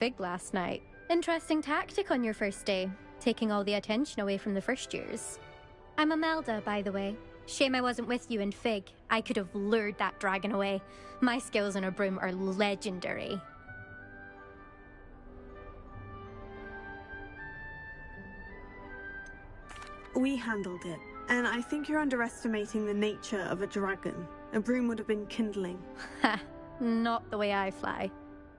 Big last night. Interesting tactic on your first day, taking all the attention away from the first years. I'm Imelda, by the way. Shame I wasn't with you in Fig. I could have lured that dragon away. My skills on a broom are legendary. We handled it, and I think you're underestimating the nature of a dragon. A broom would have been kindling. Ha, not the way I fly.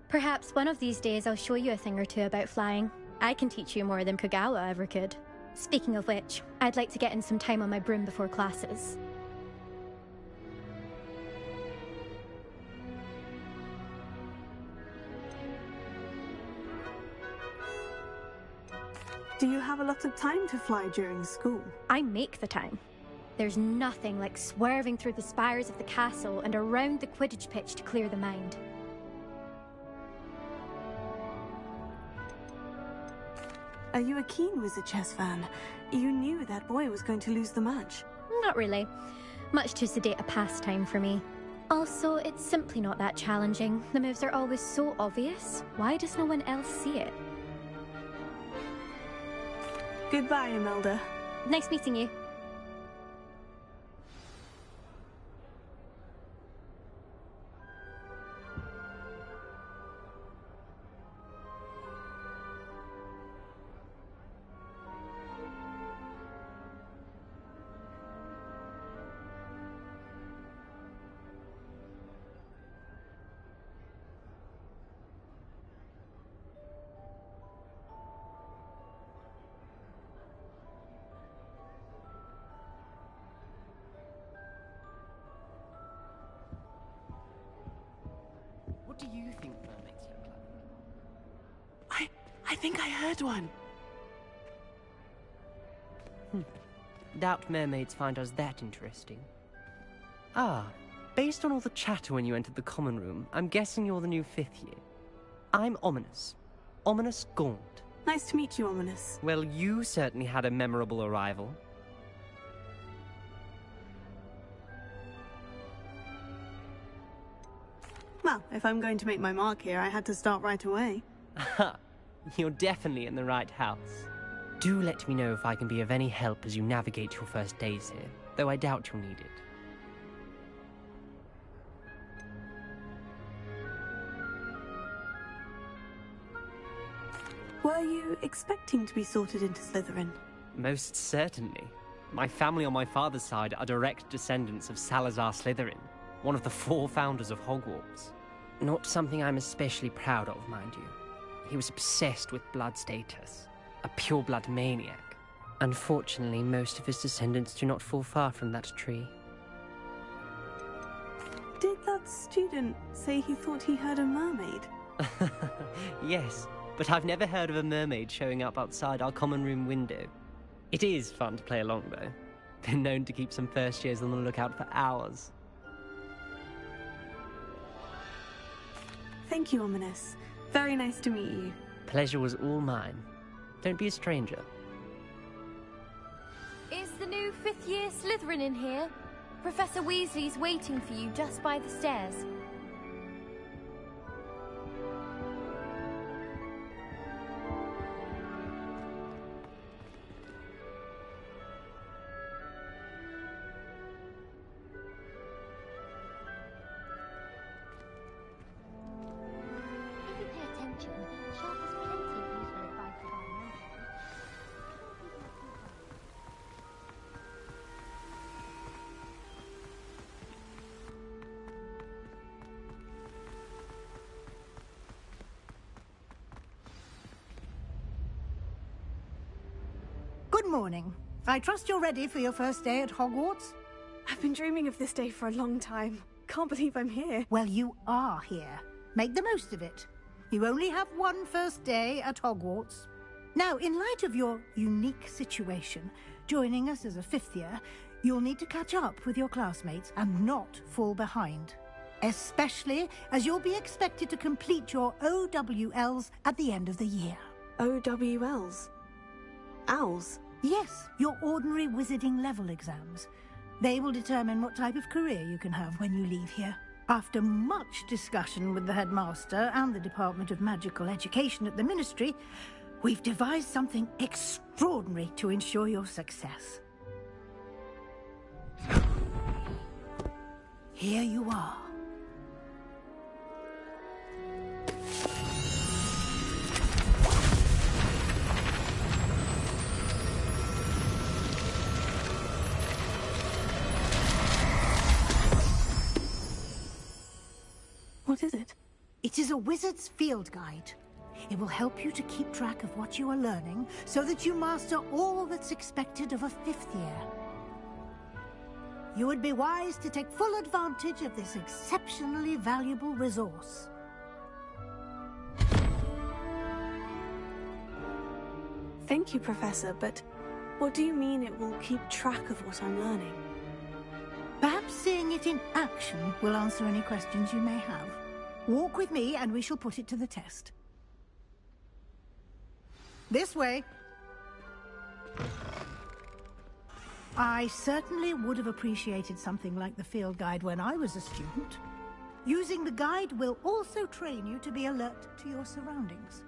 Perhaps one of these days I'll show you a thing or two about flying. I can teach you more than Juggalo ever could. Speaking of which, I'd like to get in some time on my broom before classes. Do you have a lot of time to fly during school? I make the time. There's nothing like swerving through the spires of the castle and around the Quidditch pitch to clear the mind. Are you a keen Wizard Chess fan? You knew that boy was going to lose the match. Not really. Much too sedate a pastime for me. Also, it's simply not that challenging. The moves are always so obvious. Why does no one else see it? Goodbye, Imelda. Nice meeting you. What do you think mermaids look like? I think I heard one. Doubt mermaids find us that interesting. Ah, based on all the chatter when you entered the common room, I'm guessing you're the new 5th year. I'm Ominous. Ominous Gaunt. Nice to meet you, Ominous. Well, you certainly had a memorable arrival. Well, if I'm going to make my mark here, I had to start right away. Aha, you're definitely in the right house. Do let me know if I can be of any help as you navigate your first days here, though I doubt you'll need it. Were you expecting to be sorted into Slytherin? Most certainly. My family on my father's side are direct descendants of Salazar Slytherin, one of the 4 founders of Hogwarts. Not something I'm especially proud of, mind you. He was obsessed with blood status, a pure-blood maniac. Unfortunately, most of his descendants do not fall far from that tree. Did that student say he thought he heard a mermaid? Yes, but I've never heard of a mermaid showing up outside our common room window. It is fun to play along, though. Been known to keep some first years on the lookout for hours. Thank you, Ominous. Very nice to meet you. Pleasure was all mine. Don't be a stranger. Is the new 5th year Slytherin in here? Professor Weasley's waiting for you just by the stairs. If you pay attention, Sharp has plenty of useful advice about magic. Good morning. I trust you're ready for your first day at Hogwarts? I've been dreaming of this day for a long time. Can't believe I'm here. Well, you are here. Make the most of it. You only have one first day at Hogwarts. Now, in light of your unique situation, joining us as a 5th year, you'll need to catch up with your classmates and not fall behind. Especially as you'll be expected to complete your OWLs at the end of the year. OWLs? Owls? Yes, your ordinary wizarding level exams. They will determine what type of career you can have when you leave here. After much discussion with the headmaster and the Department of Magical Education at the Ministry, we've devised something extraordinary to ensure your success. Here you are. What is it? It is a wizard's field guide. It will help you to keep track of what you are learning so that you master all that's expected of a 5th year. You would be wise to take full advantage of this exceptionally valuable resource. Thank you, Professor, but what do you mean it will keep track of what I'm learning? Perhaps seeing it in action will answer any questions you may have. Walk with me and we shall put it to the test. This way. I certainly would have appreciated something like the field guide when I was a student. Using the guide will also train you to be alert to your surroundings.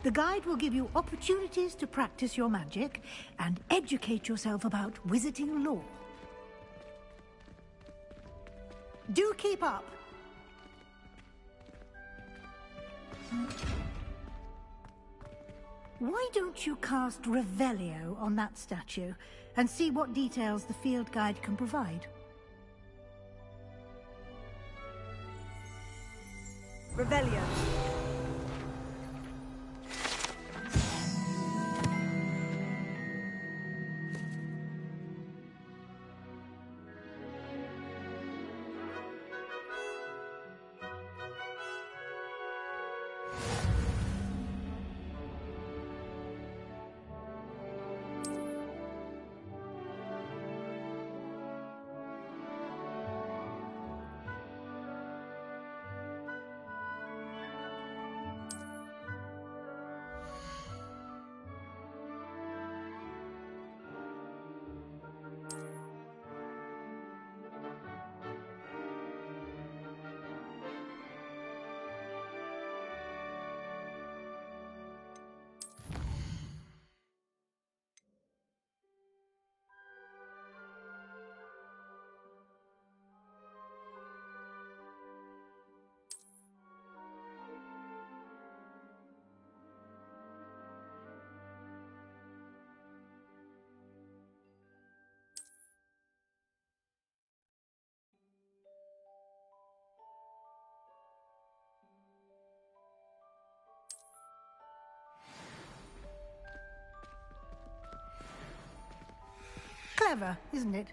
The guide will give you opportunities to practice your magic and educate yourself about wizarding lore. Do keep up! Why don't you cast Revelio on that statue and see what details the field guide can provide? Revelio. Clever, isn't it?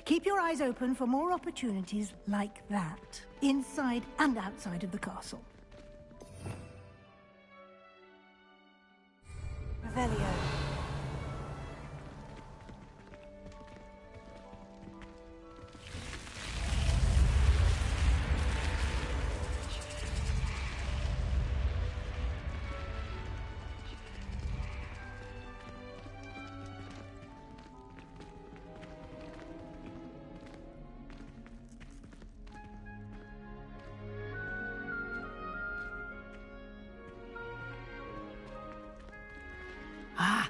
Keep your eyes open for more opportunities like that, inside and outside of the castle. Revelio. Ah,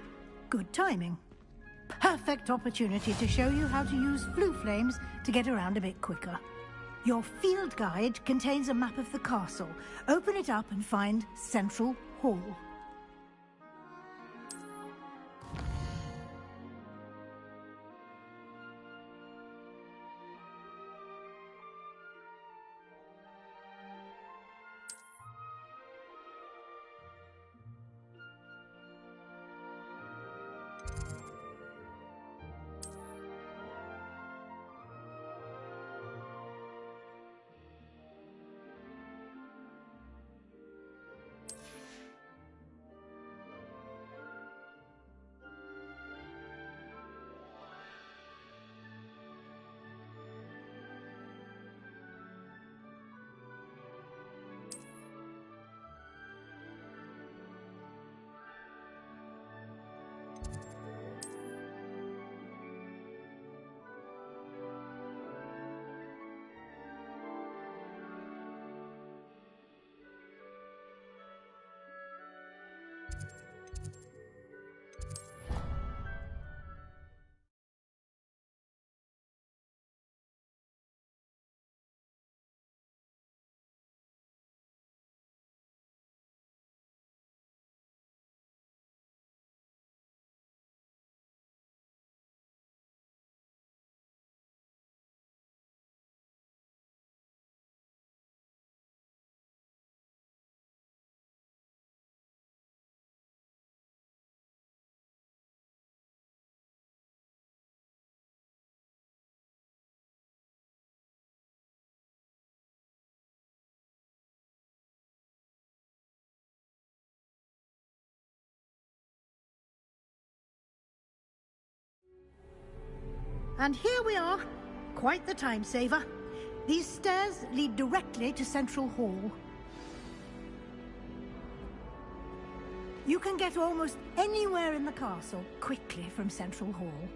good timing. Perfect opportunity to show you how to use flue flames to get around a bit quicker. Your field guide contains a map of the castle. Open it up and find Central Hall. And here we are. Quite the time saver. These stairs lead directly to Central Hall. You can get almost anywhere in the castle quickly from Central Hall.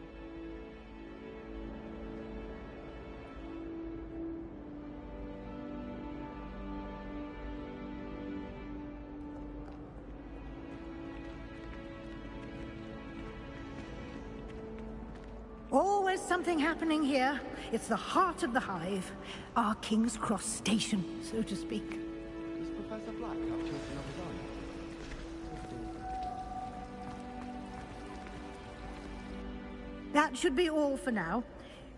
Always something happening here. It's the heart of the hive. Our King's Cross station, so to speak. Does Professor Black have children of his own? That should be all for now.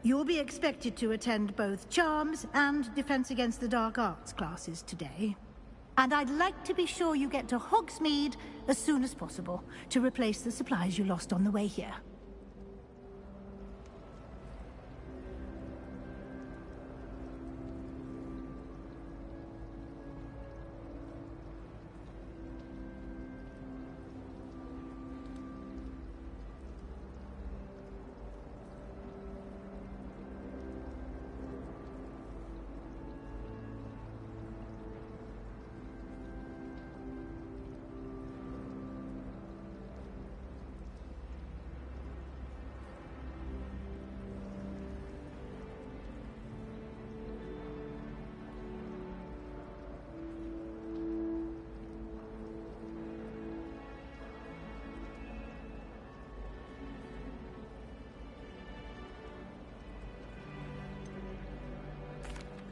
You'll be expected to attend both Charms and Defense Against the Dark Arts classes today. And I'd like to be sure you get to Hogsmeade as soon as possible to replace the supplies you lost on the way here.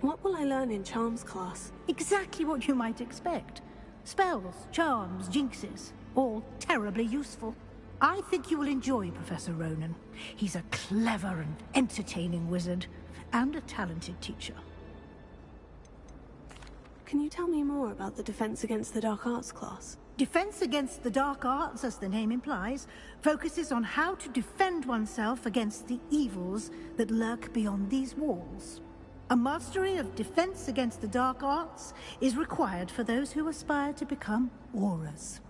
What will I learn in Charms class? Exactly what you might expect. Spells, charms, jinxes, all terribly useful. I think you will enjoy Professor Ronan. He's a clever and entertaining wizard, and a talented teacher. Can you tell me more about the Defense Against the Dark Arts class? Defense Against the Dark Arts, as the name implies, focuses on how to defend oneself against the evils that lurk beyond these walls. A mastery of Defense Against the Dark Arts is required for those who aspire to become Aurors.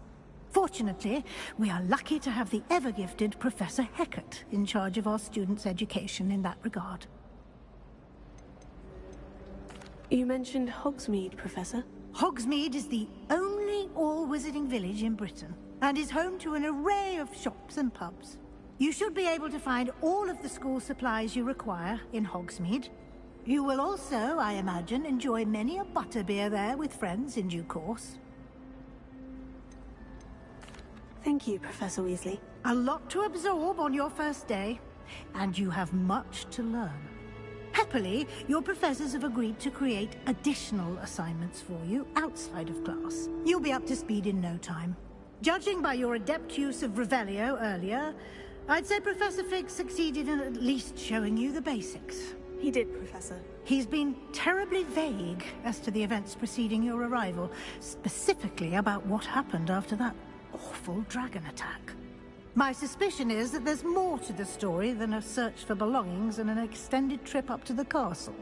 Fortunately, we are lucky to have the ever-gifted Professor Hecat in charge of our students' education in that regard. You mentioned Hogsmeade, Professor. Hogsmeade is the only all-wizarding village in Britain, and is home to an array of shops and pubs. You should be able to find all of the school supplies you require in Hogsmeade. You will also, I imagine, enjoy many a butterbeer there with friends in due course. Thank you, Professor Weasley. A lot to absorb on your first day, and you have much to learn. Happily, your professors have agreed to create additional assignments for you outside of class. You'll be up to speed in no time. Judging by your adept use of Revelio earlier, I'd say Professor Fig succeeded in at least showing you the basics. He did, Professor. He's been terribly vague as to the events preceding your arrival, specifically about what happened after that awful dragon attack. My suspicion is that there's more to the story than a search for belongings and an extended trip up to the castle.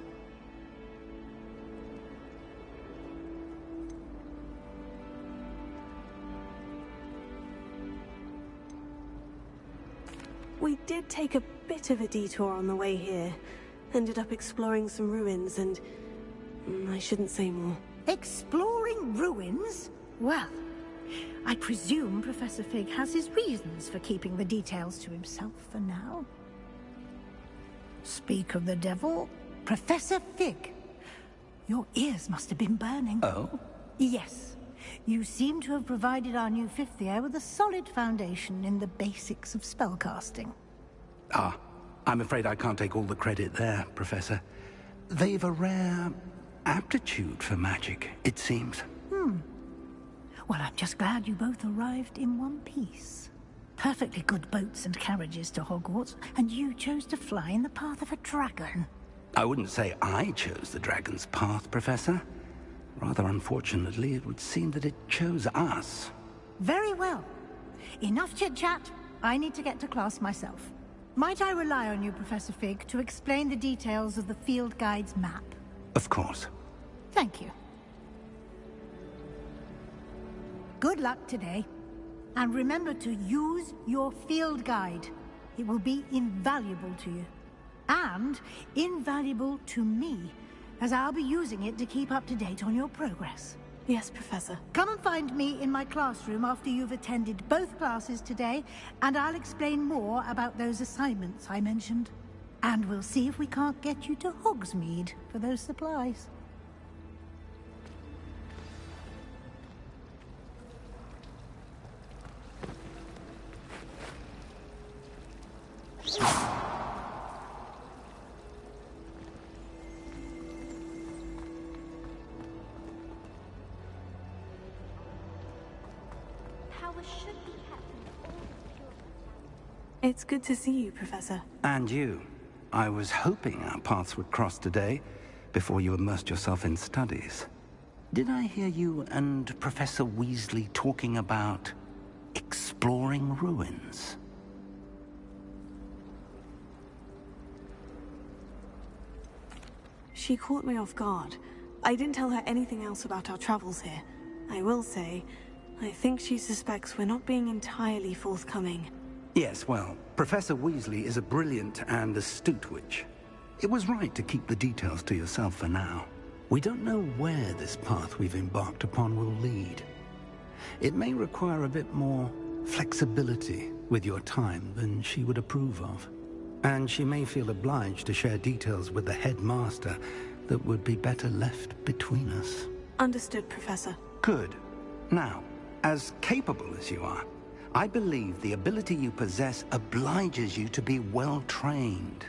We did take a bit of a detour on the way here. Ended up exploring some ruins and... I shouldn't say more. Exploring ruins? Well, I presume Professor Fig has his reasons for keeping the details to himself for now. Speak of the devil, Professor Fig. Your ears must have been burning. Oh? Yes. You seem to have provided our new fifth year with a solid foundation in the basics of spellcasting. Ah, I'm afraid I can't take all the credit there, Professor. They've a rare aptitude for magic, it seems. Well, I'm just glad you both arrived in one piece. Perfectly good boats and carriages to Hogwarts, and you chose to fly in the path of a dragon. I wouldn't say I chose the dragon's path, Professor. Rather unfortunately, it would seem that it chose us. Very well. Enough chit-chat. I need to get to class myself. Might I rely on you, Professor Fig, to explain the details of the field guide's map? Of course. Thank you. Good luck today. And remember to use your field guide. It will be invaluable to you. and invaluable to me, as I'll be using it to keep up to date on your progress. Yes, Professor. Come and find me in my classroom after you've attended both classes today, and I'll explain more about those assignments I mentioned. And we'll see if we can't get you to Hogsmeade for those supplies. It's good to see you, Professor. And you. I was hoping our paths would cross today, before you immersed yourself in studies. Did I hear you and Professor Weasley talking about exploring ruins? She caught me off guard. I didn't tell her anything else about our travels here. I will say, I think she suspects we're not being entirely forthcoming. Yes, well, Professor Weasley is a brilliant and astute witch. It was right to keep the details to yourself for now. We don't know where this path we've embarked upon will lead. It may require a bit more flexibility with your time than she would approve of. And she may feel obliged to share details with the headmaster that would be better left between us. Understood, Professor. Good. Now, as capable as you are, I believe the ability you possess obliges you to be well-trained.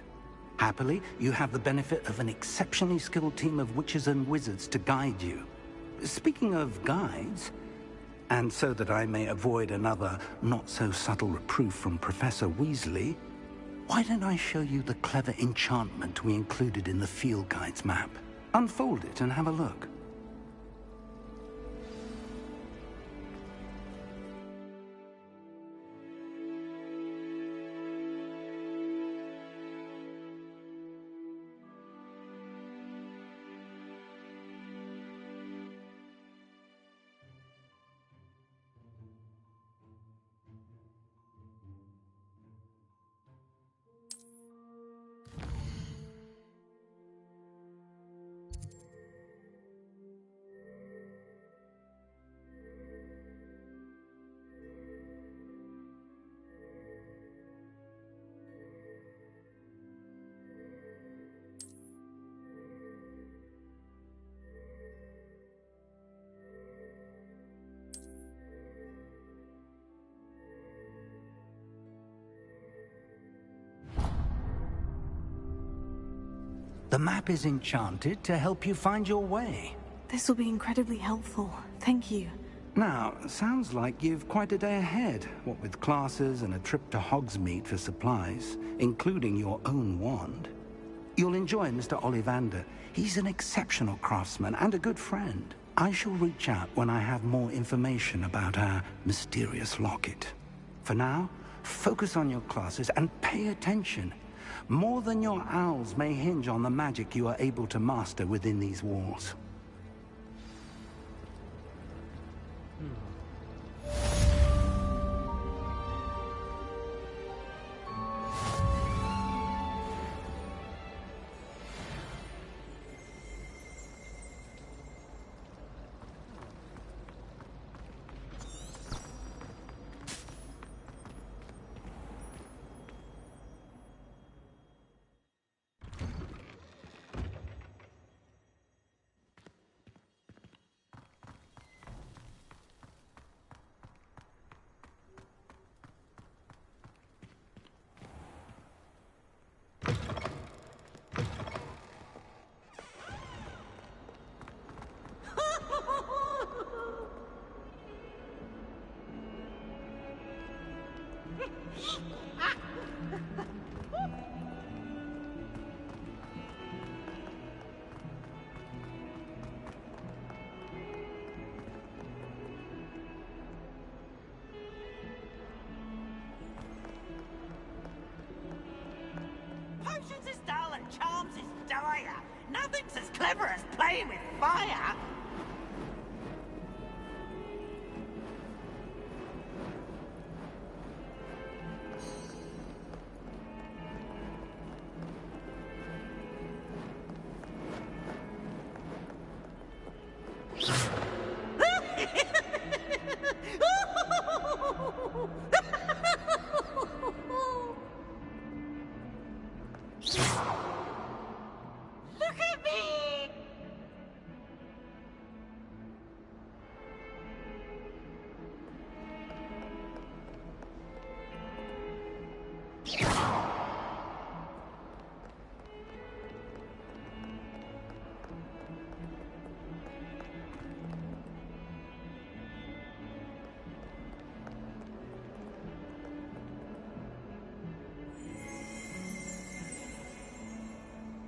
Happily, you have the benefit of an exceptionally skilled team of witches and wizards to guide you. Speaking of guides, and so that I may avoid another not-so-subtle reproof from Professor Weasley, why don't I show you the clever enchantment we included in the field guide's map? Unfold it and have a look. The map is enchanted to help you find your way. This will be incredibly helpful. Thank you. Now, sounds like you've quite a day ahead, what with classes and a trip to Hogsmeade for supplies, including your own wand. You'll enjoy Mr. Ollivander. He's an exceptional craftsman and a good friend. I shall reach out when I have more information about our mysterious locket. For now, focus on your classes and pay attention. More than your owls may hinge on the magic you are able to master within these walls. Potions is dull and charms is dire. Nothing's as clever as playing with fire.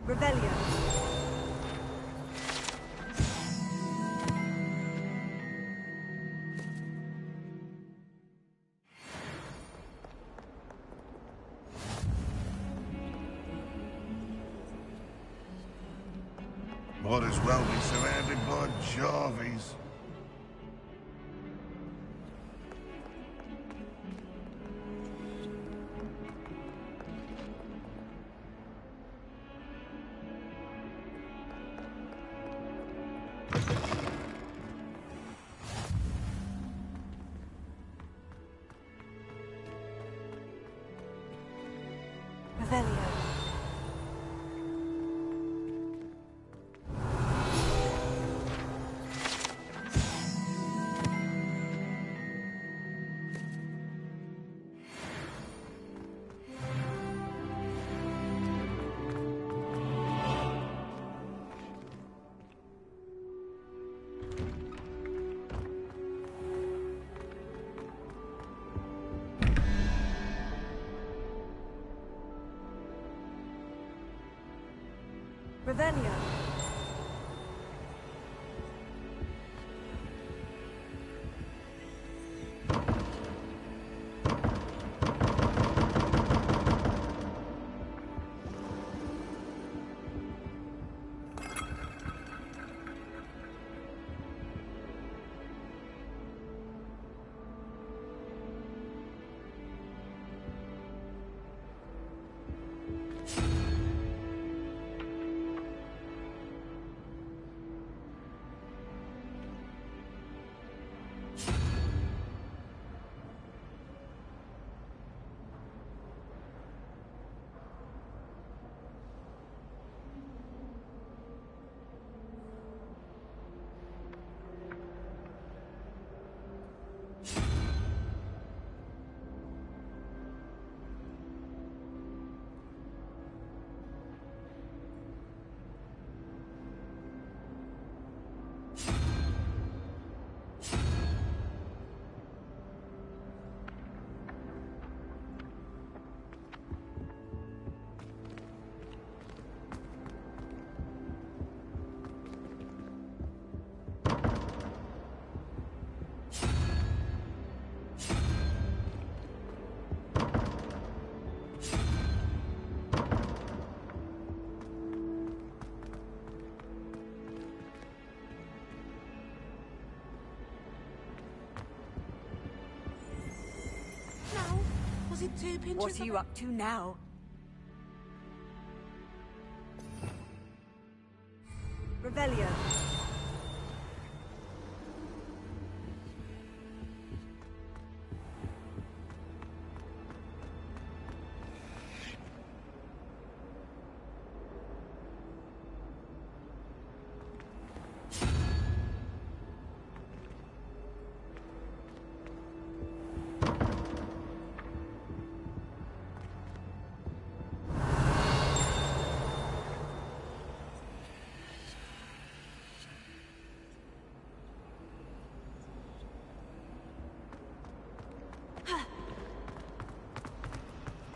Revelio. Might as well be surrounded by Jarvies. Revelio. Revelio. Was it 2 pinches? What are you up to now? Revelio.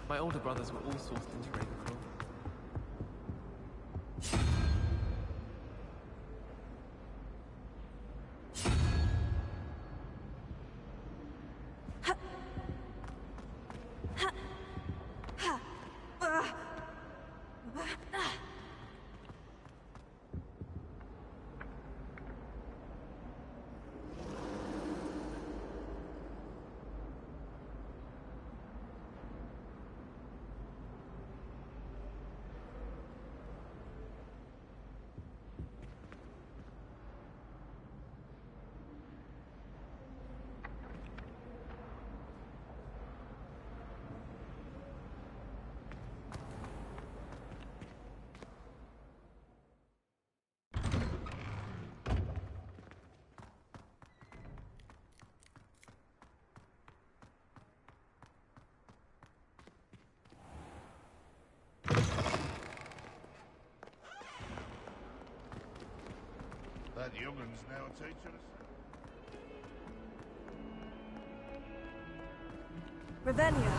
My older brothers were all sourced into Ravenclaw. That youngun's now a teacher. Revelio.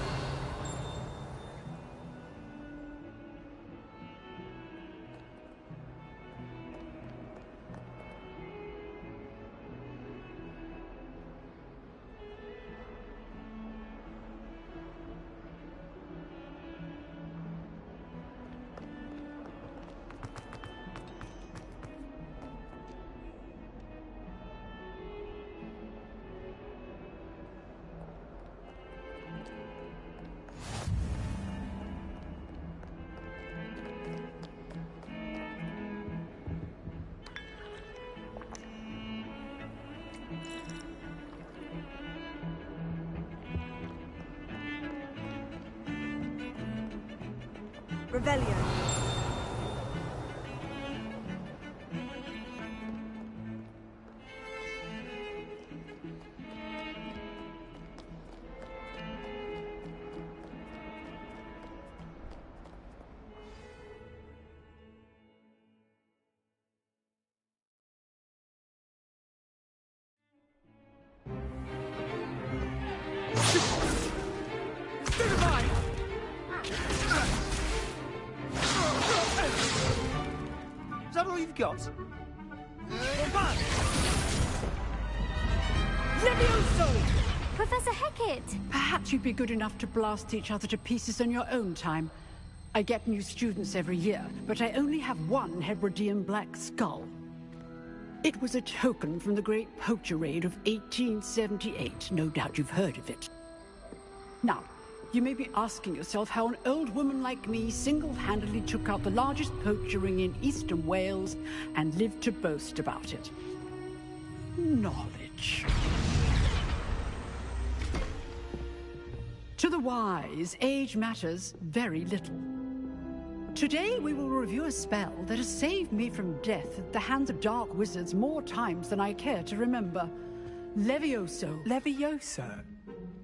Revelio. Is that all you've got? Levioso! Professor Hecat! Perhaps you'd be good enough to blast each other to pieces on your own time. I get new students every year, but I only have one Hebridean black skull. It was a token from the Great Poacher Raid of 1878. No doubt you've heard of it. Now, you may be asking yourself how an old woman like me single-handedly took out the largest poacher ring in eastern Wales and lived to boast about it. Knowledge. To the wise, age matters very little. Today we will review a spell that has saved me from death at the hands of dark wizards more times than I care to remember. Levioso. Levioso?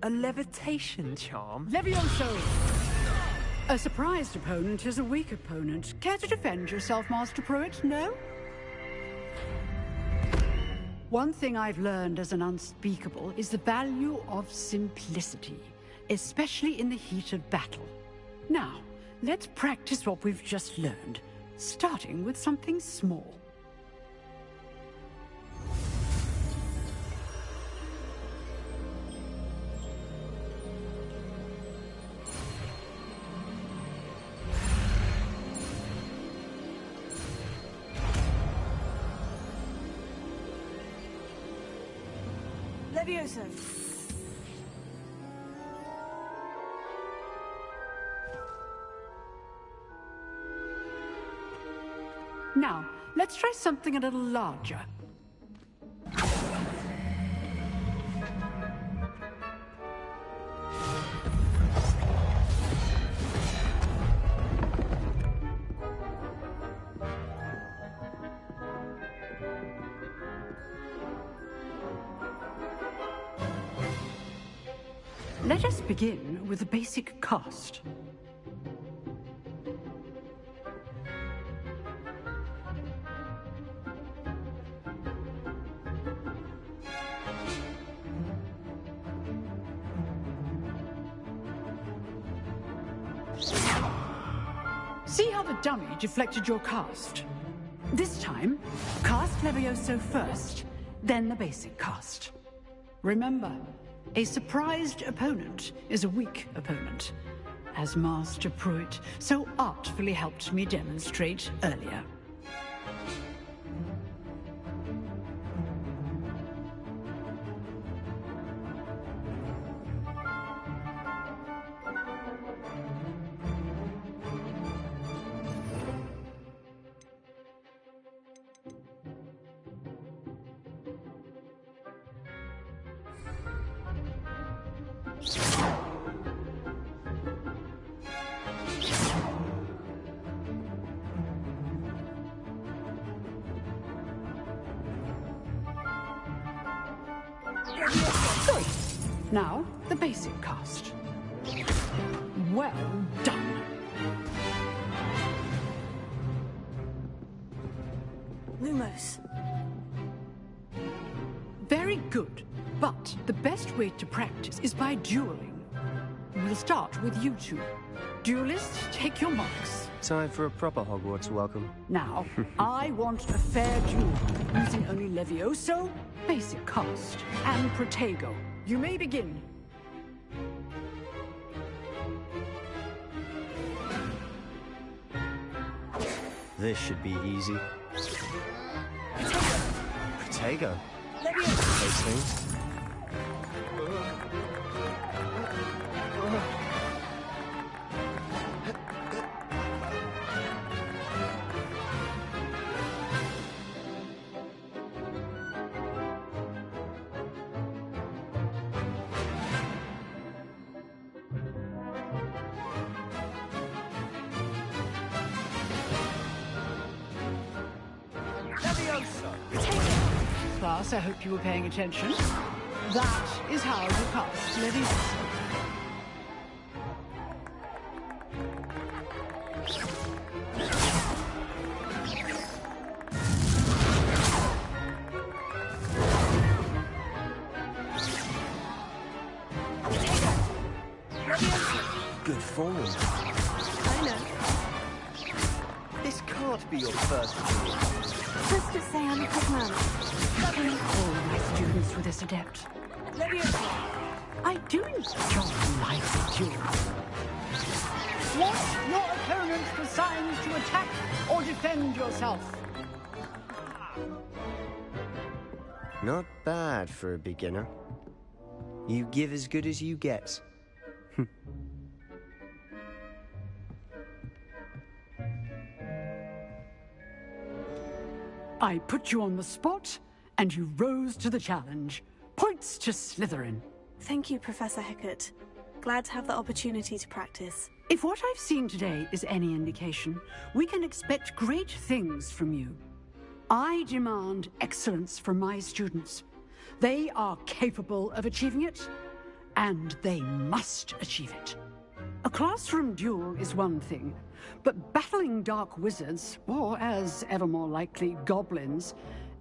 A levitation charm? Levioso! A surprised opponent is a weak opponent. Care to defend yourself, Master Pruitt? No? One thing I've learned as an unspeakable is the value of simplicity, especially in the heat of battle. Now, let's practice what we've just learned, starting with something small. Levioso. Now, let's try something a little larger. Let us begin with the basic cast. See how the dummy deflected your cast? This time, cast Levioso first, then the basic cast. Remember, a surprised opponent is a weak opponent, as Master Pruitt so artfully helped me demonstrate earlier. Good. Now, the basic cast. Well done. Lumos. Very good. But the best way to practice is by dueling. We'll start with you two. Duelists, take your marks. Time for a proper Hogwarts welcome. Now, I want a fair duel, using only Levioso, basic cast, and Protego. You may begin. This should be easy. Protego. Levioso. Those things. class, I hope you were paying attention. That is how you cast Leviosa. Good form. I know. This can't be your first duel. Let's just say I'm a good man. All my students were this adept. I do enjoy lively duels. Watch your opponent for signs to attack or defend yourself. Not bad for a beginner. You give as good as you get. I put you on the spot, and you rose to the challenge. Points to Slytherin. Thank you, Professor Hecat. Glad to have the opportunity to practice. If what I've seen today is any indication, we can expect great things from you. I demand excellence from my students. They are capable of achieving it, and they must achieve it. A classroom duel is one thing, but battling dark wizards, or as ever more likely, goblins,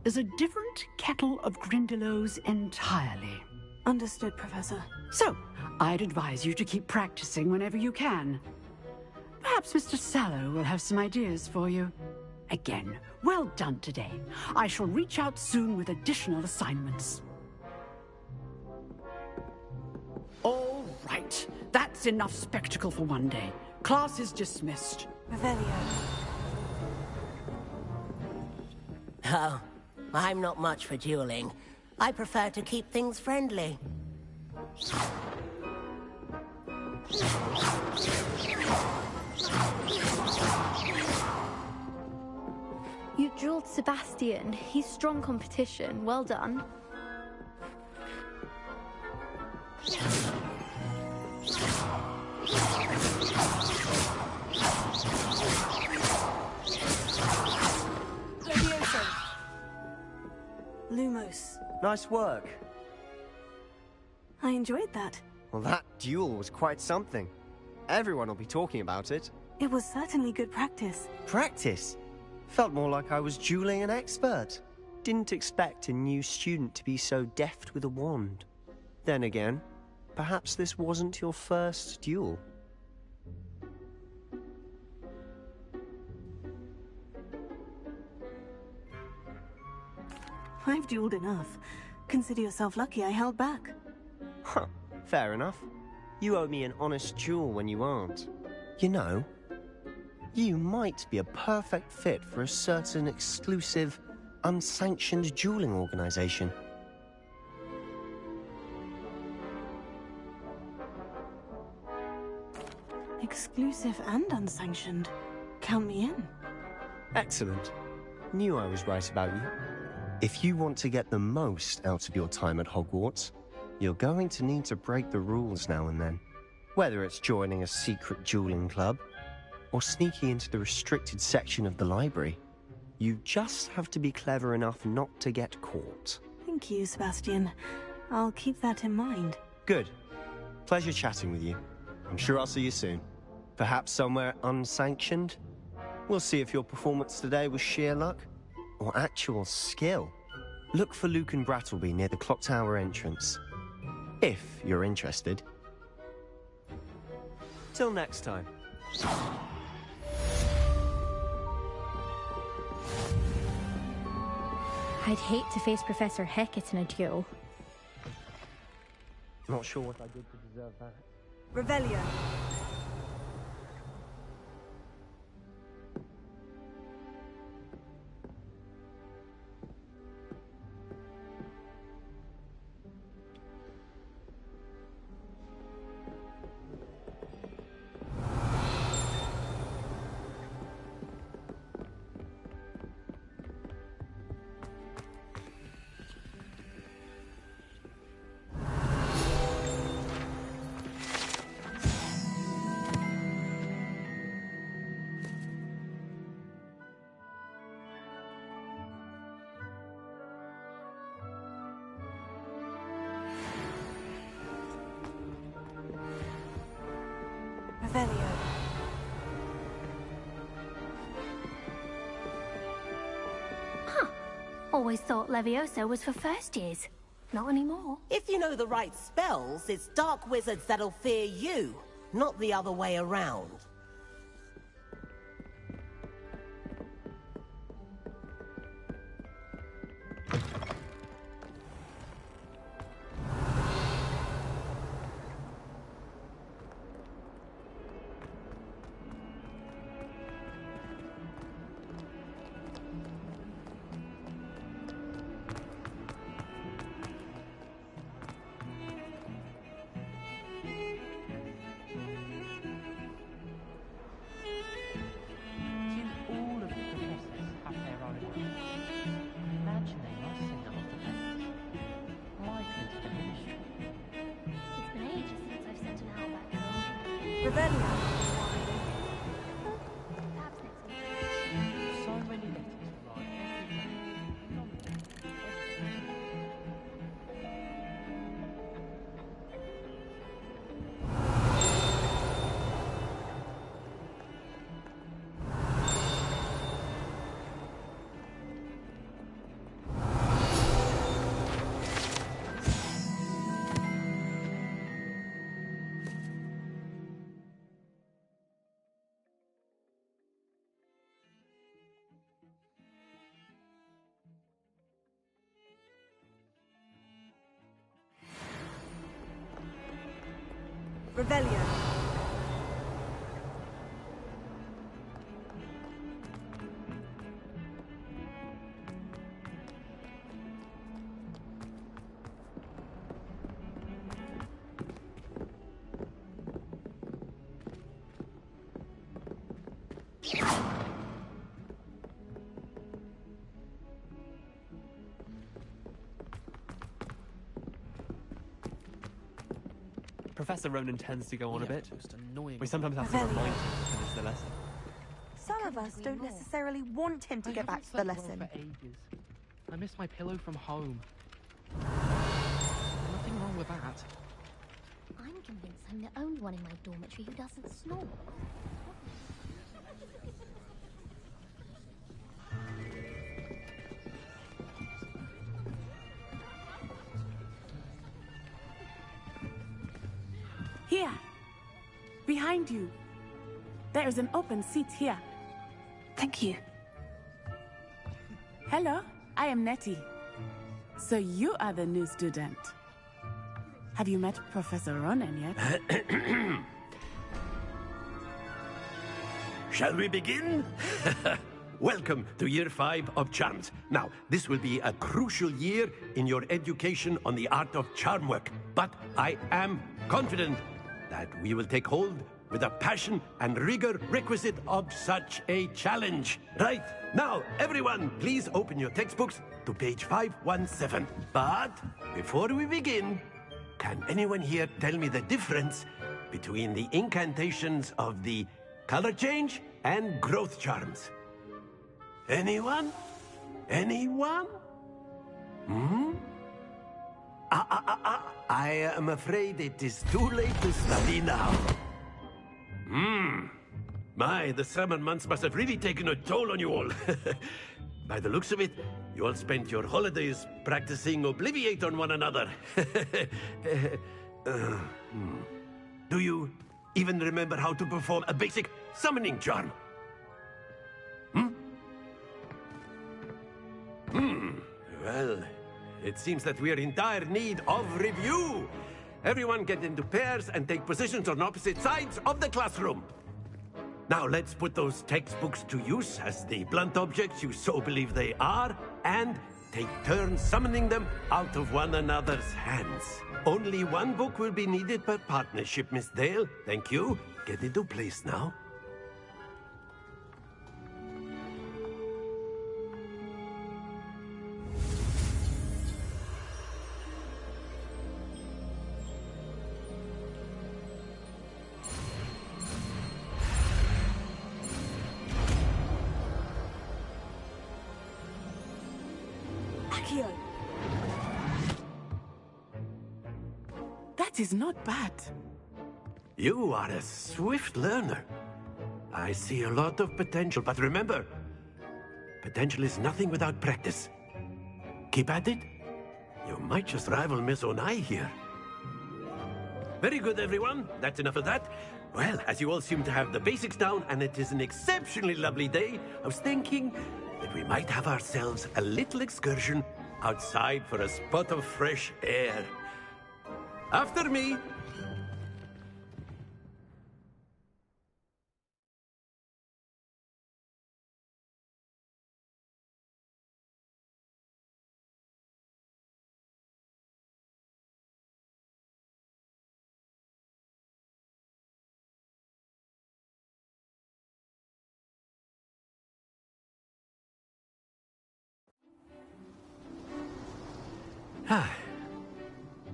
is a different kettle of Grindylows entirely. Understood, Professor. So, I'd advise you to keep practicing whenever you can. Perhaps Mr. Sallow will have some ideas for you. Again, well done today. I shall reach out soon with additional assignments. All right. That's enough spectacle for one day. Class is dismissed. Revelio. Oh, I'm not much for dueling. I prefer to keep things friendly. You drilled Sebastian. He's strong competition. Well done. Lumos. Nice work. I enjoyed that. Well, that duel was quite something. Everyone will be talking about it. It was certainly good practice. Practice? Felt more like I was dueling an expert. Didn't expect a new student to be so deft with a wand. Then again, perhaps this wasn't your first duel. I've dueled enough. Consider yourself lucky I held back. Huh, fair enough. You owe me an honest duel when you aren't. You know, you might be a perfect fit for a certain exclusive, unsanctioned dueling organization. Exclusive and unsanctioned. Count me in. Excellent. Knew I was right about you. If you want to get the most out of your time at Hogwarts, you're going to need to break the rules now and then. Whether it's joining a secret dueling club, or sneaking into the restricted section of the library, you just have to be clever enough not to get caught. Thank you, Sebastian. I'll keep that in mind. Good. Pleasure chatting with you. I'm sure I'll see you soon. Perhaps somewhere unsanctioned? We'll see if your performance today was sheer luck or actual skill. Look for Luke and Brattleby near the clock tower entrance. If you're interested. Till next time. I'd hate to face Professor Hecat in a duel. Not sure what I did to deserve that. Revelio. Revelio. Huh. Always thought Levioso was for first years. Not anymore. If you know the right spells, it's dark wizards that'll fear you, not the other way around. Revelio. Professor Ronan tends to go on a bit. We sometimes have to remind him to finish the lesson. Some of us don't necessarily want him to get back to the lesson. For ages. I miss my pillow from home. Nothing wrong with that. I'm convinced I'm the only one in my dormitory who doesn't snore. Here. Behind you. There is an open seat here. Thank you. Hello, I am Nettie. So you are the new student. Have you met Professor Ronan yet? Shall we begin? Welcome to Year 5 of Charms. Now, this will be a crucial year in your education on the art of charm work. But I am confident that we will take hold with the passion and rigor requisite of such a challenge. Right, now, everyone, please open your textbooks to page 517. But before we begin, can anyone here tell me the difference between the incantations of the color change and growth charms? Anyone? Anyone? I am afraid it is too late to study now. My, the summer months must have really taken a toll on you all. By the looks of it, you all spent your holidays practicing Obliviate on one another. Do you even remember how to perform a basic summoning charm? Well, it seems that we are in dire need of review. Everyone get into pairs and take positions on opposite sides of the classroom. Now let's put those textbooks to use as the blunt objects you so believe they are, and take turns summoning them out of one another's hands. Only one book will be needed per partnership, Miss Dale. Thank you. Get into place now. That is not bad. You are a swift learner. I see a lot of potential, but remember, potential is nothing without practice. Keep at it. You might just rival Miss Onai here. Very good, everyone. That's enough of that. Well, as you all seem to have the basics down, and it is an exceptionally lovely day, I was thinking that we might have ourselves a little excursion outside for a spot of fresh air. After me.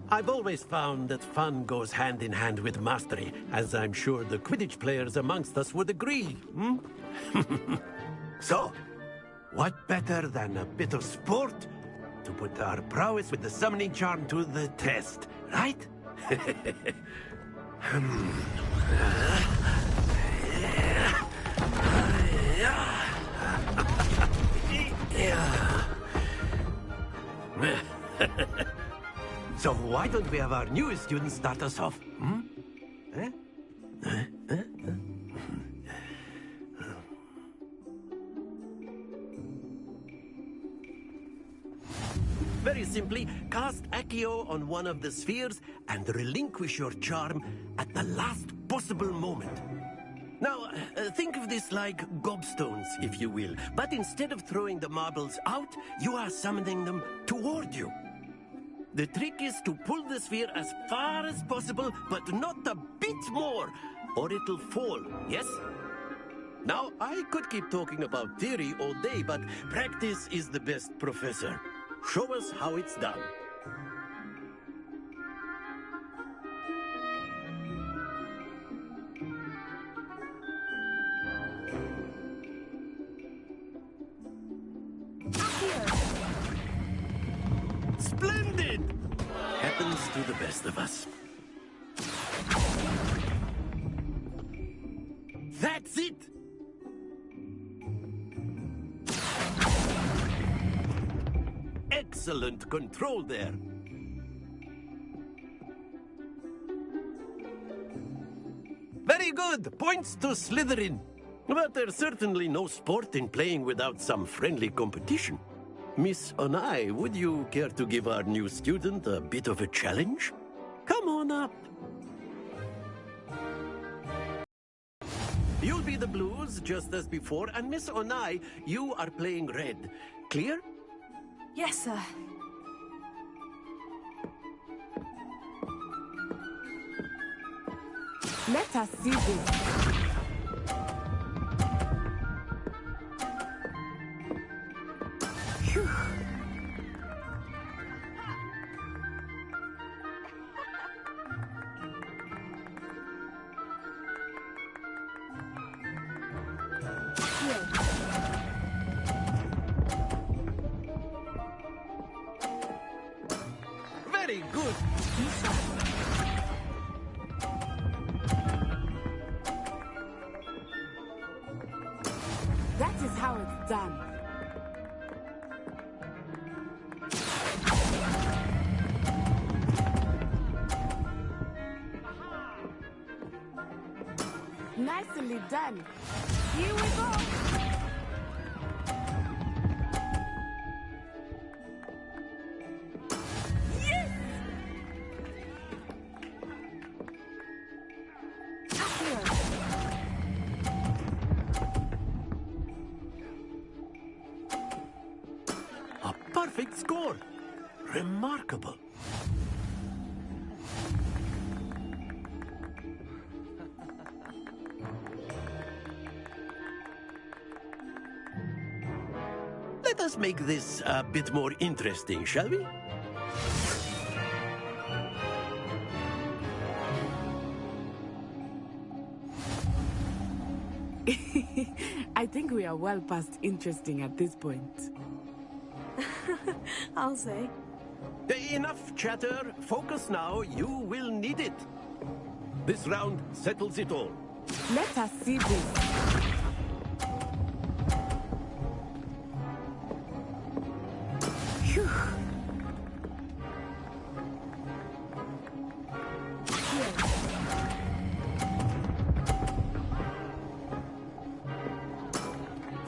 I've always found that fun goes hand in hand with mastery, as I'm sure the Quidditch players amongst us would agree. So, what better than a bit of sport to put our prowess with the summoning charm to the test, right? So why don't we have our newest student start us off? Very simply, cast Accio on one of the spheres and relinquish your charm at the last possible moment. Now, think of this like gobstones, if you will. But instead of throwing the marbles out, you are summoning them toward you. The trick is to pull the sphere as far as possible, but not a bit more, or it'll fall, yes? Now, I could keep talking about theory all day, but practice is the best professor. Show us how it's done. Splendid! Happens to the best of us. That's it! Excellent control there. Very good! Points to Slytherin. But there's certainly no sport in playing without some friendly competition. Miss Onai, would you care to give our new student a bit of a challenge? Come on up. You'll be the blues, just as before, and Miss Onai, you are playing red. Clear? Yes, sir. Let us see this. Phew. Very good. That is how it's done. Nicely done. Here we go. Yes! A perfect score. Remarkable. Let us make this a bit more interesting, shall we? I think we are well past interesting at this point. I'll say. Enough chatter. Focus now. You will need it. This round settles it all. Let us see this. Phew.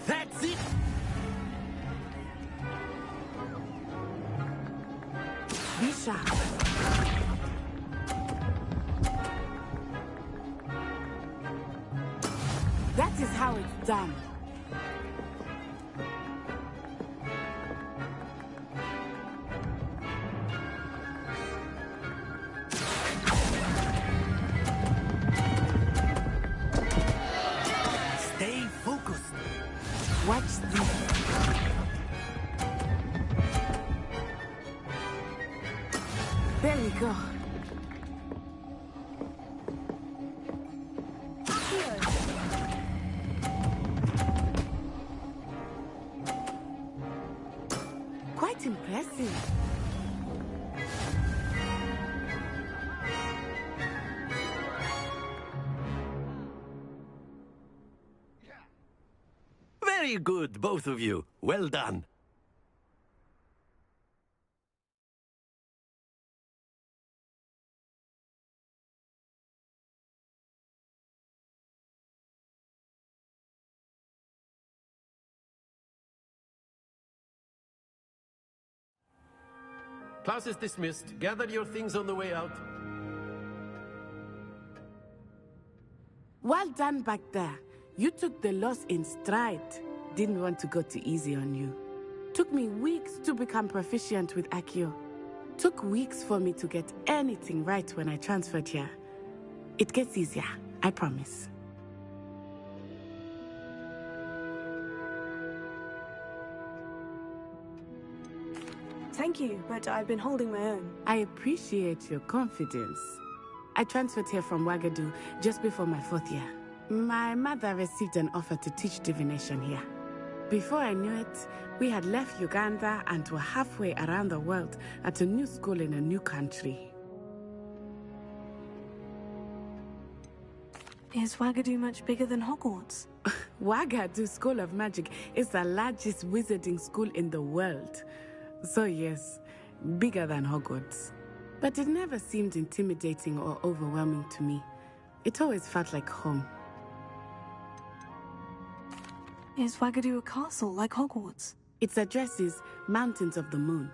That's it! Be sharp. That is how it's done. Stay focused. Watch this. There we go. Quite impressive. Very good, both of you. Well done. Class is dismissed. Gather your things on the way out. Well done back there. You took the loss in stride. Didn't want to go too easy on you. Took me weeks to become proficient with Accio. Took weeks for me to get anything right when I transferred here. It gets easier, I promise. Thank you, but I've been holding my own. I appreciate your confidence. I transferred here from Wagadu just before my 4th year. My mother received an offer to teach divination here. Before I knew it, we had left Uganda and were halfway around the world at a new school in a new country. Is Wagadu much bigger than Hogwarts? Wagadu School of Magic is the largest wizarding school in the world. So yes, bigger than Hogwarts. But it never seemed intimidating or overwhelming to me. It always felt like home. Is Wagadu a castle like Hogwarts? Its address is Mountains of the Moon.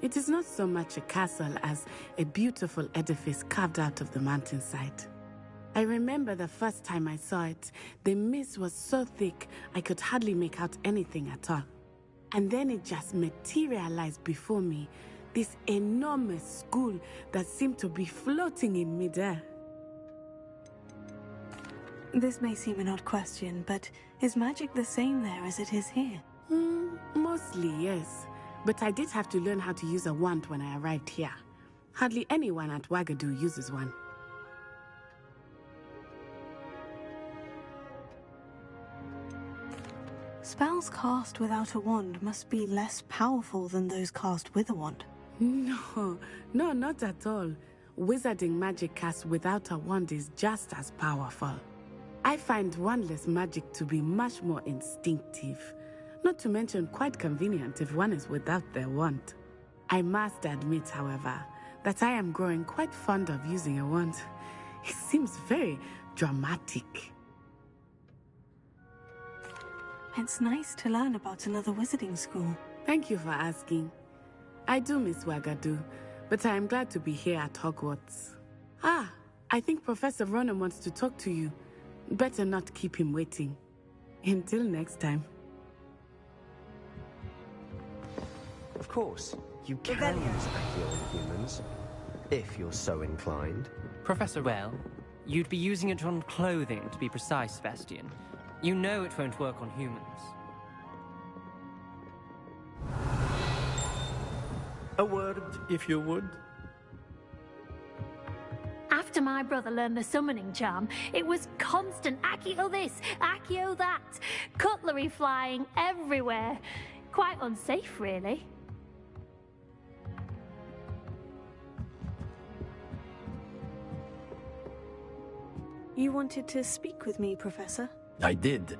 It is not so much a castle as a beautiful edifice carved out of the mountainside. I remember the first time I saw it, the mist was so thick I could hardly make out anything at all. And then it just materialized before me, this enormous school that seemed to be floating in midair. This may seem an odd question, but is magic the same there as it is here? Mostly, yes. But I did have to learn how to use a wand when I arrived here. Hardly anyone at Wagadu uses one. Spells cast without a wand must be less powerful than those cast with a wand. No, not at all. Wizarding magic cast without a wand is just as powerful. I find wandless magic to be much more instinctive. Not to mention quite convenient if one is without their wand. I must admit, however, that I am growing quite fond of using a wand. It seems very dramatic. It's nice to learn about another wizarding school. Thank you for asking. I do miss Wagadu, but I am glad to be here at Hogwarts. Ah, I think Professor Ronan wants to talk to you. Better not keep him waiting. Until next time. Of course, you can use Accio on humans, if you're so inclined. Professor, well, you'd be using it on clothing, to be precise, Sebastian. You know it won't work on humans. A word, if you would. After my brother learned the summoning charm, it was constant Accio this, Accio that. Cutlery flying everywhere. Quite unsafe, really. You wanted to speak with me, Professor? I did.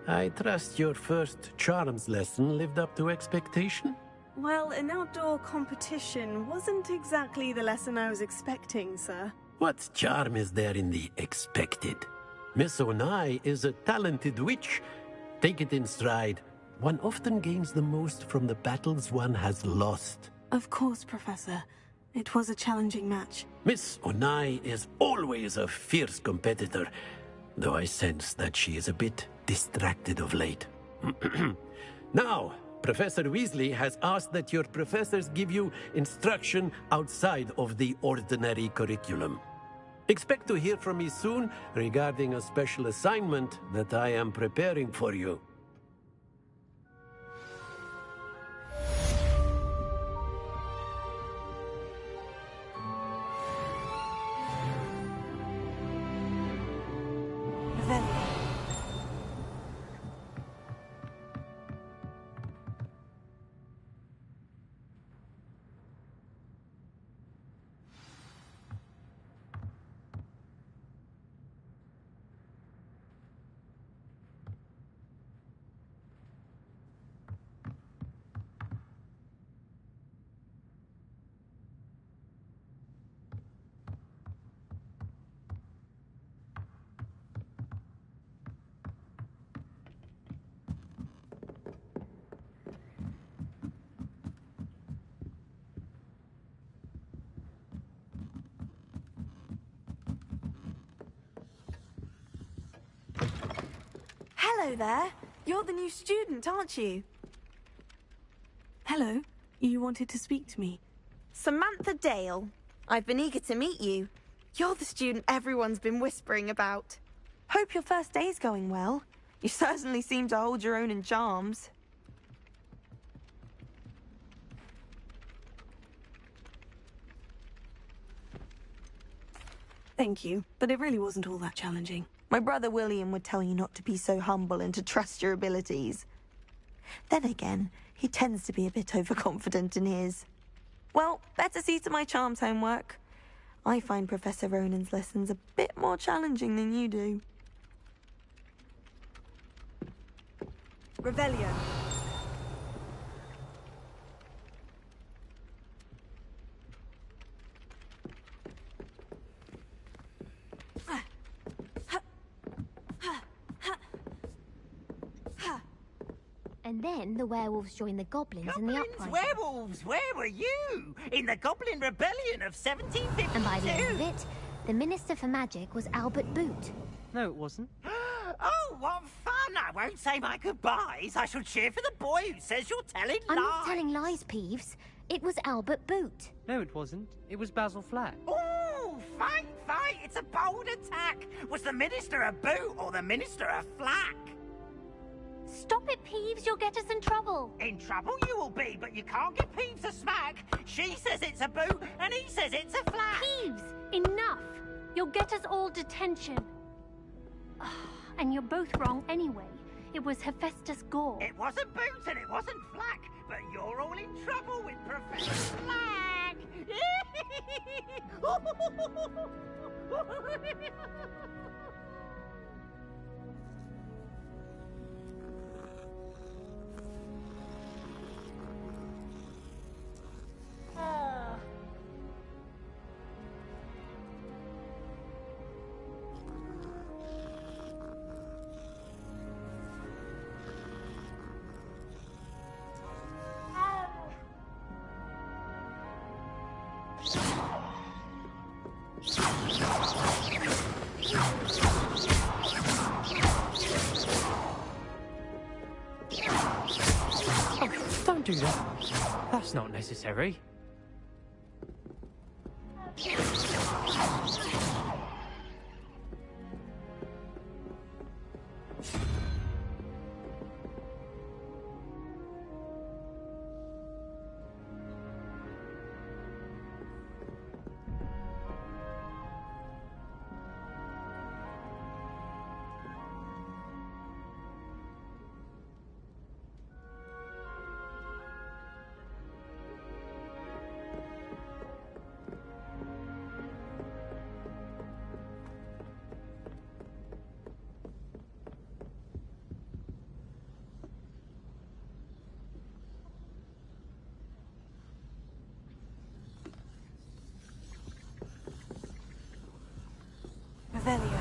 I trust your first charms lesson lived up to expectation? Well, an outdoor competition wasn't exactly the lesson I was expecting, sir. What charm is there in the expected? Miss Onai is a talented witch. Take it in stride. One often gains the most from the battles one has lost. Of course, Professor. It was a challenging match. Miss Onai is always a fierce competitor, though I sense that she is a bit distracted of late. Now, Professor Weasley has asked that your professors give you instruction outside of the ordinary curriculum. Expect to hear from me soon regarding a special assignment that I am preparing for you. Hello there. You're the new student, aren't you? Hello. You wanted to speak to me? Samantha Dale. I've been eager to meet you. You're the student everyone's been whispering about. Hope your first day's going well. You certainly seem to hold your own in charms. Thank you, but it really wasn't all that challenging. My brother William would tell you not to be so humble and to trust your abilities. Then again, he tends to be a bit overconfident in his. Well, better see to my charms homework. I find Professor Ronan's lessons a bit more challenging than you do. Revelio. And then the werewolves joined the goblins in the uprising. Werewolves, where were you? In the Goblin Rebellion of 1752. And by the end of it, the Minister for Magic was Albert Boot. No, it wasn't. Oh, what fun! I won't say my goodbyes. I shall cheer for the boy who says you're telling lies. I'm not telling lies, Peeves. It was Albert Boot. No, it wasn't. It was Basil Flack. Oh, fight! It's a bold attack. Was the Minister a boot or the Minister a flack? Stop it, Peeves. You'll get us in trouble. In trouble you will be, but you can't give Peeves a smack. She says it's a boot, and he says it's a flack. Peeves, enough. You'll get us all detention. And you're both wrong anyway. It was Hephaestus Gore. It wasn't boot and it wasn't flack, but you're all in trouble with Professor Flack. Don't do that. That's not necessary. Revelio.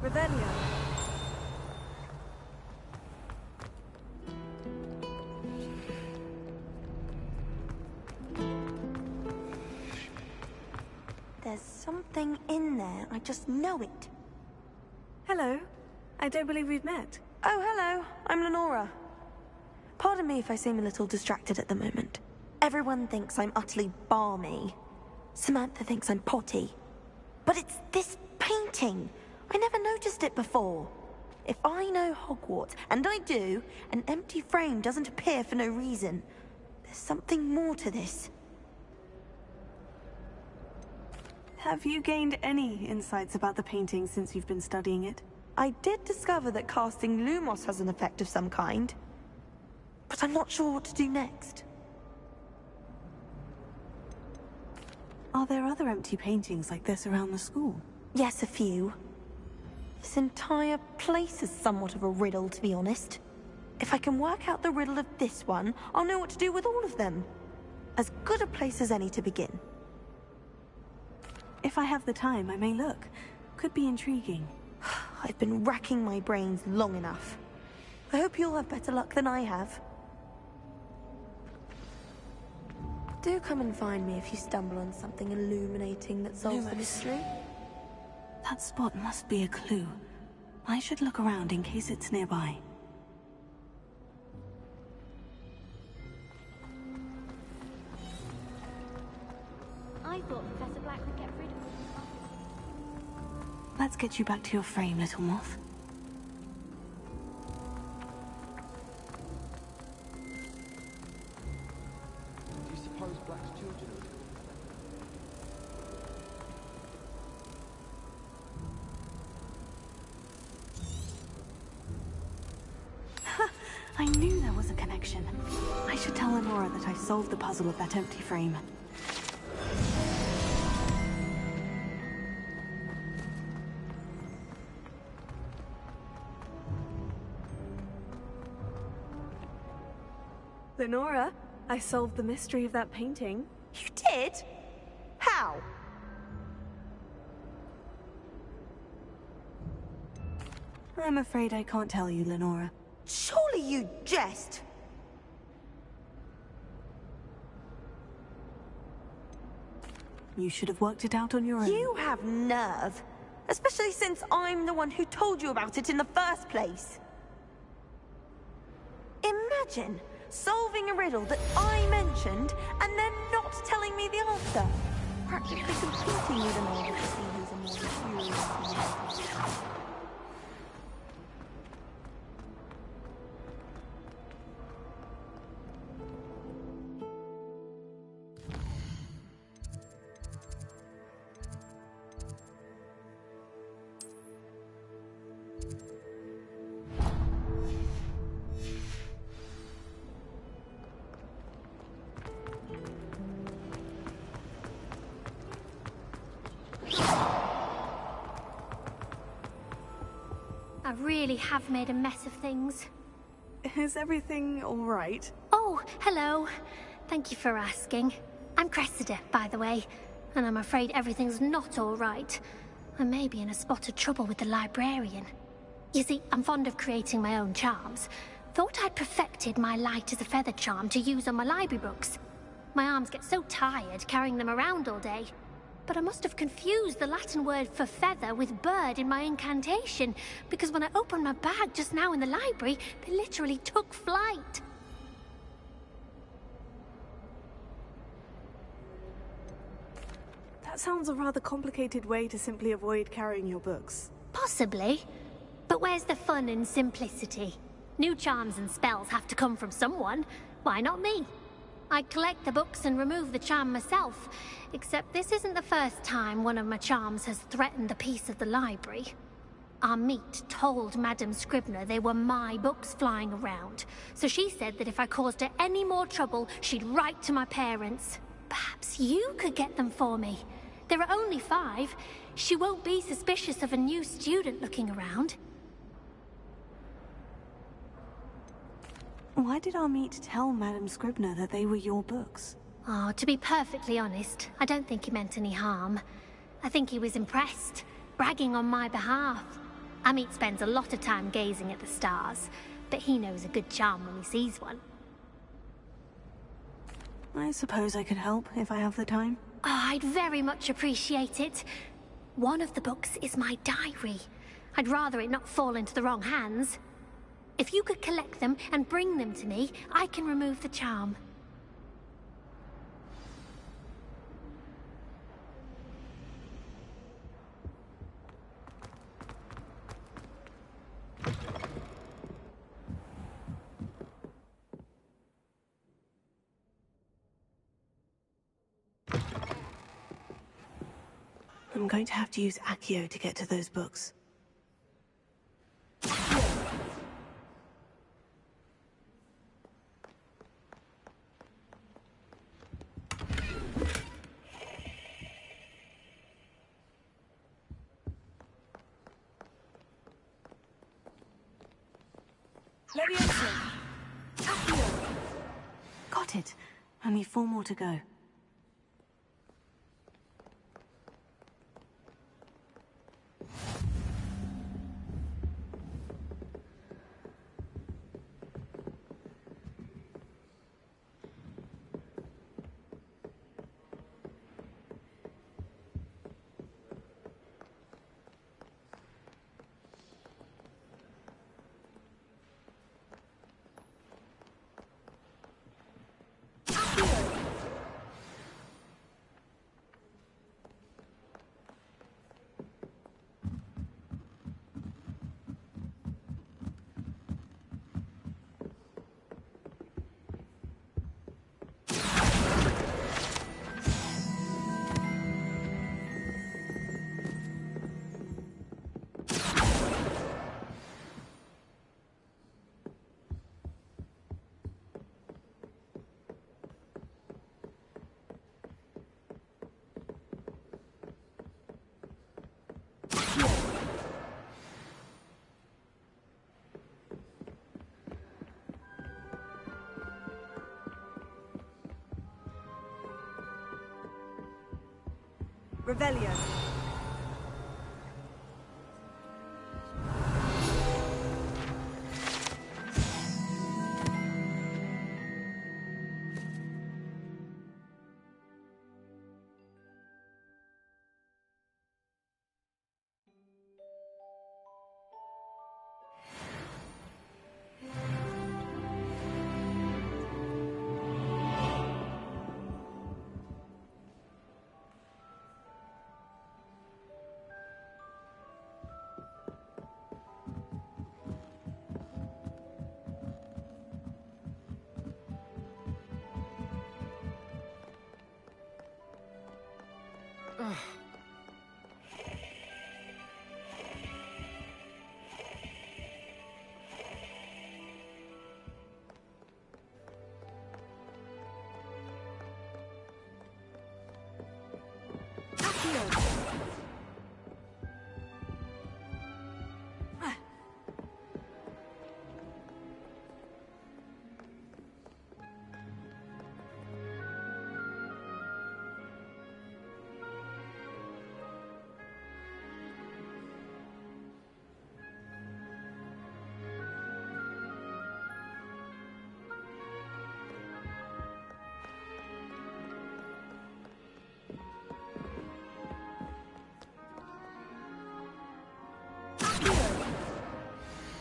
Revelio. There's something in there. I just know it. Hello. I don't believe we've met. Oh, hello. I'm Lenora. Pardon me if I seem a little distracted at the moment. Everyone thinks I'm utterly balmy. Samantha thinks I'm potty. But it's this painting. I never noticed it before. If I know Hogwarts, and I do, an empty frame doesn't appear for no reason. There's something more to this. Have you gained any insights about the painting since you've been studying it? I did discover that casting Lumos has an effect of some kind. But I'm not sure what to do next. Are there other empty paintings like this around the school? Yes, a few. This entire place is somewhat of a riddle, to be honest. If I can work out the riddle of this one, I'll know what to do with all of them. As good a place as any to begin. If I have the time, I may look. Could be intriguing. I've been racking my brains long enough. I hope you'll have better luck than I have. Do come and find me if you stumble on something illuminating that solves the mystery. That spot must be a clue. I should look around in case it's nearby. I thought Professor Black would get rid of me. Let's get you back to your frame, little moth. Do you suppose Black's children are... I knew there was a connection. I should tell Lenora that I solved the puzzle of that empty frame. Lenora, I solved the mystery of that painting. You did? How? I'm afraid I can't tell you, Lenora. Surely you jest! You should have worked it out on your own. You have nerve. Especially since I'm the one who told you about it in the first place. Imagine solving a riddle that I mentioned and then not telling me the answer. Practically competing with an older to see who's a more experienced. I really have made a mess of things. Is everything all right? Oh, hello. Thank you for asking. I'm Cressida, by the way, and I'm afraid everything's not all right. I may be in a spot of trouble with the librarian. You see, I'm fond of creating my own charms. Thought I'd perfected my light as a feather charm to use on my library books. My arms get so tired carrying them around all day. But I must have confused the Latin word for feather with bird in my incantation, because when I opened my bag just now in the library, they literally took flight. That sounds a rather complicated way to simply avoid carrying your books. Possibly. But where's the fun in simplicity? New charms and spells have to come from someone. Why not me? I collect the books and remove the charm myself, except this isn't the first time one of my charms has threatened a piece of the library. Our meet told Madame Scribner they were my books flying around, so she said that if I caused her any more trouble, she'd write to my parents. Perhaps you could get them for me. There are only 5. She won't be suspicious of a new student looking around. Why did our meet tell Madame Scribner that they were your books? Oh, to be perfectly honest, I don't think he meant any harm. I think he was impressed, bragging on my behalf. Amit spends a lot of time gazing at the stars, but he knows a good charm when he sees one. I suppose I could help if I have the time. Oh, I'd very much appreciate it. One of the books is my diary. I'd rather it not fall into the wrong hands. If you could collect them and bring them to me, I can remove the charm. I'm going to have to use Accio to get to those books. Got it. Only 4 more to go. Revelio.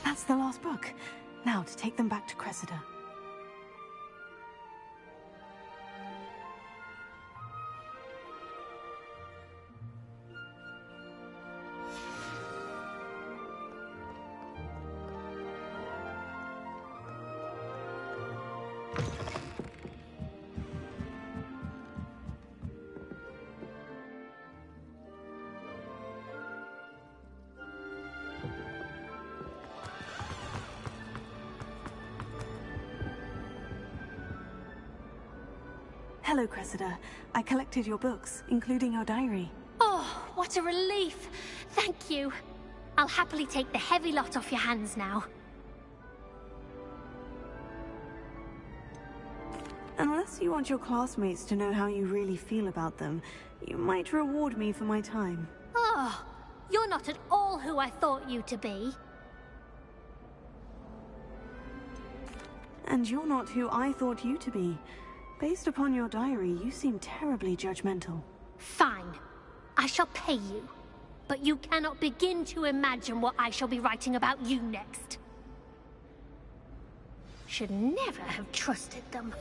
That's the last book. Now to take them back to Cressida. Hello, Cressida. I collected your books, including your diary. Oh, what a relief. Thank you. I'll happily take the heavy lot off your hands now. Unless you want your classmates to know how you really feel about them, you might reward me for my time. Oh, you're not at all who I thought you to be. And you're not who I thought you to be. Based upon your diary, you seem terribly judgmental. Fine. I shall pay you. But you cannot begin to imagine what I shall be writing about you next. Should never have trusted them.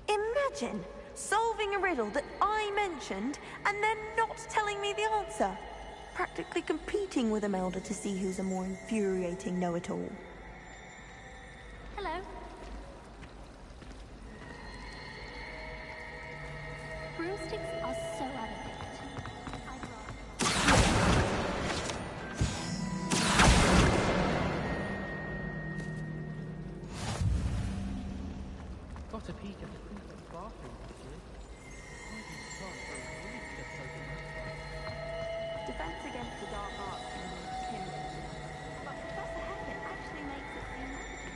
Imagine solving a riddle that I mentioned and then not telling me the answer. Practically competing with Imelda to see who's a more infuriating know-it-all. Hello. Broomsticks are so elegant. Got a peek at the princess bathroom, actually. Defense against the dark arts can be intimidating, but Professor Hackett actually makes it seem magical.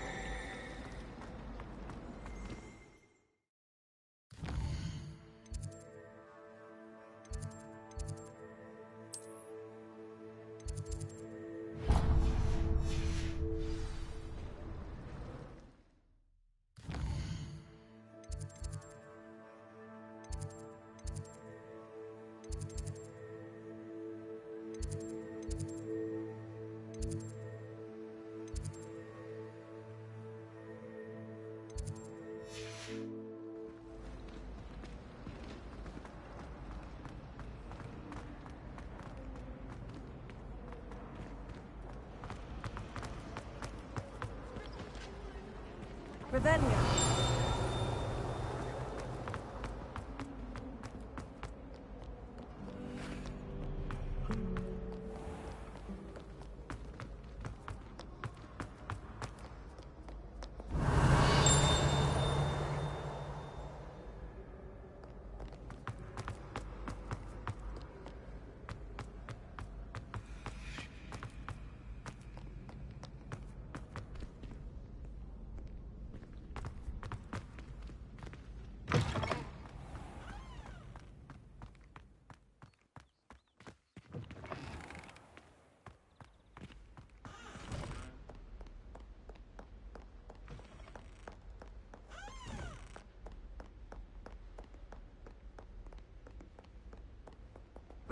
Revelio.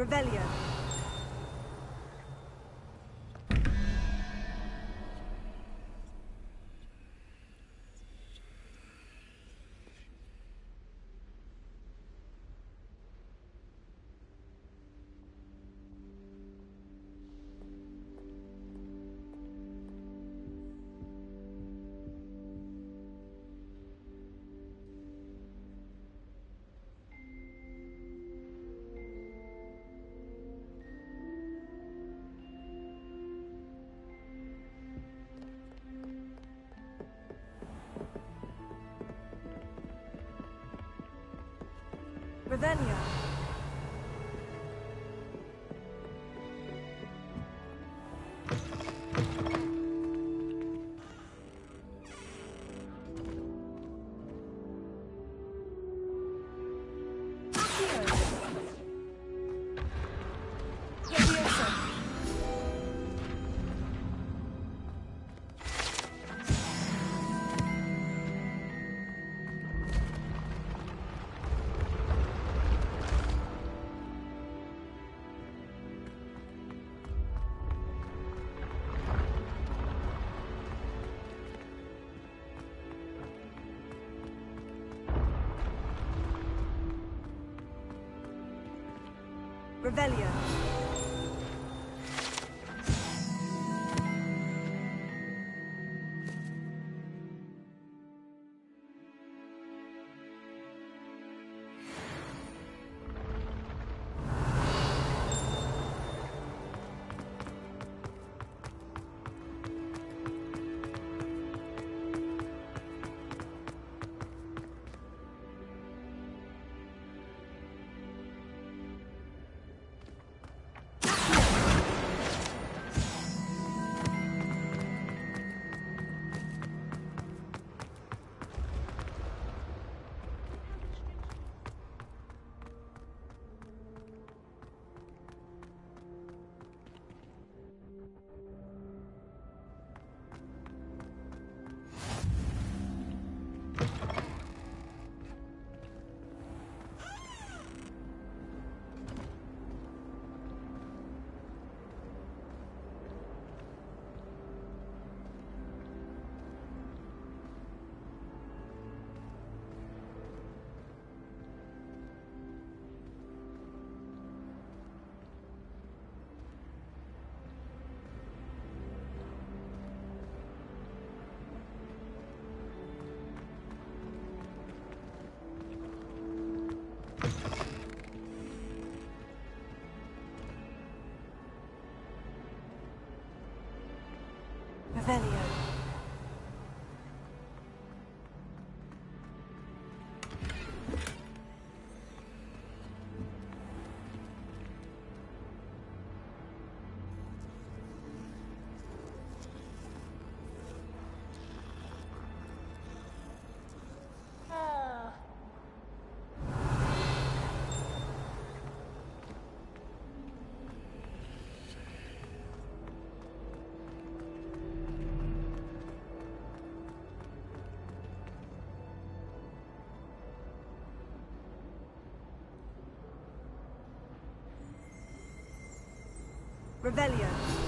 Revelio. Revelio. Revelio. Revelio. Revelio.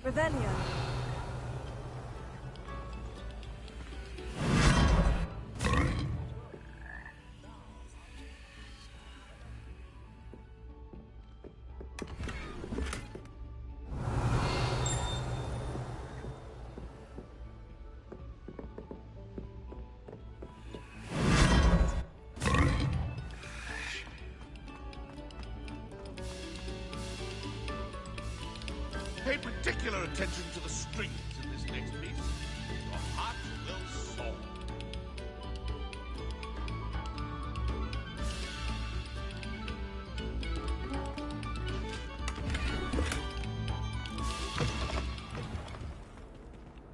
Revelio. Pay particular attention to the strings in this next piece. Your heart will soar.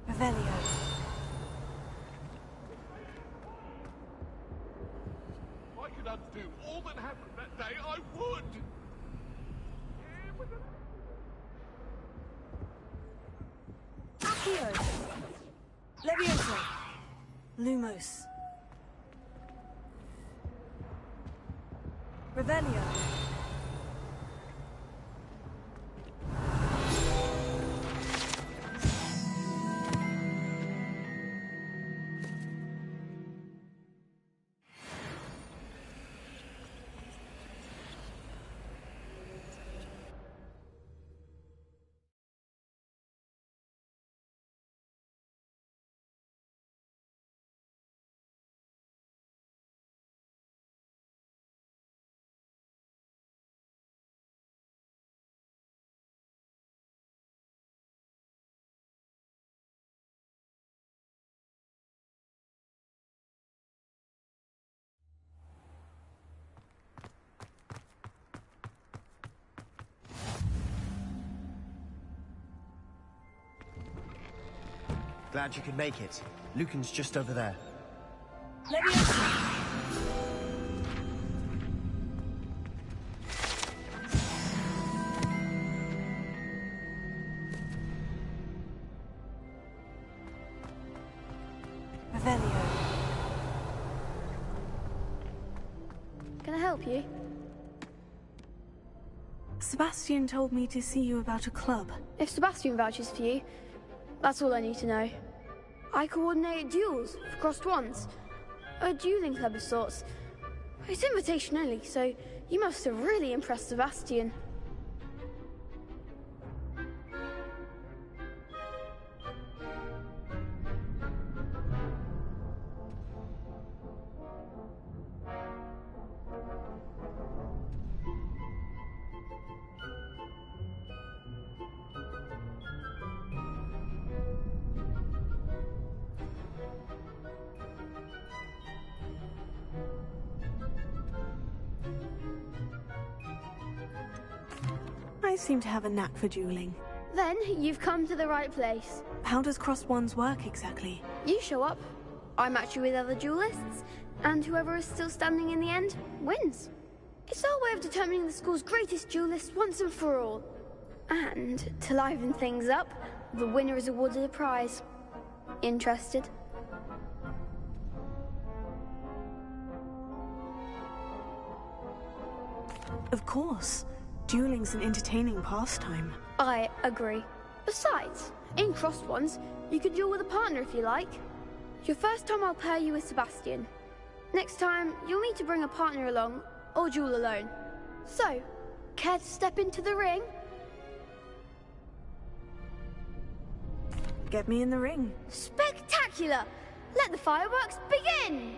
Revelio. If I could undo all that happened that day, I would! Accio. Levioso. Lumos. Revelio. Glad you could make it. Lucan's just over there. Can I help you? Sebastian told me to see you about a club. If Sebastian vouches for you, that's all I need to know. I coordinate duels for crossed ones. A dueling club of sorts. It's invitation only, so you must have really impressed Sebastian. I seem to have a knack for dueling. Then you've come to the right place. How does crossed ones work exactly? You show up, I match you with other duelists, and whoever is still standing in the end wins. It's our way of determining the school's greatest duelist once and for all. And to liven things up, the winner is awarded a prize. Interested? Of course. Dueling's an entertaining pastime. I agree. Besides, in crossed ones, you could duel with a partner if you like. Your first time I'll pair you with Sebastian. Next time, you'll need to bring a partner along, or duel alone. So, care to step into the ring? Get me in the ring. Spectacular! Let the fireworks begin!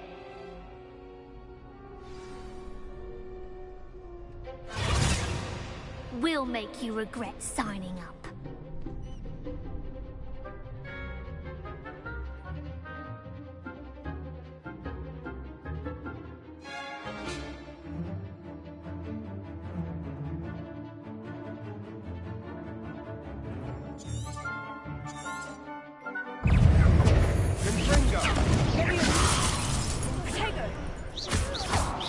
We'll make you regret signing up.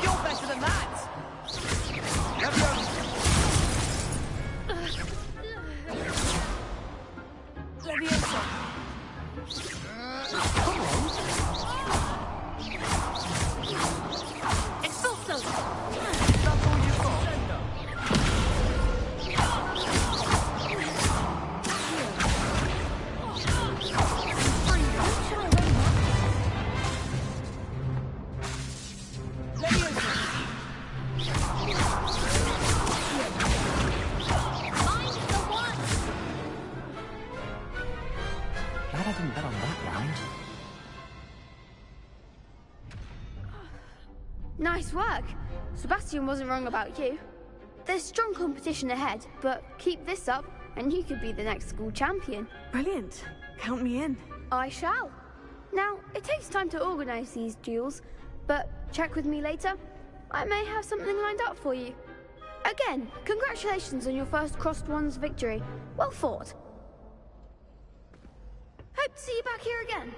You're better than that! Glad I didn't bet on that round. Nice work. Sebastian wasn't wrong about you. There's strong competition ahead, but keep this up and you could be the next school champion. Brilliant. Count me in. I shall. Now, it takes time to organize these duels, but check with me later. I may have something lined up for you. Again, congratulations on your first crossed ones victory. Well fought. Hope to see you back here again.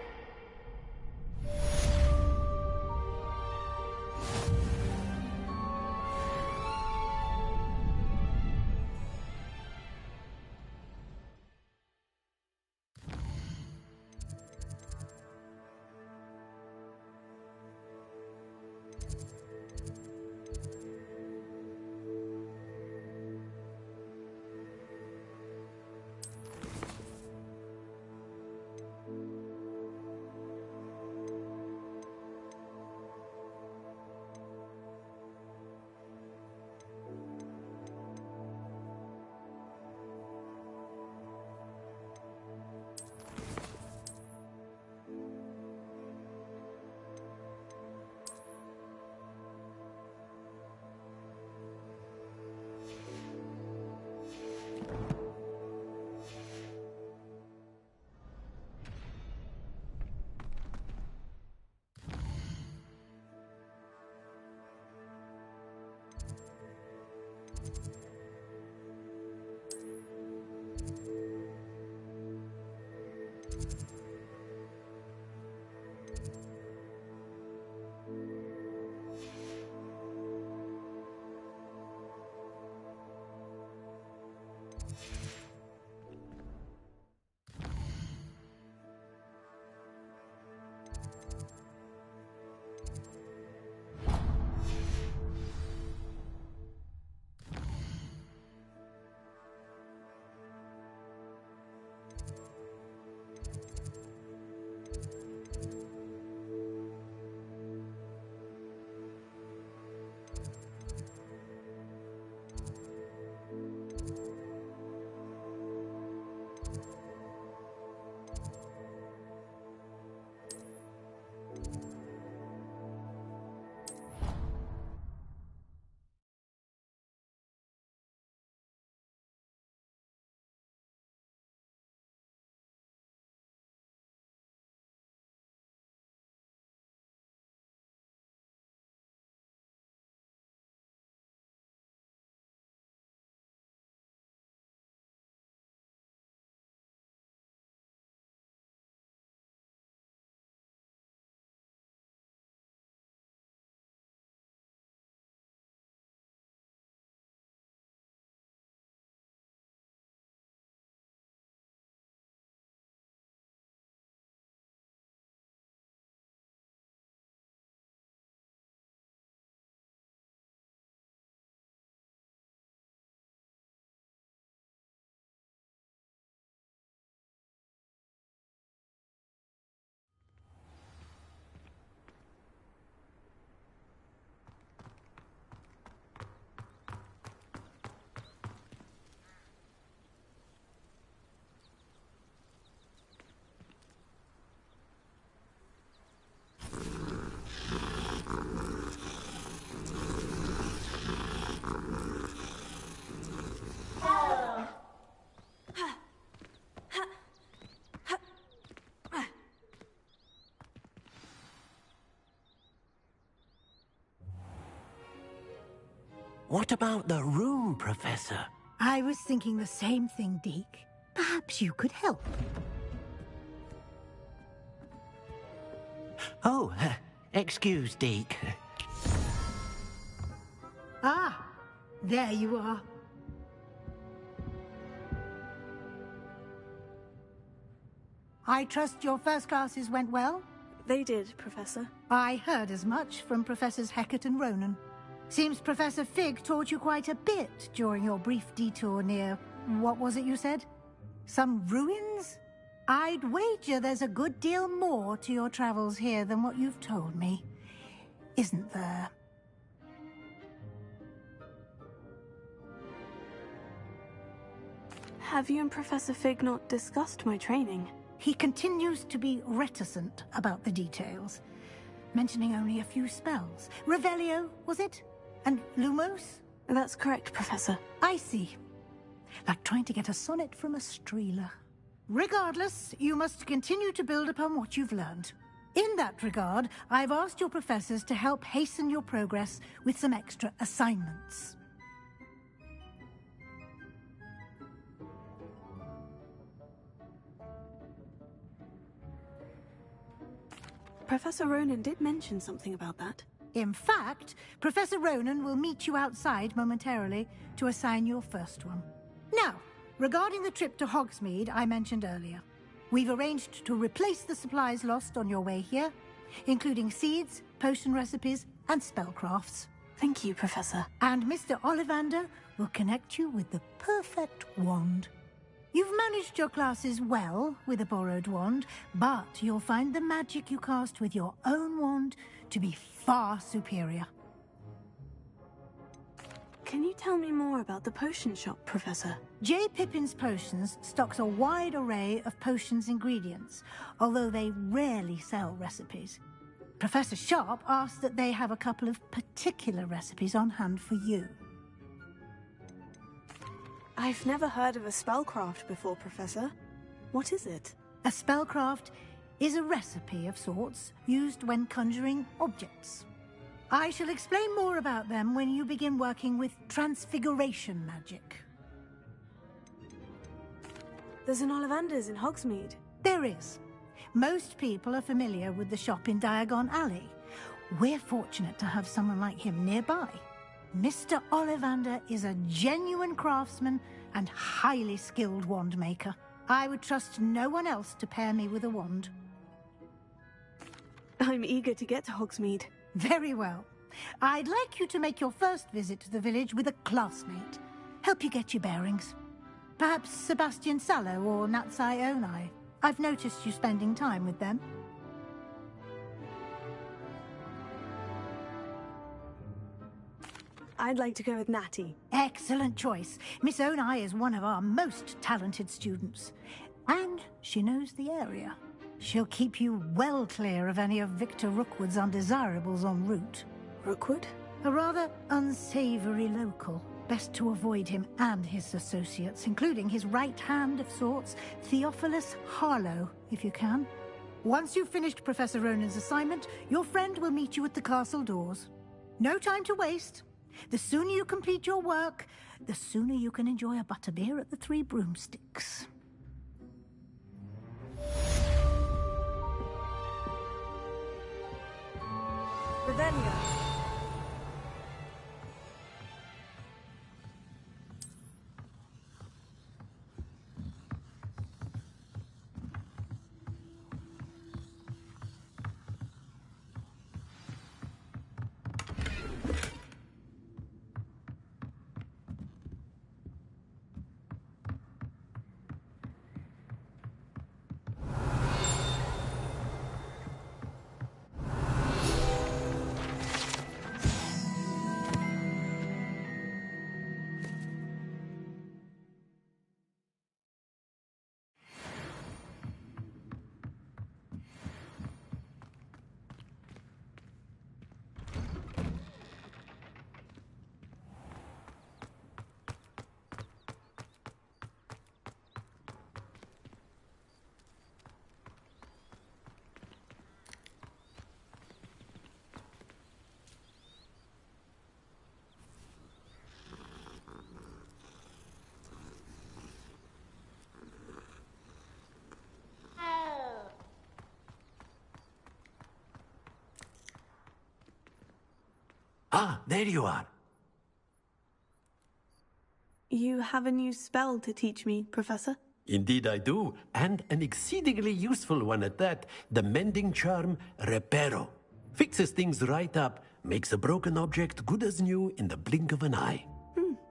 What about the room, Professor? I was thinking the same thing, Deke. Perhaps you could help. Oh, excuse, Deke. Ah, there you are. I trust your first classes went well? They did, Professor. I heard as much from Professors Hecat and Ronan. Seems Professor Fig taught you quite a bit during your brief detour near... what was it you said? Some ruins? I'd wager there's a good deal more to your travels here than what you've told me. Isn't there? Have you and Professor Fig not discussed my training? He continues to be reticent about the details, mentioning only a few spells. Revelio, was it? And Lumos? That's correct, Professor. I see. Like trying to get a sonnet from a streeler. Regardless, you must continue to build upon what you've learned. In that regard, I've asked your professors to help hasten your progress with some extra assignments. Professor Ronan did mention something about that. In fact, Professor Ronan will meet you outside momentarily to assign your first one. Now, regarding the trip to Hogsmeade I mentioned earlier, we've arranged to replace the supplies lost on your way here, including seeds, potion recipes, and spellcrafts. Thank you, Professor. And Mr. Ollivander will connect you with the perfect wand. You've managed your classes well with a borrowed wand, but you'll find the magic you cast with your own wand to be far superior. Can you tell me more about the potion shop, Professor? J. Pippin's Potions stocks a wide array of potions ingredients, although they rarely sell recipes. Professor Sharp asked that they have a couple of particular recipes on hand for you. I've never heard of a spellcraft before, Professor. What is it? A spellcraft is a recipe of sorts used when conjuring objects. I shall explain more about them when you begin working with transfiguration magic. There's an Ollivander's in Hogsmeade. There is. Most people are familiar with the shop in Diagon Alley. We're fortunate to have someone like him nearby. Mr. Ollivander is a genuine craftsman and highly skilled wand maker. I would trust no one else to pair me with a wand. I'm eager to get to Hogsmeade. Very well. I'd like you to make your first visit to the village with a classmate. Help you get your bearings. Perhaps Sebastian Sallow or Natsai Onai. I've noticed you spending time with them. I'd like to go with Natty. Excellent choice. Miss Onai is one of our most talented students. And she knows the area. She'll keep you well clear of any of Victor Rookwood's undesirables en route. Rookwood? A rather unsavory local. Best to avoid him and his associates, including his right hand of sorts, Theophilus Harlow, if you can. Once you've finished Professor Ronan's assignment, your friend will meet you at the castle doors. No time to waste. The sooner you complete your work, the sooner you can enjoy a butterbeer at the Three Broomsticks. Revelio. Ah, there you are. You have a new spell to teach me, Professor? Indeed I do, and an exceedingly useful one at that. The mending charm, Reparo. Fixes things right up, makes a broken object good as new in the blink of an eye.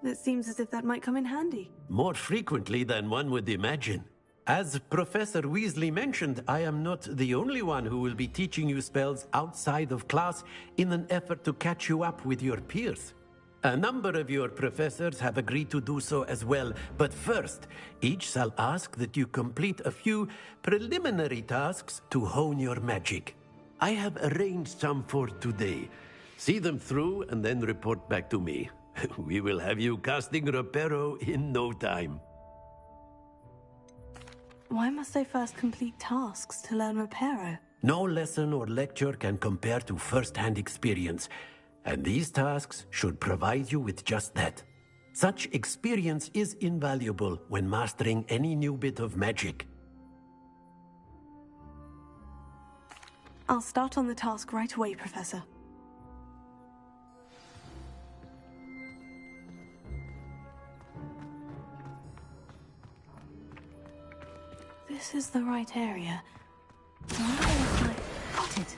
It seems as if that might come in handy. More frequently than one would imagine. As Professor Weasley mentioned, I am not the only one who will be teaching you spells outside of class in an effort to catch you up with your peers. A number of your professors have agreed to do so as well, but first, each shall ask that you complete a few preliminary tasks to hone your magic. I have arranged some for today. See them through and then report back to me. We will have you casting Reparo in no time. Why must I first complete tasks to learn Reparo? No lesson or lecture can compare to first-hand experience, and these tasks should provide you with just that. Such experience is invaluable when mastering any new bit of magic. I'll start on the task right away, Professor. This is the right area. I wonder if I got it.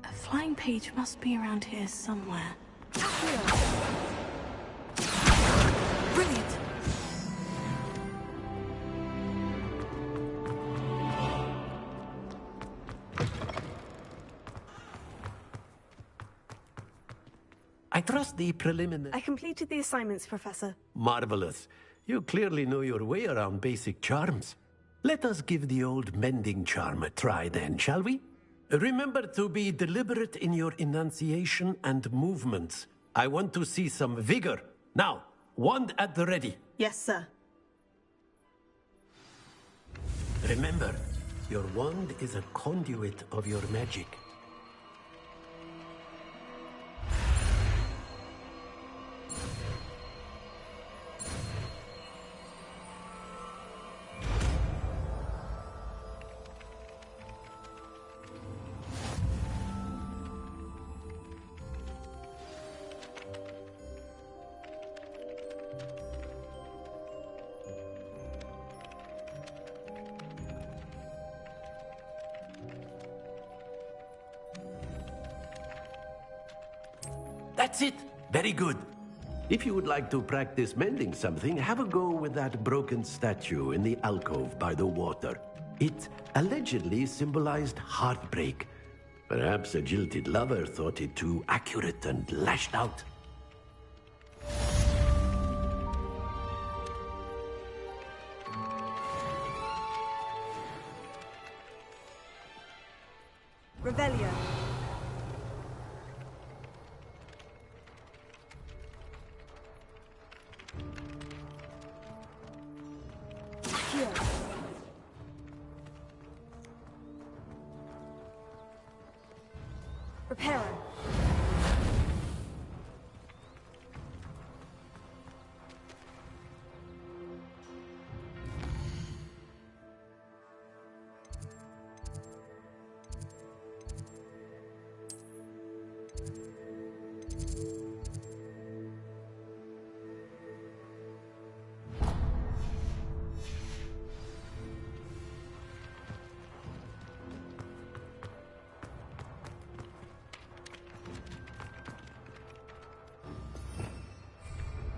A flying page must be around here somewhere. Brilliant! I trust the preliminary... I completed the assignments, Professor. Marvelous. You clearly know your way around basic charms. Let us give the old mending charm a try then, shall we? Remember to be deliberate in your enunciation and movements. I want to see some vigor. Now, wand at the ready. Yes, sir. Remember, your wand is a conduit of your magic. That's it. Very good. If you would like to practice mending something, have a go with that broken statue in the alcove by the water. It allegedly symbolized heartbreak. Perhaps a jilted lover thought it too accurate and lashed out. Revelio. Reparo.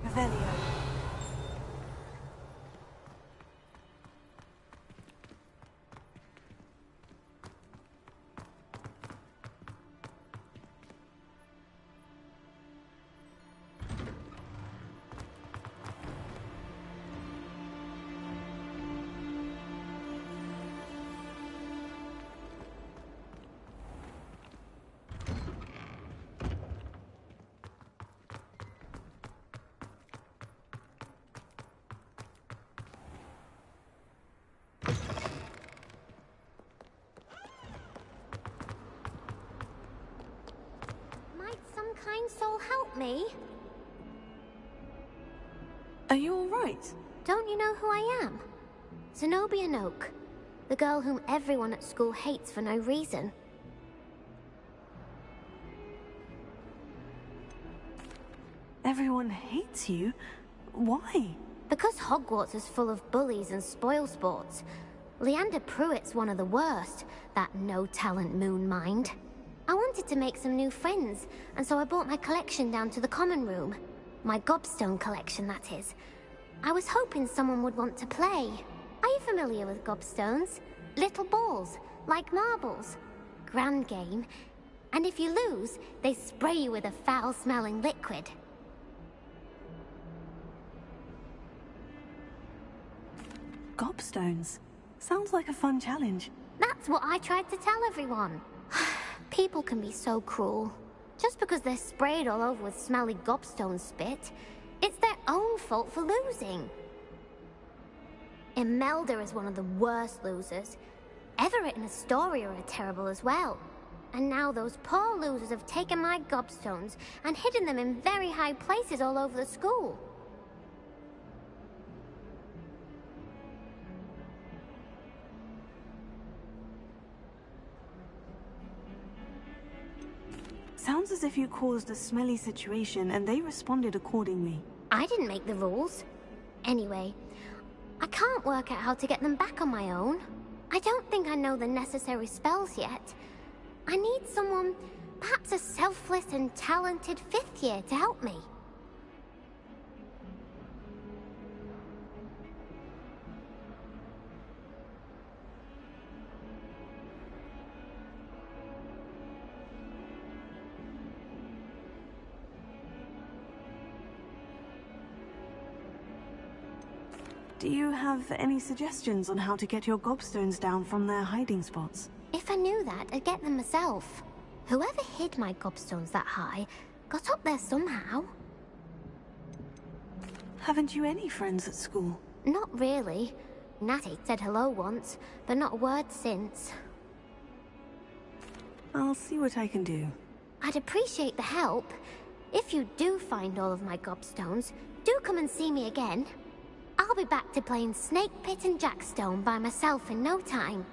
Revelio. Might some kind soul help me? Are you alright? Don't you know who I am? Zenobia Noak, the girl whom everyone at school hates for no reason. Everyone hates you? Why? Because Hogwarts is full of bullies and spoilsports. Leander Pruitt's one of the worst, that no-talent moon mind. I wanted to make some new friends, and so I brought my collection down to the common room. My gobstone collection, that is. I was hoping someone would want to play. Are you familiar with gobstones? Little balls, like marbles. Grand game. And if you lose, they spray you with a foul-smelling liquid. Gobstones. Sounds like a fun challenge. That's what I tried to tell everyone. People can be so cruel. Just because they're sprayed all over with smelly gobstone spit, it's their own fault for losing. Imelda is one of the worst losers. Everett and Astoria are terrible as well. And now those poor losers have taken my gobstones and hidden them in very high places all over the school. Sounds as if you caused a smelly situation and they responded accordingly. I didn't make the rules. Anyway, I can't work out how to get them back on my own. I don't think I know the necessary spells yet. I need someone, perhaps a selfless and talented fifth year to help me. Do you have any suggestions on how to get your gobstones down from their hiding spots? If I knew that, I'd get them myself. Whoever hid my gobstones that high got up there somehow. Haven't you any friends at school? Not really. Natty said hello once, but not a word since. I'll see what I can do. I'd appreciate the help. If you do find all of my gobstones, do come and see me again. I'll be back to playing Snake Pit and Jackstone by myself in no time.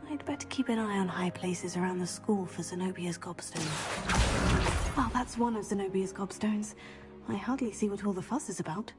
I'd better keep an eye on high places around the school for Zenobia's gobstones. Well, that's one of Zenobia's gobstones. I hardly see what all the fuss is about.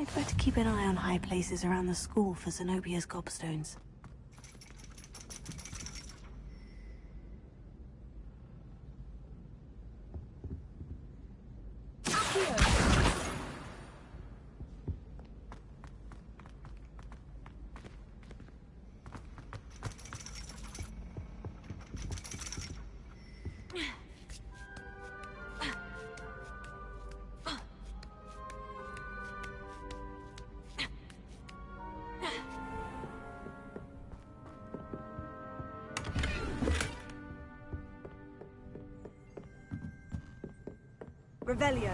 I'd better keep an eye on high places around the school for Zenobia's gobstones. Revelio.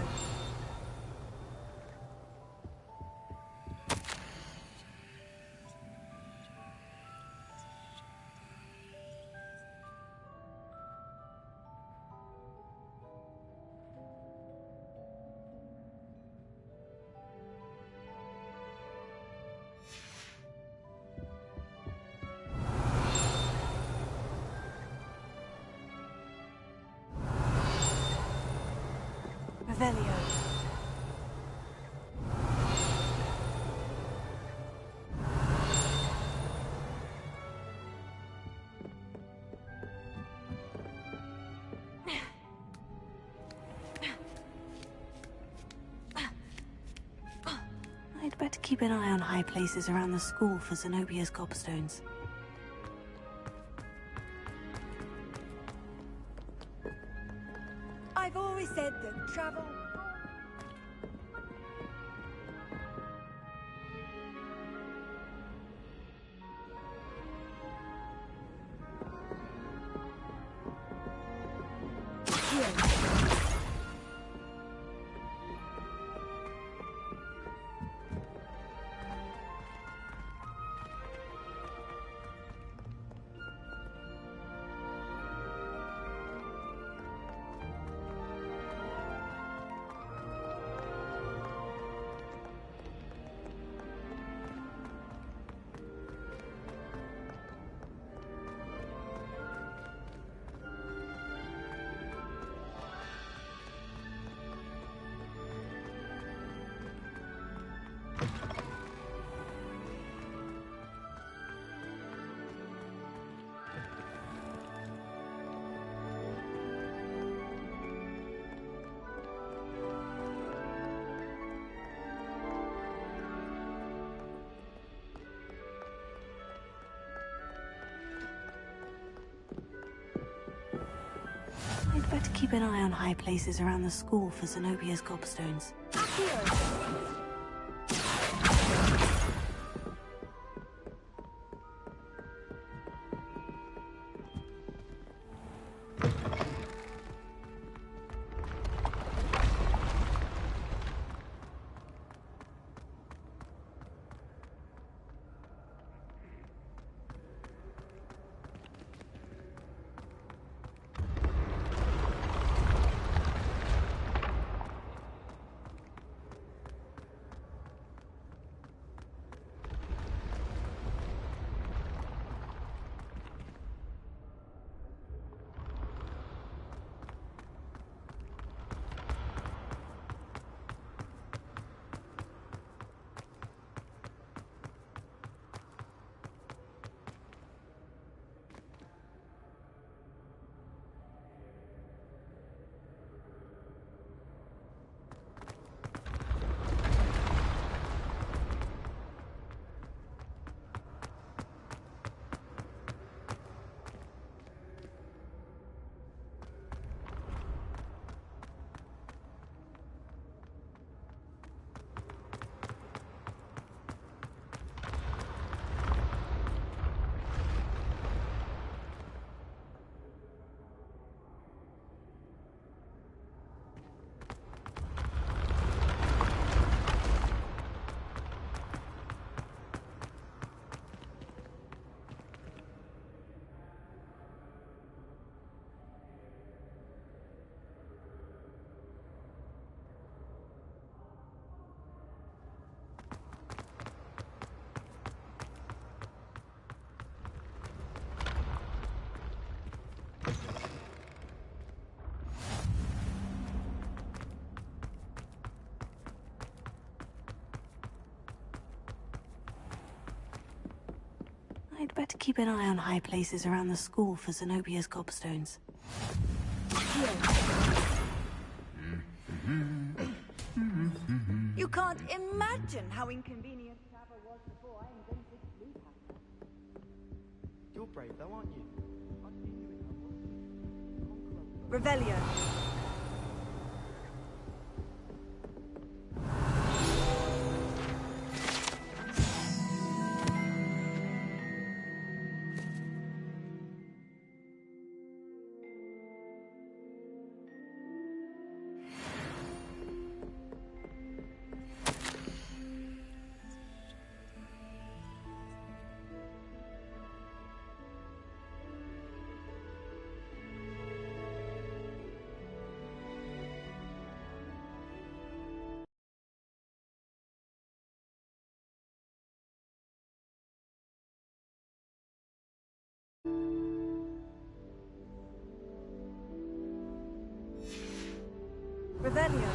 Revelio. I'd better keep an eye on high places around the school for Zenobia's gobstones. I've always said that travel... I'd better keep an eye on high places around the school for Zenobia's gobstones. I'd better keep an eye on high places around the school for Zenobia's gobstones. You can't imagine how inconvenient travel was before I invented blue pasta. You're brave though, aren't you? I've seen you in Hogwarts. Revelio. Revelio.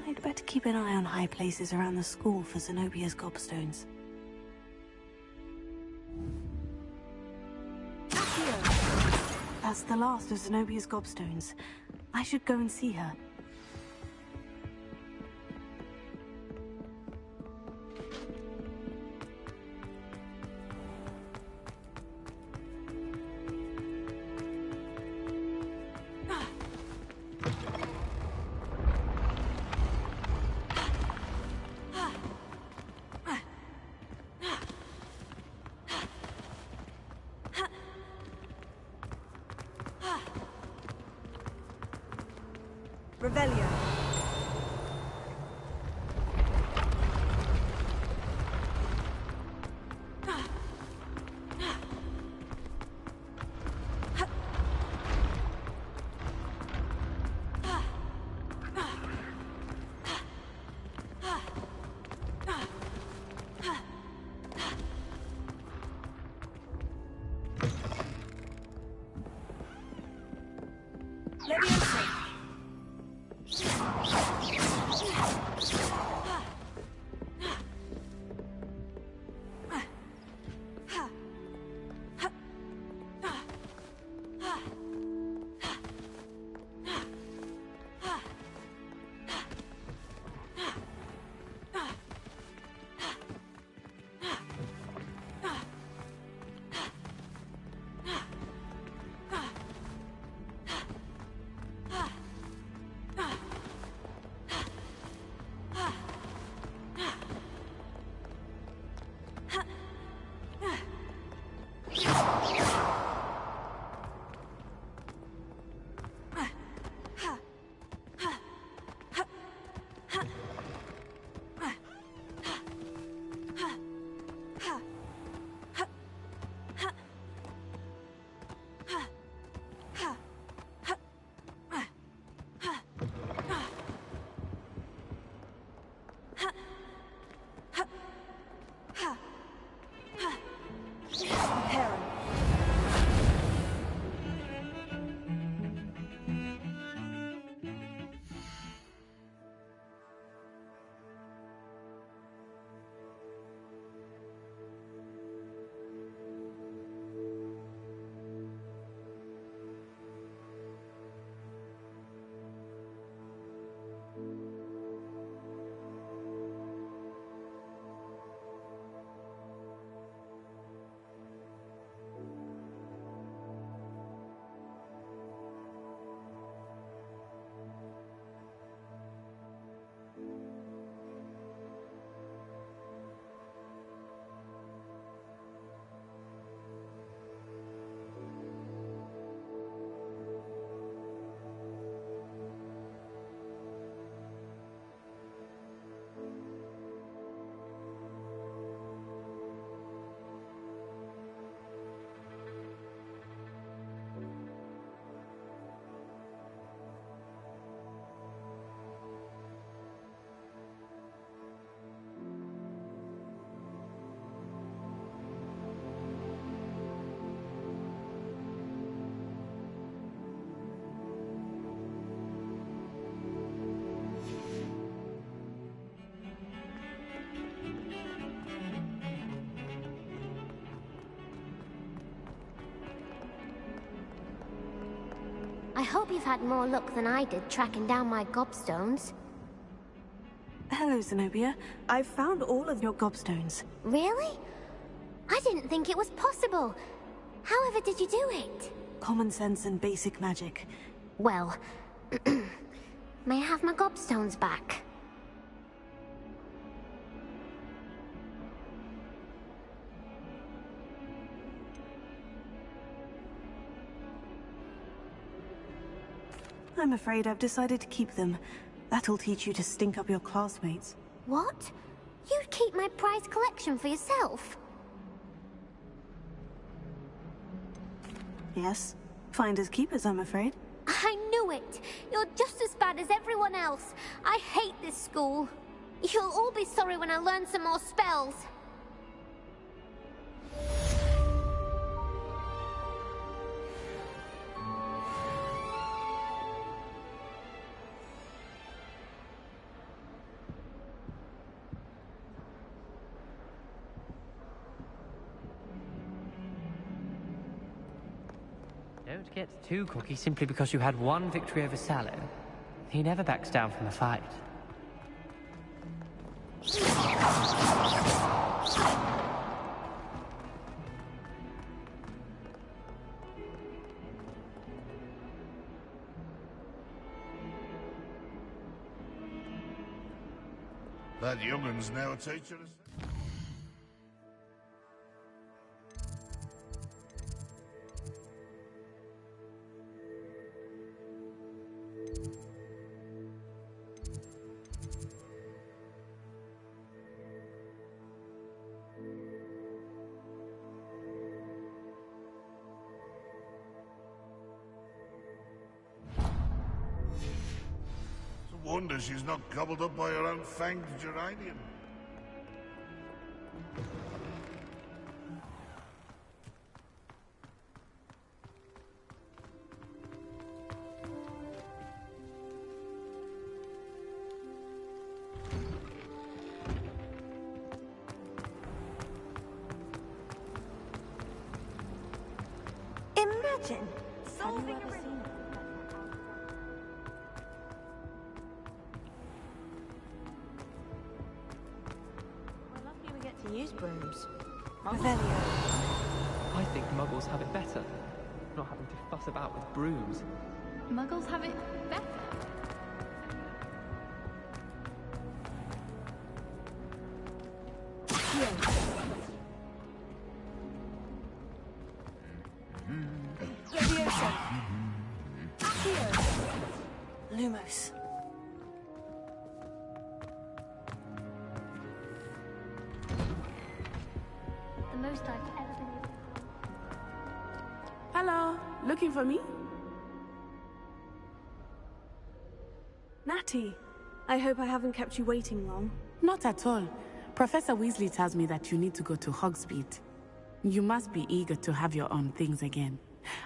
I'd better keep an eye on high places around the school for Zenobia's gobstones. That's the last of Zenobia's gobstones. I should go and see her. Revelio. Leviosa. I hope you've had more luck than I did tracking down my gobstones. Hello, Zenobia. I've found all of your gobstones. Really? I didn't think it was possible. However did you do it? Common sense and basic magic. Well, may I have my gobstones back? I'm afraid I've decided to keep them. That'll teach you to stink up your classmates. What? You'd keep my prized collection for yourself? Yes. Finders keepers, I'm afraid. I knew it! You're just as bad as everyone else. I hate this school. You'll all be sorry when I learn some more spells. Don't get too cocky simply because you had one victory over Sallow. He never backs down from a fight. That youngun's now a teacher. Wonder she's not gobbled up by her own fanged geranium. Imagine solving a riddle. To use brooms. I think muggles have it better. Not having to fuss about with brooms. Muggles have it better. Lumos. The most I've ever been able to... Hello, looking for me? Natty, I hope I haven't kept you waiting long. Not at all. Professor Weasley tells me that you need to go to Hogsmeade. You must be eager to have your own things again.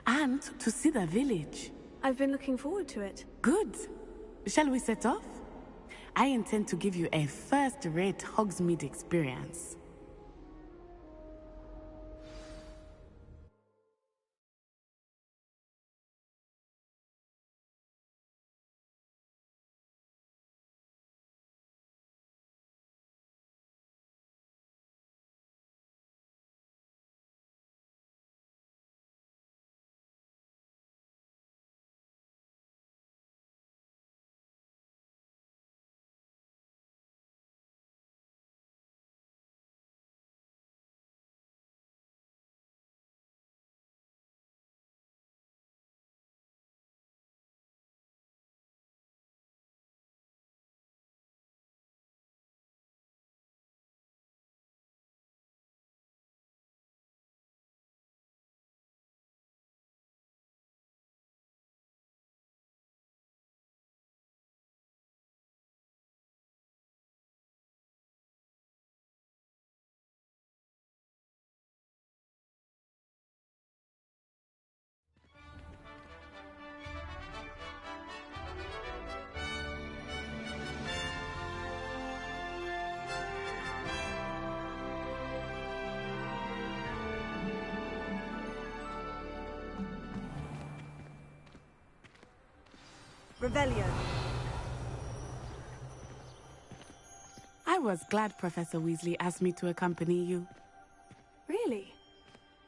And to see the village. I've been looking forward to it. Good. Shall we set off? I intend to give you a first-rate Hogsmeade experience. Revelio. I was glad Professor Weasley asked me to accompany you. Really?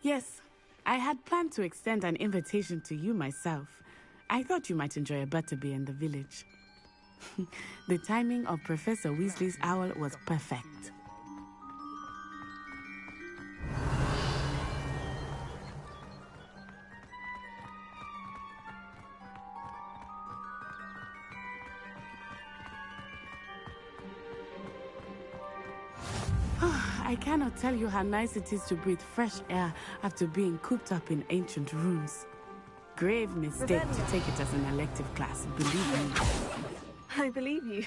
Yes, I had planned to extend an invitation to you myself. I thought you might enjoy a butterbeer in the village. The timing of Professor Weasley's owl was perfect. I cannot tell you how nice it is to breathe fresh air after being cooped up in ancient rooms. Grave mistake to take it as an elective class, believe me. I believe you.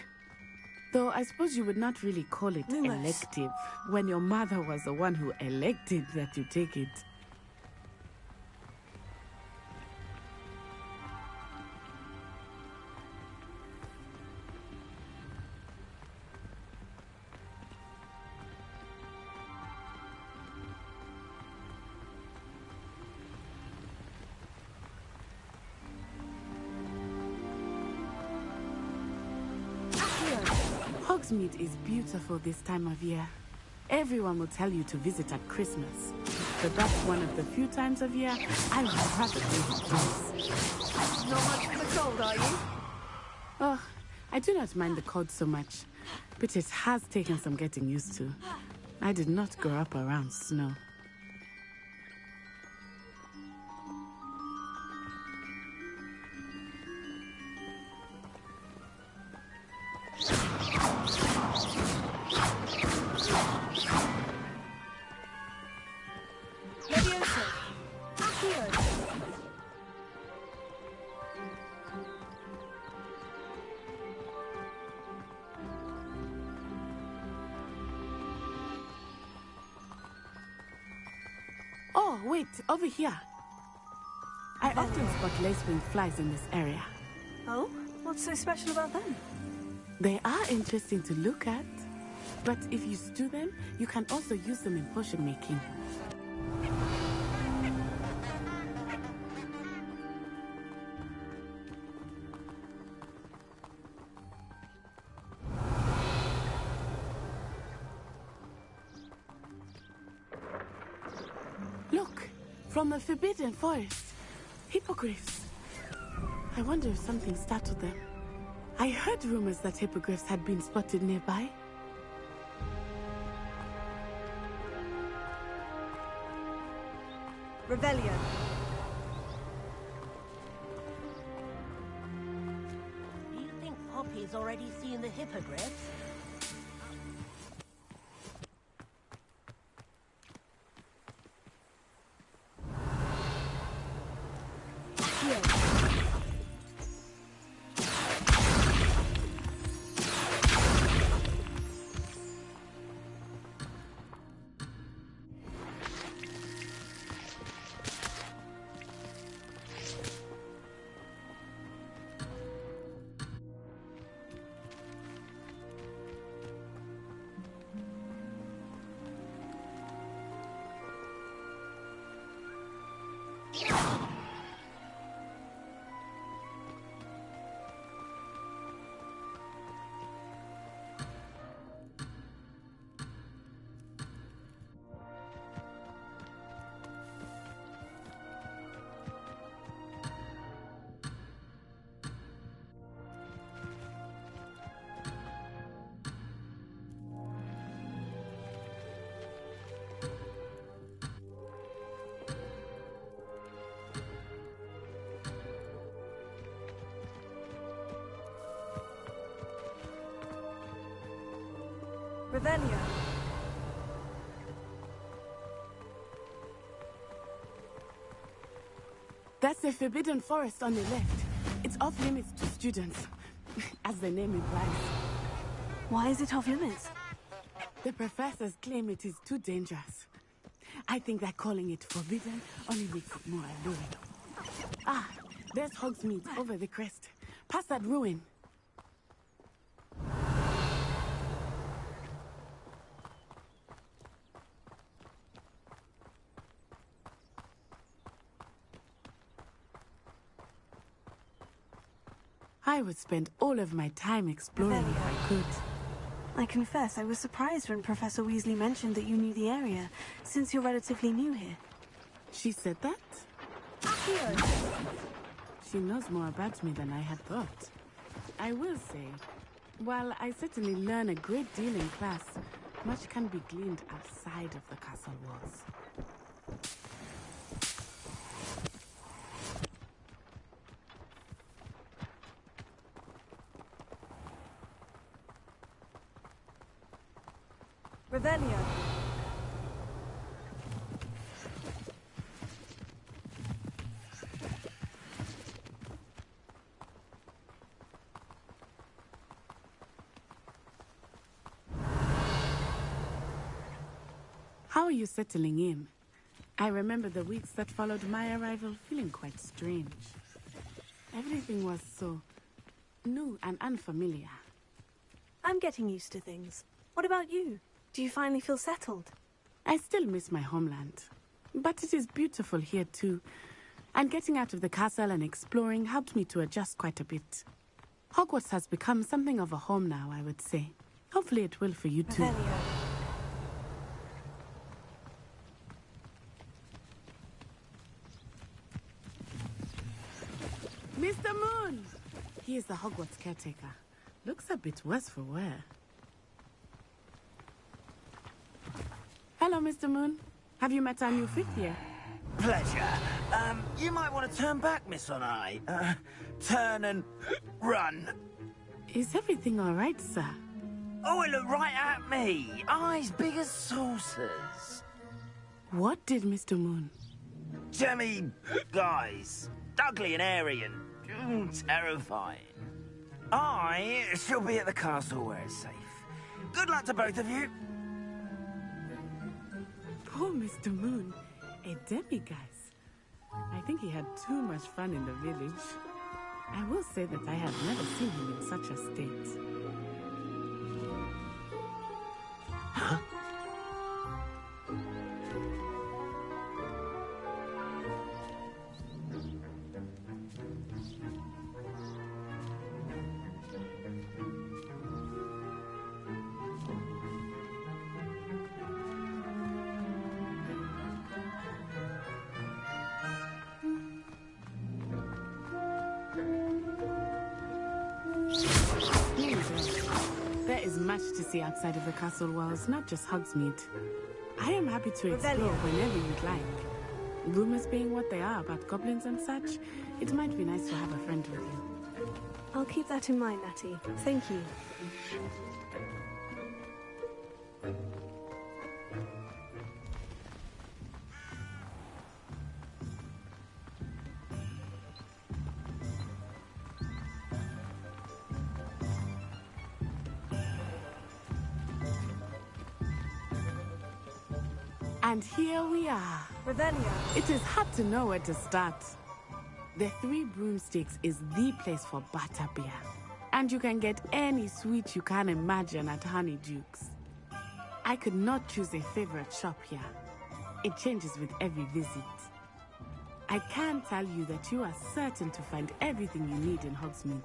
Though I suppose you would not really call it elective when your mother was the one who elected that you take it. Hogsmeade is beautiful this time of year. Everyone will tell you to visit at Christmas, but that's one of the few times of year I would rather visit twice. Not much for the cold, are you? Oh, I do not mind the cold so much, but it has taken some getting used to. I did not grow up around snow. Oh, wait, over here. I often spot lacewing flies in this area. Oh? What's so special about them? They are interesting to look at, but if you stew them, you can also use them in potion making. Look, from the Forbidden Forest. Hippogriffs. I wonder if something startled them. I heard rumors that hippogriffs had been spotted nearby. Revelio. Do you think Poppy's already seen the hippogriffs? Revelio. That's the Forbidden Forest on the left. It's off limits to students, as the name implies. Why is it off limits? The professors claim it is too dangerous. I think that calling it forbidden only makes it more alluring. Ah, there's Hogsmeade over the crest. Past that ruin. I would spend all of my time exploring if I could. I confess I was surprised when Professor Weasley mentioned that you knew the area, since you're relatively new here. She said that? She knows more about me than I had thought. I will say, while I certainly learn a great deal in class, much can be gleaned outside of the castle walls. Revelio. How are you settling in? I remember the weeks that followed my arrival feeling quite strange. Everything was so new and unfamiliar. I'm getting used to things. What about you? Do you finally feel settled? I still miss my homeland, but it is beautiful here too. And getting out of the castle and exploring helped me to adjust quite a bit. Hogwarts has become something of a home now, I would say. Hopefully it will for you too. Mr. Moon! He is the Hogwarts caretaker. Looks a bit worse for wear. Hello, Mr. Moon. Have you met our new fifth year? Pleasure. You might want to turn back, Miss Onai. Turn and run. Is everything all right, sir? Oh, it looked right at me. Eyes big as saucers. What did Mr. Moon? Jemmy guys. Ugly and airy and terrifying. I shall be at the castle where it's safe. Good luck to both of you. Poor Mr. Moon. A demiguise. I think he had too much fun in the village. I will say that I have never seen him in such a state. Huh? There is much to see outside of the castle walls, not just Hogsmeade. I am happy to explore whenever you'd like. Rumors being what they are about goblins and such, it might be nice to have a friend with you. I'll keep that in mind, Natty. Thank you. And here we are. Revelio. It is hard to know where to start. The Three Broomsticks is the place for butterbeer. And you can get any sweet you can imagine at Honeydukes. I could not choose a favorite shop here. It changes with every visit. I can tell you that you are certain to find everything you need in Hogsmeade.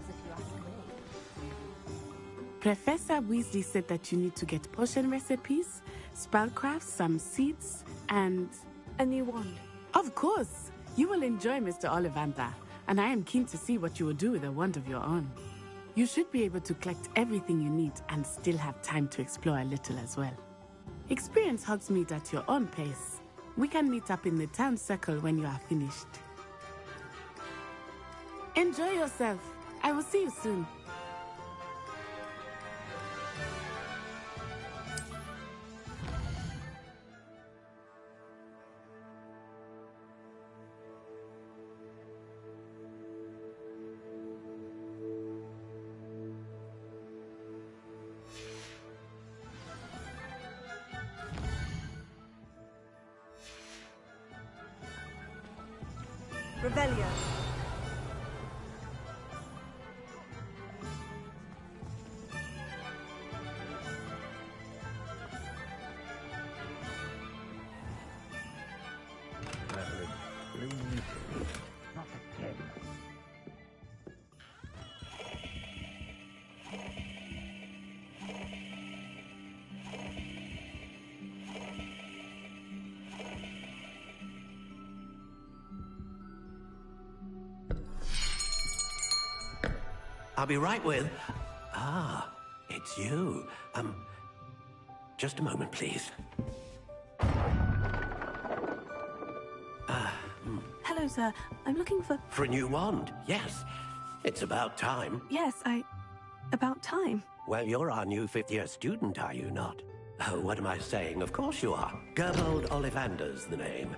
if you ask me. Professor Weasley said that you need to get potion recipes, spellcraft, some seeds, and... a new wand. Of course! You will enjoy Mr. Ollivander, and I am keen to see what you will do with a wand of your own. You should be able to collect everything you need and still have time to explore a little as well. Experience Hogsmeade at your own pace. We can meet up in the town circle when you are finished. Enjoy yourself. I will see you soon. Revelio. Not again. I'll be right with... Ah, it's you. Just a moment, please. Hello, sir. I'm looking for... For a new wand, yes. It's about time. Yes, about time. Well, you're our new fifth-year student, are you not? Oh, what am I saying? Of course you are. Gerbold Ollivander's the name.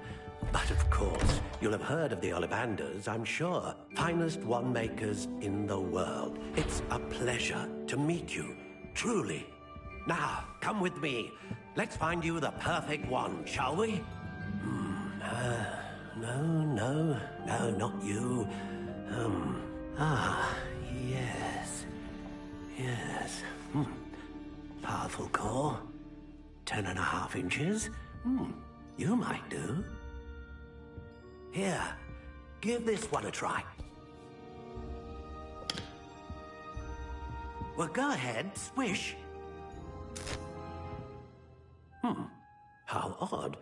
But of course, you'll have heard of the Ollivanders, I'm sure. Finest wand makers in the world. It's a pleasure to meet you, truly. Now, come with me. Let's find you the perfect wand, shall we? No, not you. Yes. Powerful core. 10.5 inches. You might do. Here, give this one a try. Well, go ahead, swish. How odd.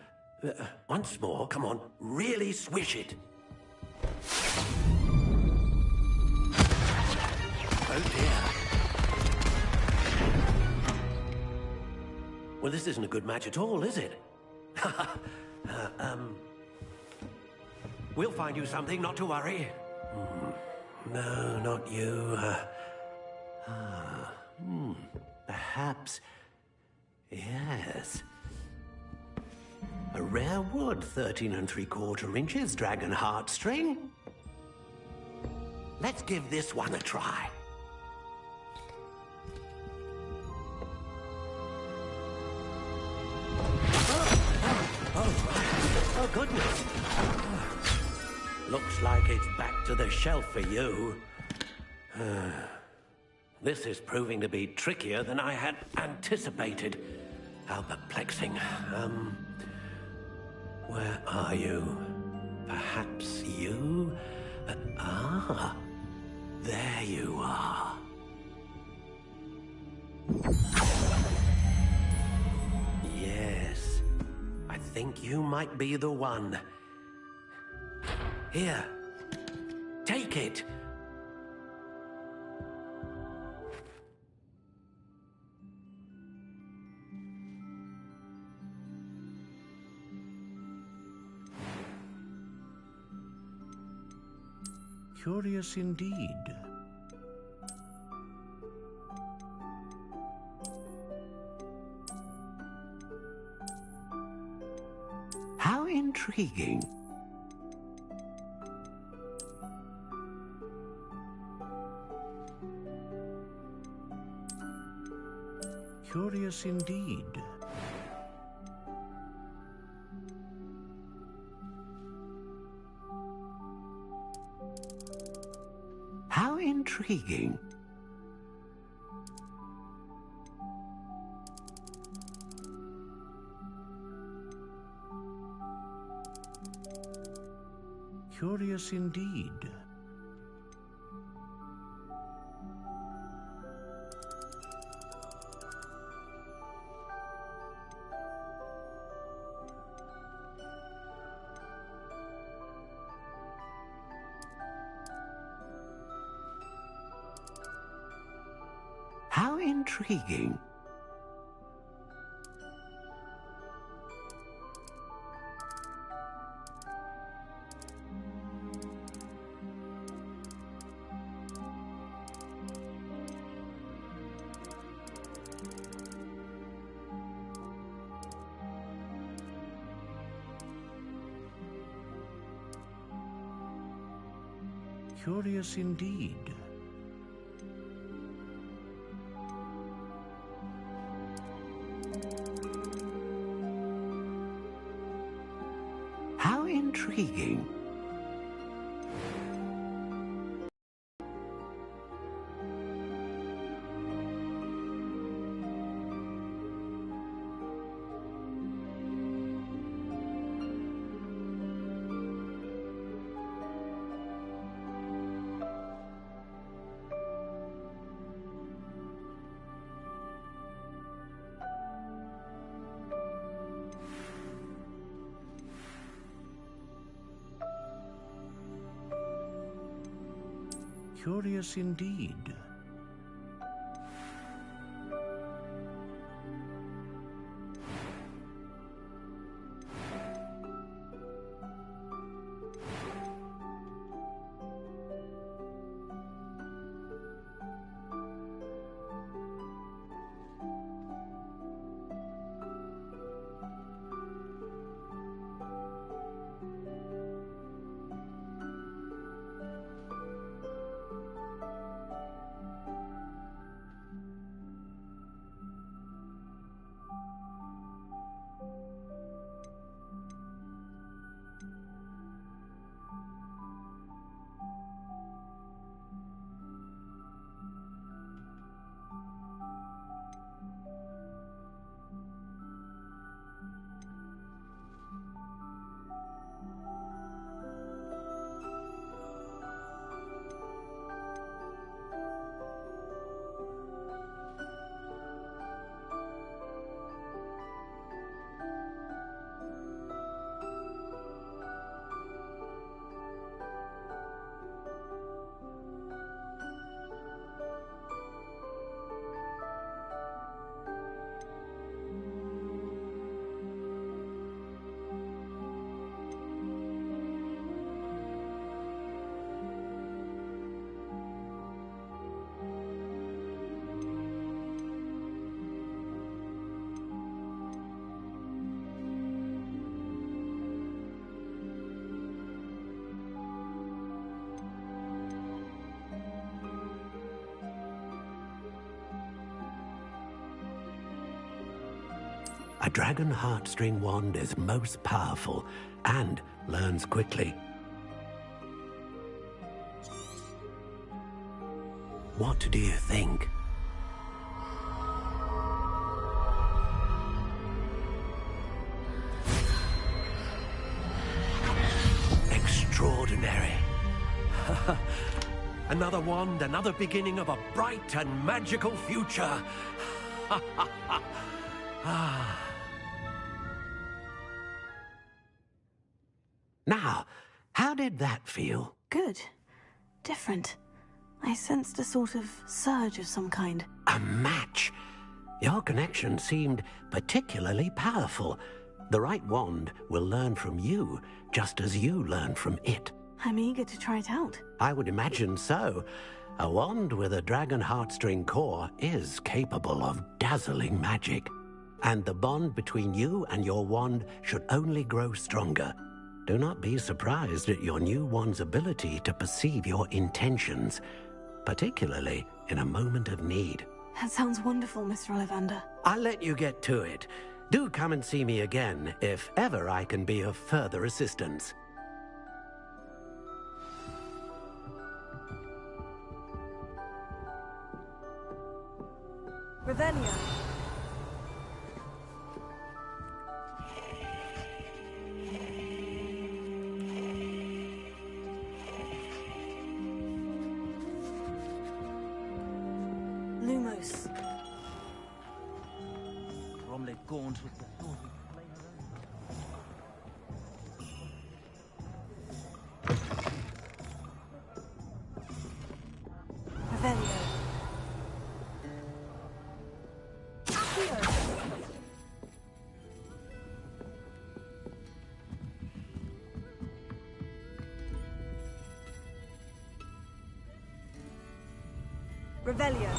Once more, come on, really swish it. Oh dear. Well, this isn't a good match at all, is it? We'll find you something, not to worry. No, not you. Perhaps... Yes. A rare wood, 13 3/4 inches, dragon heartstring. Let's give this one a try. Oh, goodness. Looks like it's back to the shelf for you. This is proving to be trickier than I had anticipated. How perplexing. Where are you? Perhaps you? There you are. Yes, I think you might be the one. Here, take it. Curious indeed. How intriguing. Curious indeed. How intriguing. Curious indeed. intriguing. Curious indeed. How intriguing. Curious indeed. A dragon heartstring wand is most powerful and learns quickly. What do you think? Extraordinary. Another wand, another beginning of a bright and magical future. Now, how did that feel? Good. Different. I sensed a sort of surge of some kind. A match? Your connection seemed particularly powerful. The right wand will learn from you, just as you learn from it. I'm eager to try it out. I would imagine so. A wand with a dragon heartstring core is capable of dazzling magic. And the bond between you and your wand should only grow stronger. Do not be surprised at your new wand's ability to perceive your intentions, particularly in a moment of need. That sounds wonderful, Mr. Ollivander. I'll let you get to it. Do come and see me again if ever I can be of further assistance. Revelio. Lumos. Bromley Gaunt with the thought we could play her own. Revelio. Revelio.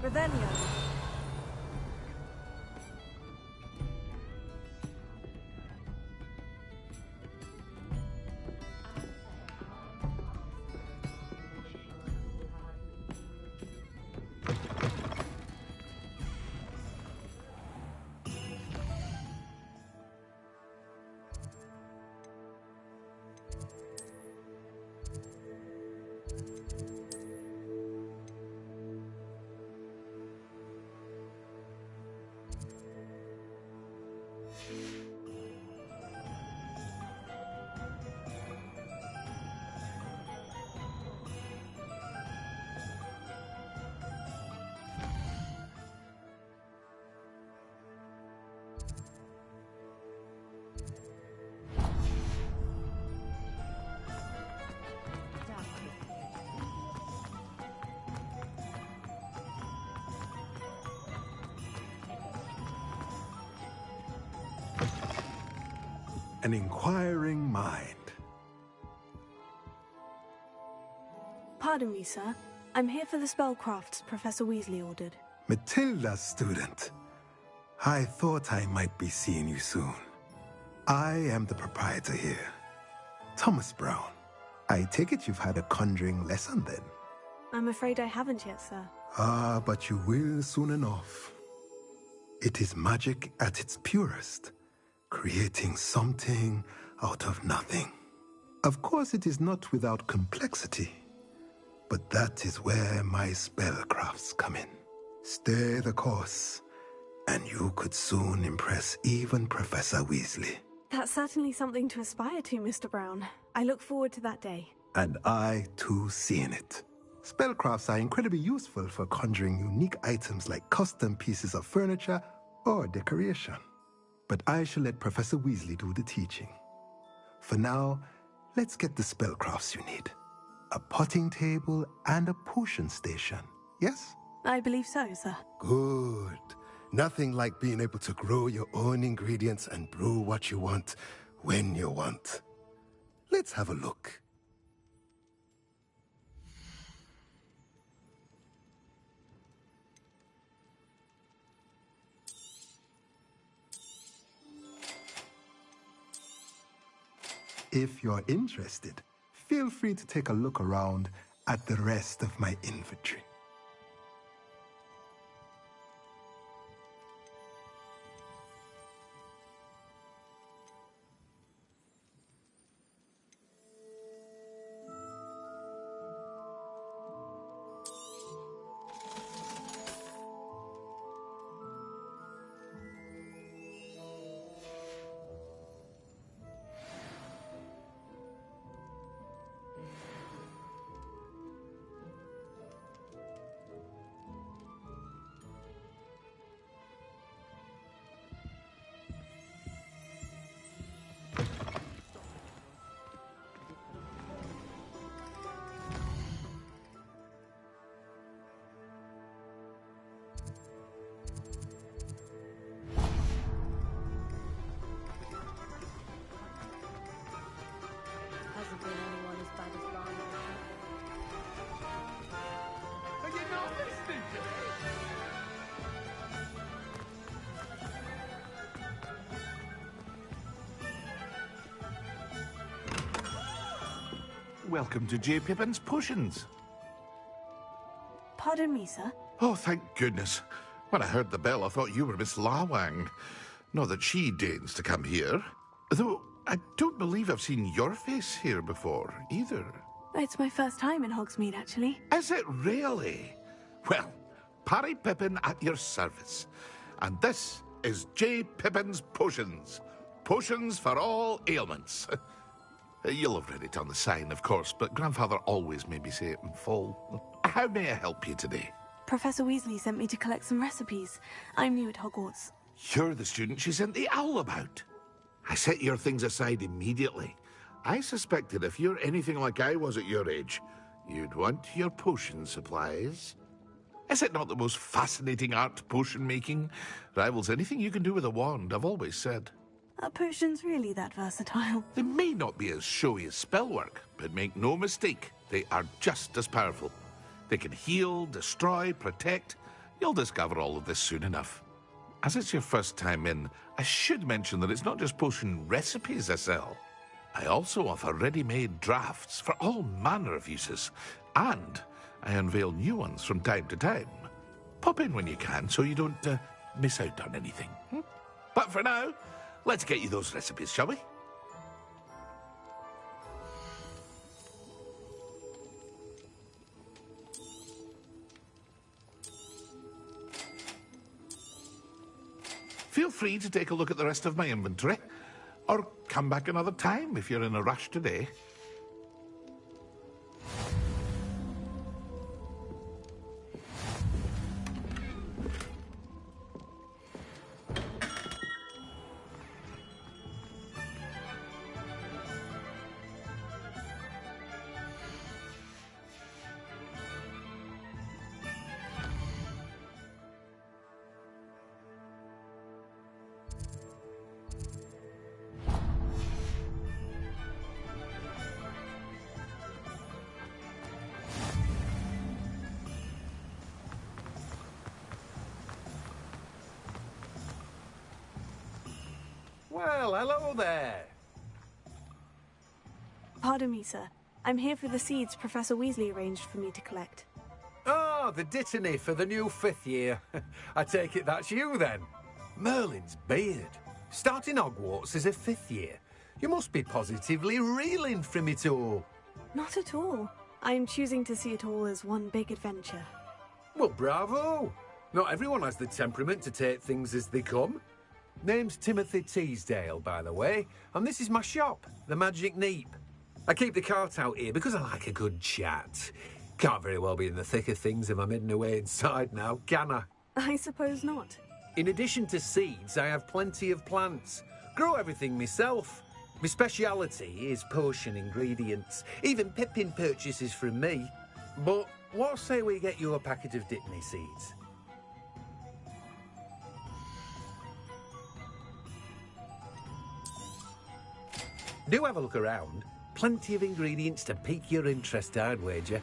Revelio. An inquiring mind. Pardon me, sir. I'm here for the spellcrafts Professor Weasley ordered. Matilda's student. I thought I might be seeing you soon. I am the proprietor here, Thomas Brown. I take it you've had a conjuring lesson then? I'm afraid I haven't yet, sir. Ah, but you will soon enough. It is magic at its purest, creating something out of nothing. Of course, it is not without complexity, but that is where my spellcrafts come in. Stay the course, and you could soon impress even Professor Weasley. That's certainly something to aspire to, Mr. Brown. I look forward to that day. And I, too, seeing it. Spellcrafts are incredibly useful for conjuring unique items like custom pieces of furniture or decoration. But I shall let Professor Weasley do the teaching. For now, let's get the spellcrafts you need. A potting table and a potion station, yes? I believe so, sir. Good. Nothing like being able to grow your own ingredients and brew what you want when you want. Let's have a look. If you're interested, feel free to take a look around at the rest of my inventory. Hasn't been anyone as bad as Lana. Are you not listening to me? Welcome to J. Pippin's Potions. Pardon me, sir. Oh, thank goodness. When I heard the bell, I thought you were Miss Lawang. Not that she deigns to come here. Though I don't believe I've seen your face here before, either. It's my first time in Hogsmeade, actually. Is it really? Well, Parry Pippin at your service. And this is J. Pippin's Potions. Potions for all ailments. You'll have read it on the sign, of course, but Grandfather always made me say it in full. How may I help you today? Professor Weasley sent me to collect some recipes. I'm new at Hogwarts. You're the student she sent the owl about. I set your things aside immediately. I suspected if you're anything like I was at your age, you'd want your potion supplies. Is it not the most fascinating art, potion making? Rivals anything you can do with a wand, I've always said. Are potions really that versatile? They may not be as showy as spellwork, but make no mistake, they are just as powerful. They can heal, destroy, protect. You'll discover all of this soon enough. As it's your first time in, I should mention that it's not just potion recipes I sell. I also offer ready-made drafts for all manner of uses, and I unveil new ones from time to time. Pop in when you can so you don't miss out on anything. But for now, let's get you those recipes, shall we? Feel free to take a look at the rest of my inventory, or come back another time if you're in a rush today. Well, hello there. Pardon me, sir. I'm here for the seeds Professor Weasley arranged for me to collect. Oh, the dittany for the new 5th year. I take it that's you, then. Merlin's beard. Starting Hogwarts as a 5th year. You must be positively reeling from it all. Not at all. I'm choosing to see it all as one big adventure. Well, bravo. Not everyone has the temperament to take things as they come. Name's Timothy Teasdale, by the way, and this is my shop, the Magic Neep. I keep the cart out here because I like a good chat. Can't very well be in the thick of things if I'm hidden away inside now, can I? I suppose not. In addition to seeds, I have plenty of plants. Grow everything myself. My speciality is potion ingredients. Even Pippin purchases from me. But what say we get you a packet of dittany seeds? Do have a look around. Plenty of ingredients to pique your interest, I'd wager.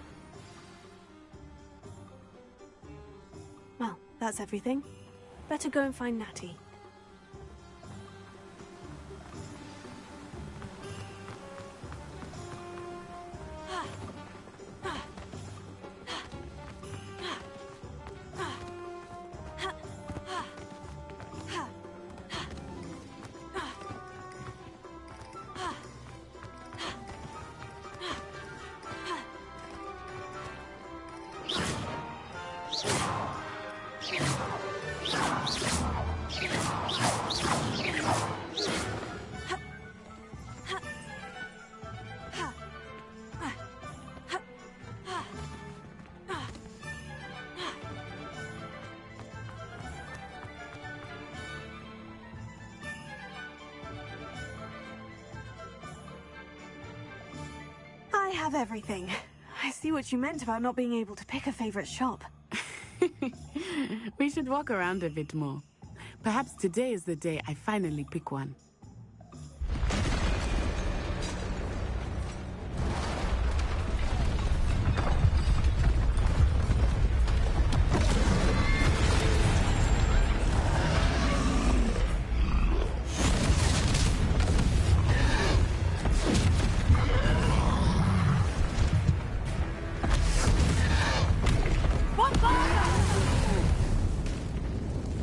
Well, that's everything. Better go and find Natty. have everything. I see what you meant about not being able to pick a favorite shop. We should walk around a bit more. Perhaps today is the day I finally pick one.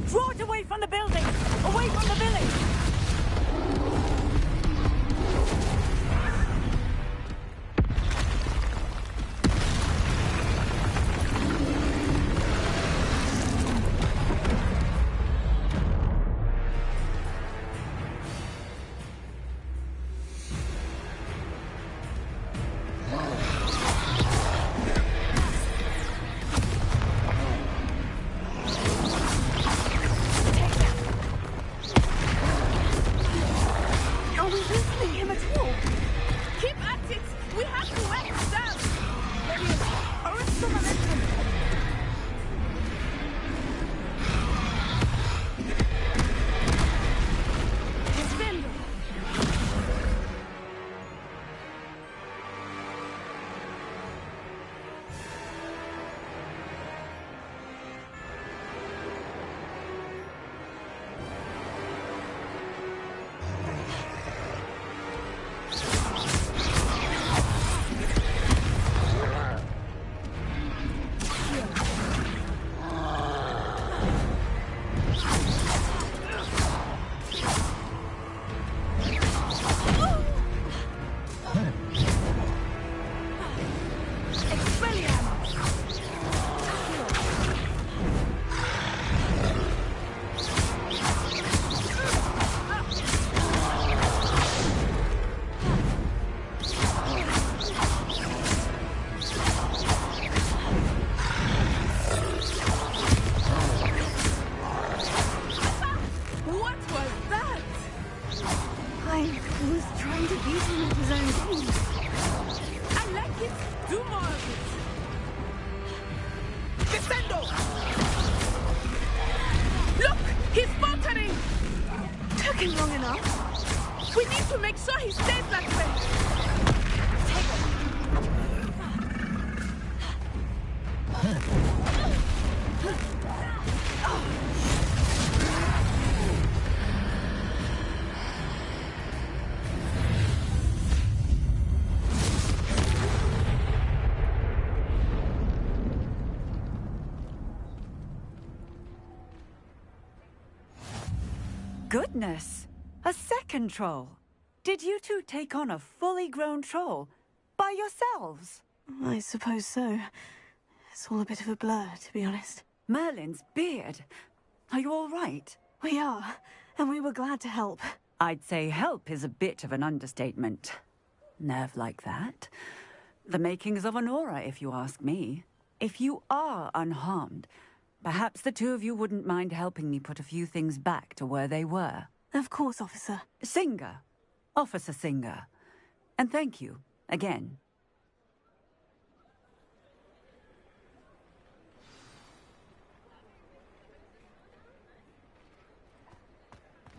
Draw it away from the building! Away from the village! Are we listening him at all? Keep at it! We have to wear it down! Brilliant! Arrest the momentum! Defend! What was that? I was trying to beat him at his own game. I like it. Do more of it. Descendo! Look! He's faltering! Took him long enough. We need to make sure he stays that way. Goodness! A second troll! Did you two take on a fully grown troll? By yourselves? I suppose so. It's all a bit of a blur, to be honest. Merlin's beard. Are you all right? We are, and we were glad to help. I'd say help is a bit of an understatement. Nerve like that. The makings of an aura, if you ask me. If you are unharmed, perhaps the two of you wouldn't mind helping me put a few things back to where they were. Of course, officer. Singer. Officer Singer. And thank you, again.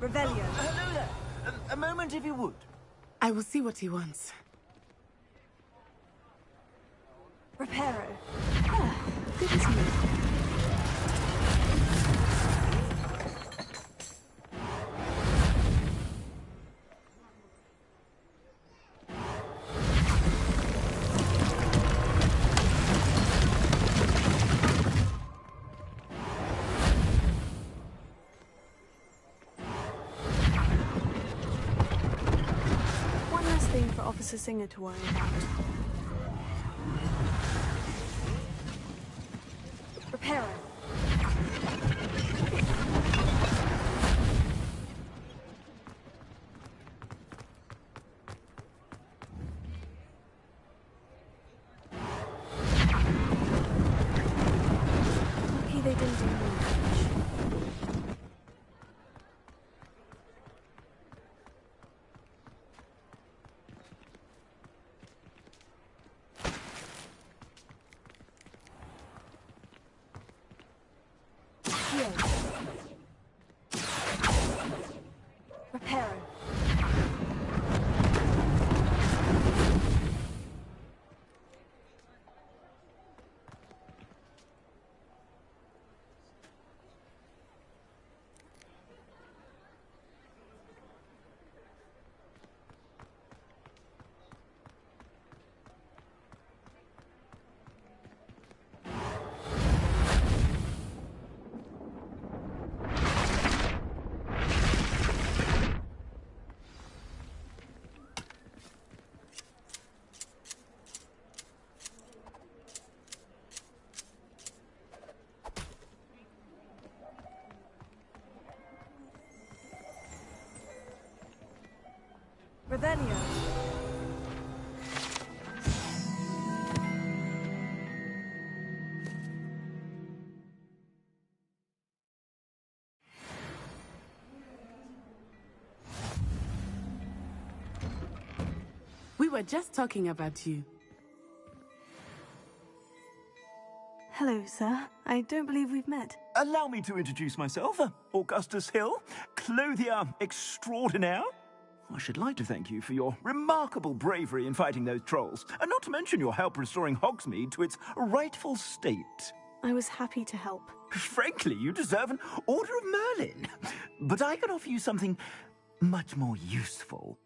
Revelio. Hello there. A moment, if you would. I will see what he wants. Reparo. Ah, good as new. One last thing for Officer Singer to worry about. Reparo. Lucky they didn't do more damage. Reparo. Revelio. We were just talking about you. Hello, sir. I don't believe we've met. Allow me to introduce myself, Augustus Hill, clothier extraordinaire. I should like to thank you for your remarkable bravery in fighting those trolls, and not to mention your help restoring Hogsmeade to its rightful state. I was happy to help. Frankly, you deserve an Order of Merlin. But I can offer you something much more useful.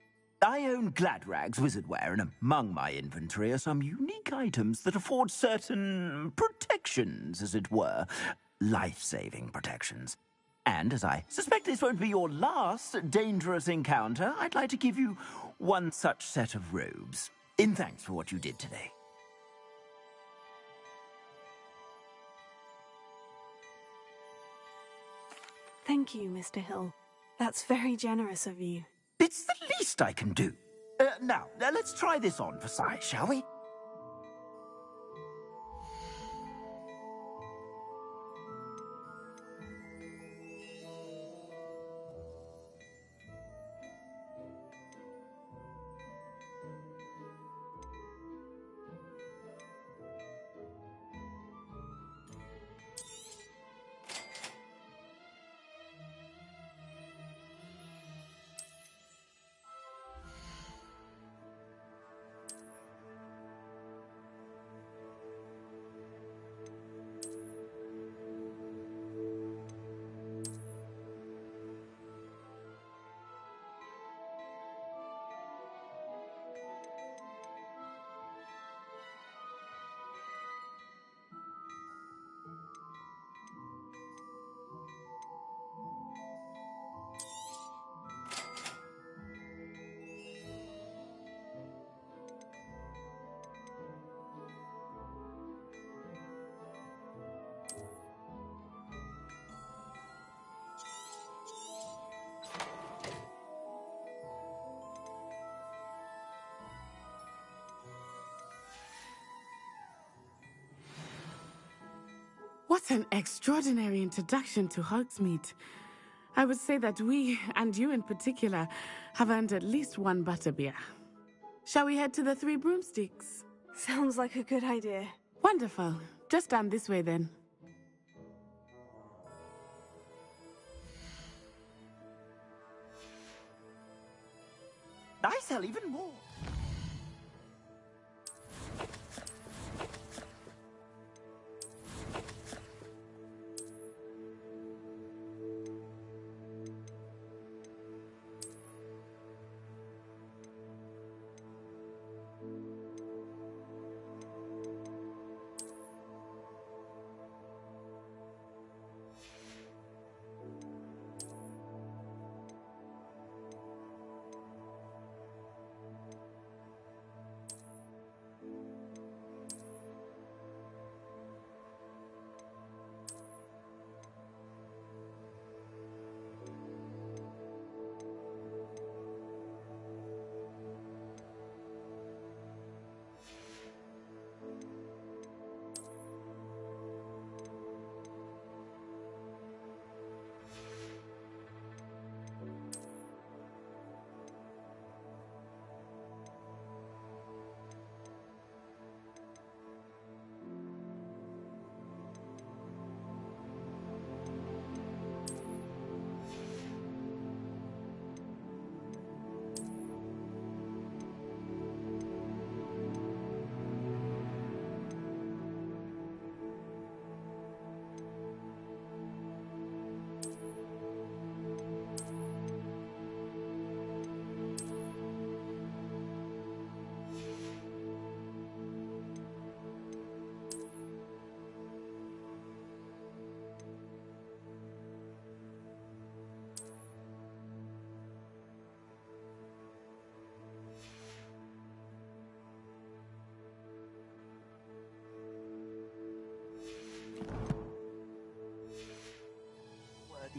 I own Gladrag's wizardware, and among my inventory are some unique items that afford certain protections, as it were. Life-saving protections. And as I suspect this won't be your last dangerous encounter, I'd like to give you one such set of robes, in thanks for what you did today. Thank you, Mr. Hill. That's very generous of you. It's the least I can do. Now, let's try this on for size, shall we? What an extraordinary introduction to Hogsmeade. I would say that we, and you in particular, have earned at least one butterbeer. Shall we head to the Three Broomsticks? Sounds like a good idea. Wonderful. Just down this way then. I sell even more.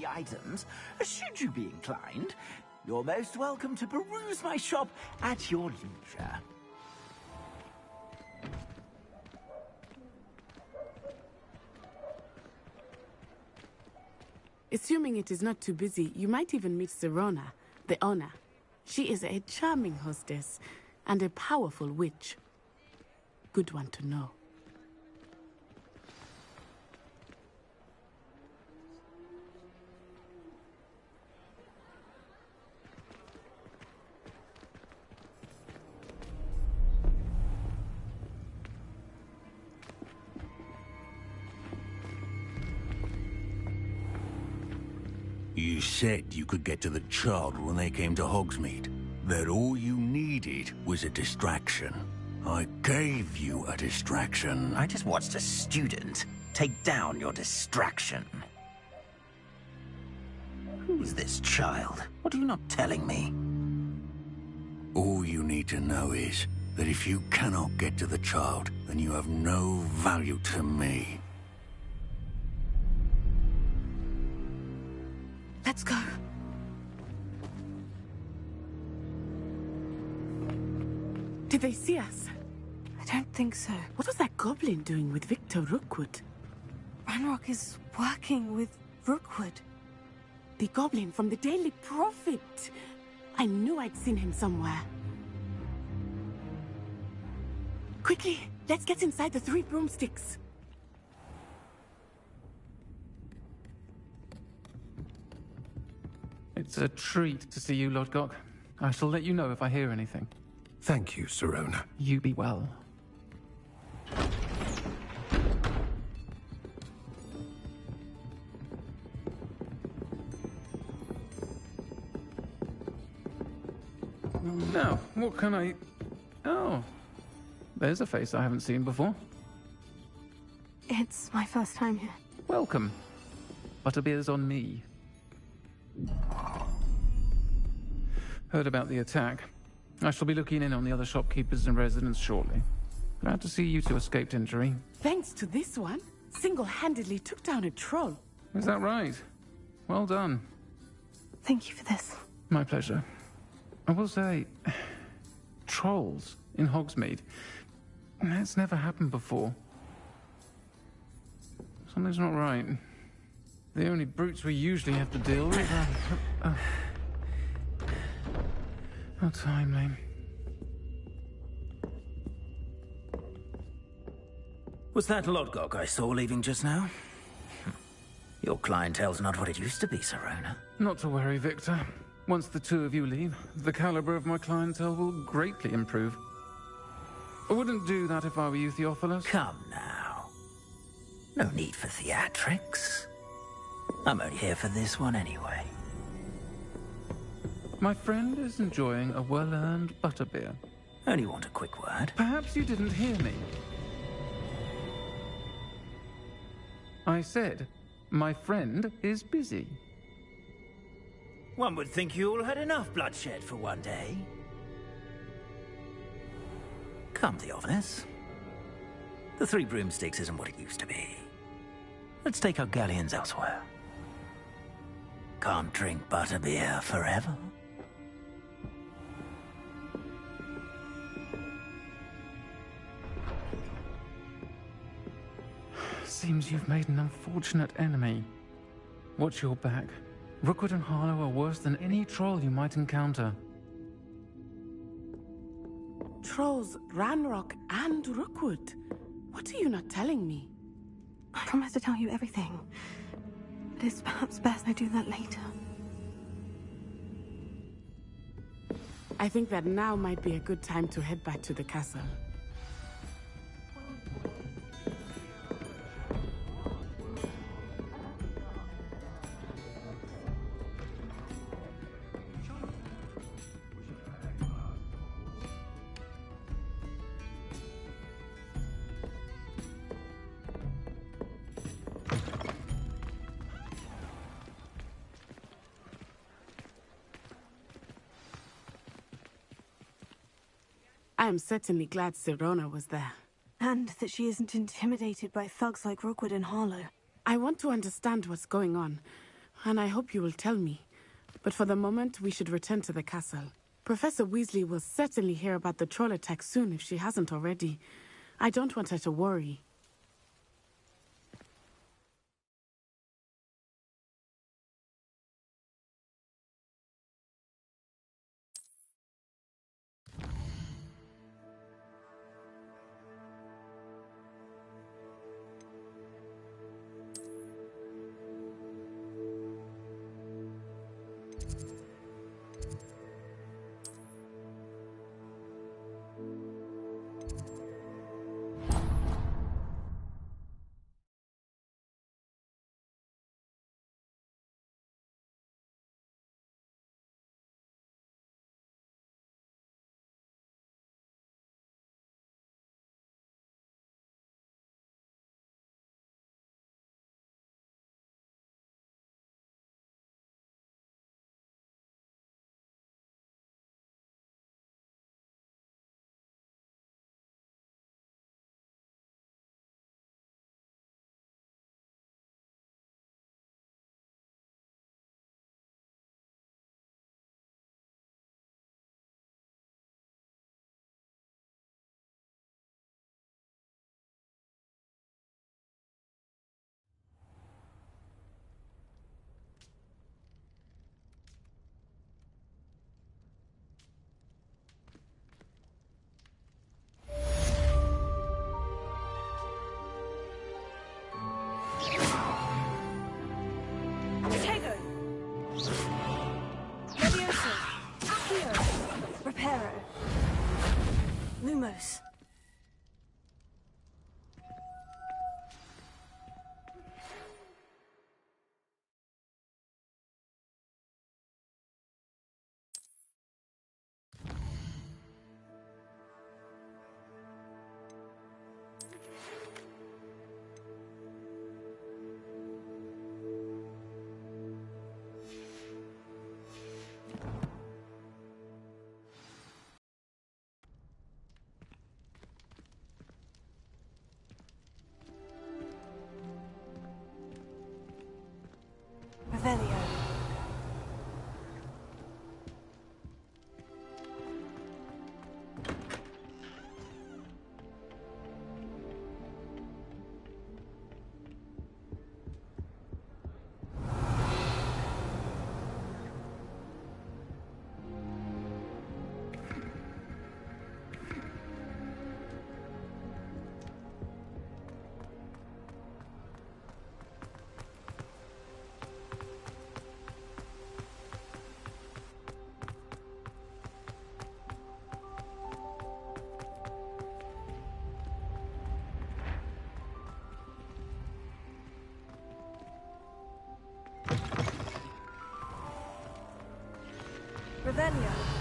items, should you be inclined. You're most welcome to peruse my shop at your leisure. Assuming it is not too busy, you might even meet Serona, the owner. She is a charming hostess and a powerful witch. Good one to know. You said you could get to the child when they came to Hogsmeade. That all you needed was a distraction. I gave you a distraction. I just watched a student take down your distraction. Who's this child? What are you not telling me? All you need to know is that if you cannot get to the child, then you have no value to me. Let's go. Did they see us? I don't think so. What was that goblin doing with Victor Rookwood? Ranrock is working with Rookwood. The goblin from the Daily Prophet. I knew I'd seen him somewhere. Quickly, let's get inside the 3 broomsticks. It's a treat to see you, Lodgok. I shall let you know if I hear anything. Thank you, Serona. You be well. Now, what can I... Oh, there's a face I haven't seen before. It's my first time here. Welcome. Butterbeer's on me. Heard about the attack. I shall be looking in on the other shopkeepers and residents shortly. Glad to see you two escaped injury. Thanks to this one, single-handedly took down a troll. Is that right? Well done. Thank you for this. My pleasure. I will say, trolls in Hogsmeade. That's never happened before. Something's not right. The only brutes we usually have to deal with are... How timely. Was that Lodgok I saw leaving just now? Your clientele's not what it used to be, Serona. Not to worry, Victor. Once the two of you leave, the caliber of my clientele will greatly improve. I wouldn't do that if I were you, Theophilus. Come now. No need for theatrics. I'm only here for this one anyway. My friend is enjoying a well-earned butterbeer. Only want a quick word. Perhaps you didn't hear me. I said, my friend is busy. One would think you all had enough bloodshed for one day. Come, Theophilus. The 3 broomsticks isn't what it used to be. Let's take our galleons elsewhere. Can't drink butterbeer forever. Seems you've made an unfortunate enemy. Watch your back. Rookwood and Harlow are worse than any troll you might encounter. Trolls, Ranrock, and Rookwood. What are you not telling me? I promise to tell you everything. But it's perhaps best I do that later. I think that now might be a good time to head back to the castle. I am certainly glad Serona was there. And that she isn't intimidated by thugs like Rookwood and Harlow. I want to understand what's going on. and I hope you will tell me. But for the moment, we should return to the castle. Professor Weasley will certainly hear about the troll attack soon if she hasn't already. I don't want her to worry. Lumos. Revelio. Revelio.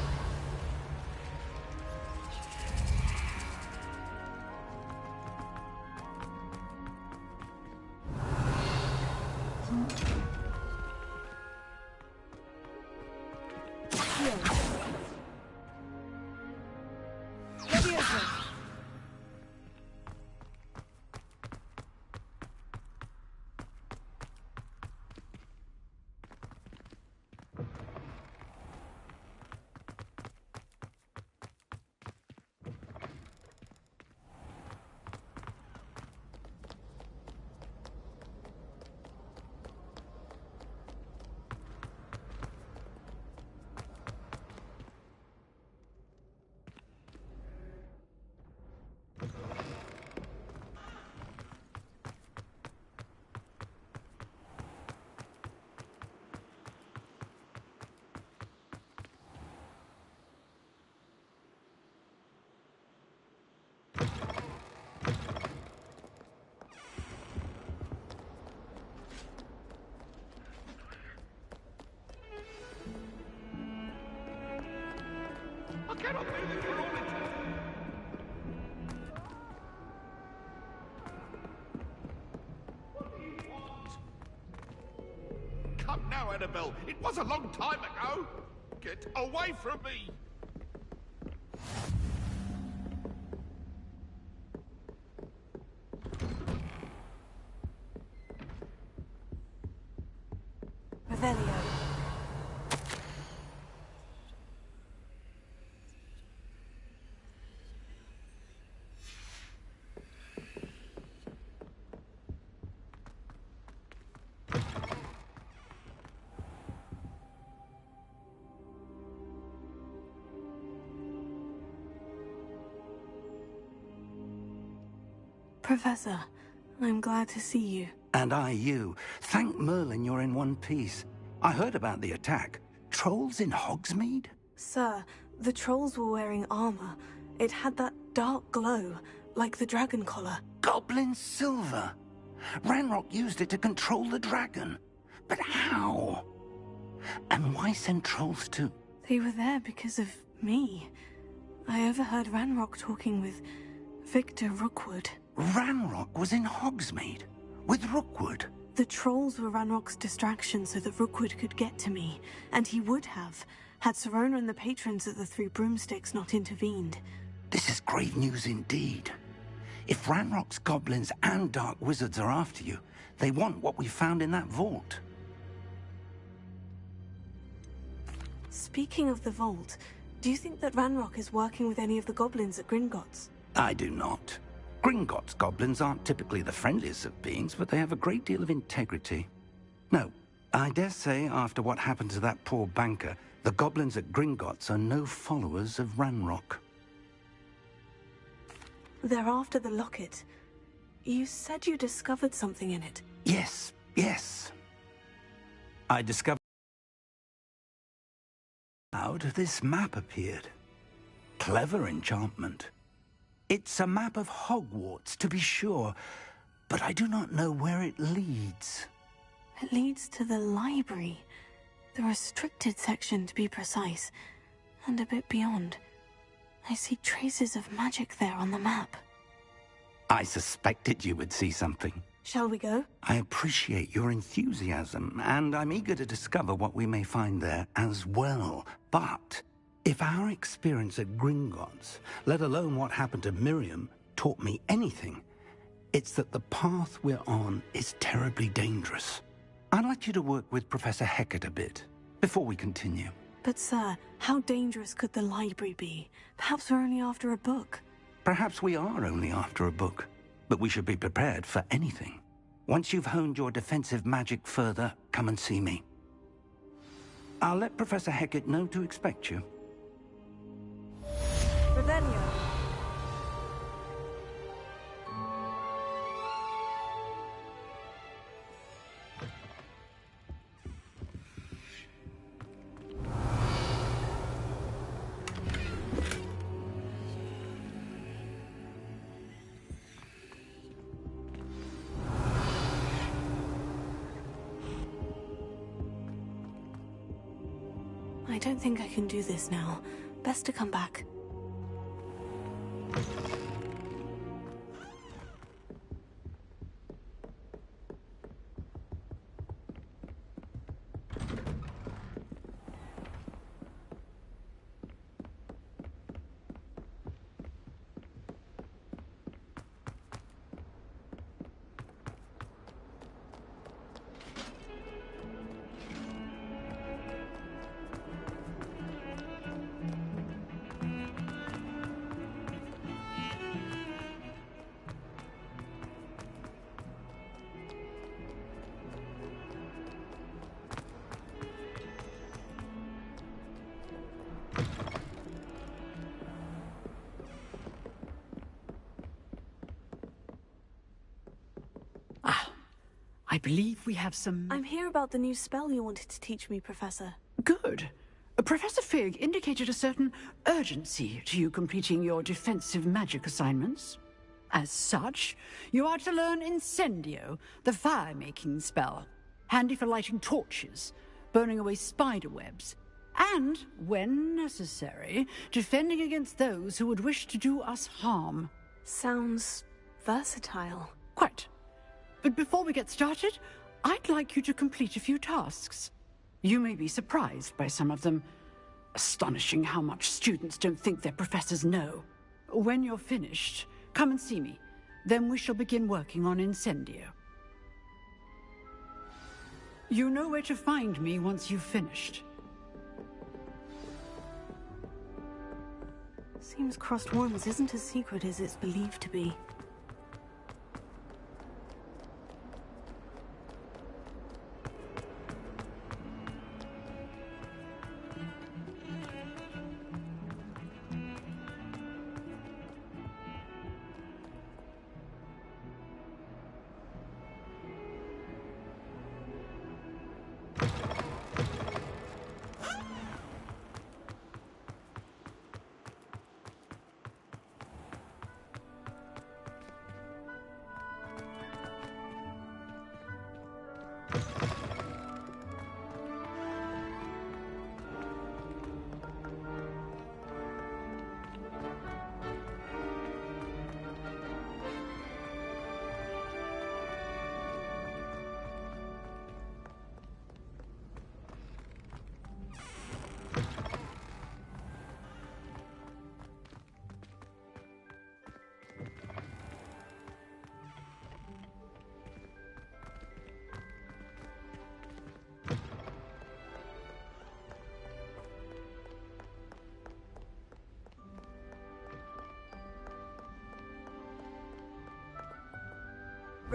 I cannot do this for all eternity. What do you want? Come now, Annabelle. It was a long time ago. Get away from me. Professor, I'm glad to see you. And I you. Thank Merlin you're in one piece. I heard about the attack. Trolls in Hogsmeade? Sir, the trolls were wearing armor. It had that dark glow, like the dragon collar. Goblin silver. Ranrock used it to control the dragon. But how? And why send trolls to... They were there because of me. I overheard Ranrock talking with Victor Rookwood. Ranrock was in Hogsmeade? With Rookwood? The trolls were Ranrock's distraction so that Rookwood could get to me. And he would have, had Serona and the patrons of the Three Broomsticks not intervened. This is grave news indeed. If Ranrock's goblins and dark wizards are after you, they want what we found in that vault. Speaking of the vault, do you think that Ranrock is working with any of the goblins at Gringotts? I do not. Gringotts goblins aren't typically the friendliest of beings, but they have a great deal of integrity. No, I dare say after what happened to that poor banker, the goblins at Gringotts are no followers of Ranrock. They're after the locket. You said you discovered something in it. Yes, yes. I discovered... Out this map appeared. Clever enchantment. It's a map of Hogwarts, to be sure, but I do not know where it leads. It leads to the library. The restricted section, to be precise, and a bit beyond. I see traces of magic there on the map. I suspected you would see something. Shall we go? I appreciate your enthusiasm, and I'm eager to discover what we may find there as well. But if our experience at Gringotts, let alone what happened to Miriam, taught me anything, it's that the path we're on is terribly dangerous. I'd like you to work with Professor Hecat a bit before we continue. But sir, how dangerous could the library be? Perhaps we're only after a book. Perhaps we are only after a book, but we should be prepared for anything. Once you've honed your defensive magic further, come and see me. I'll let Professor Hecat know to expect you. Revelio. I don't think I can do this now. Best to come back. I believe we have some... I'm here about the new spell you wanted to teach me, Professor. Good. Professor Fig indicated a certain urgency to you completing your defensive magic assignments. As such, you are to learn Incendio, the fire-making spell, handy for lighting torches, burning away spider webs, and, when necessary, defending against those who would wish to do us harm. Sounds versatile. Quite. But before we get started, I'd like you to complete a few tasks. You may be surprised by some of them. Astonishing how much students don't think their professors know. When you're finished, come and see me. Then we shall begin working on Incendio. You know where to find me once you've finished. Seems crossed wands isn't as secret as it's believed to be.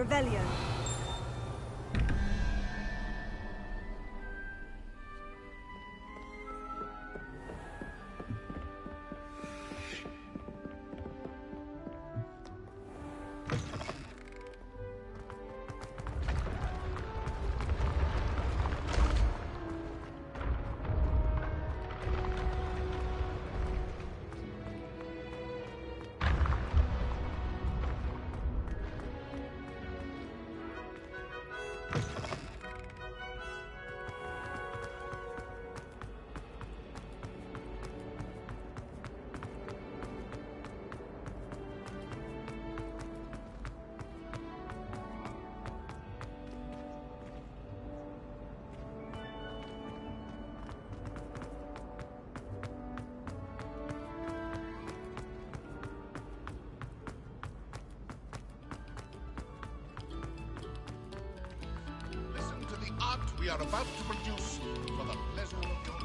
Revelio. We are about to produce for the pleasure of your...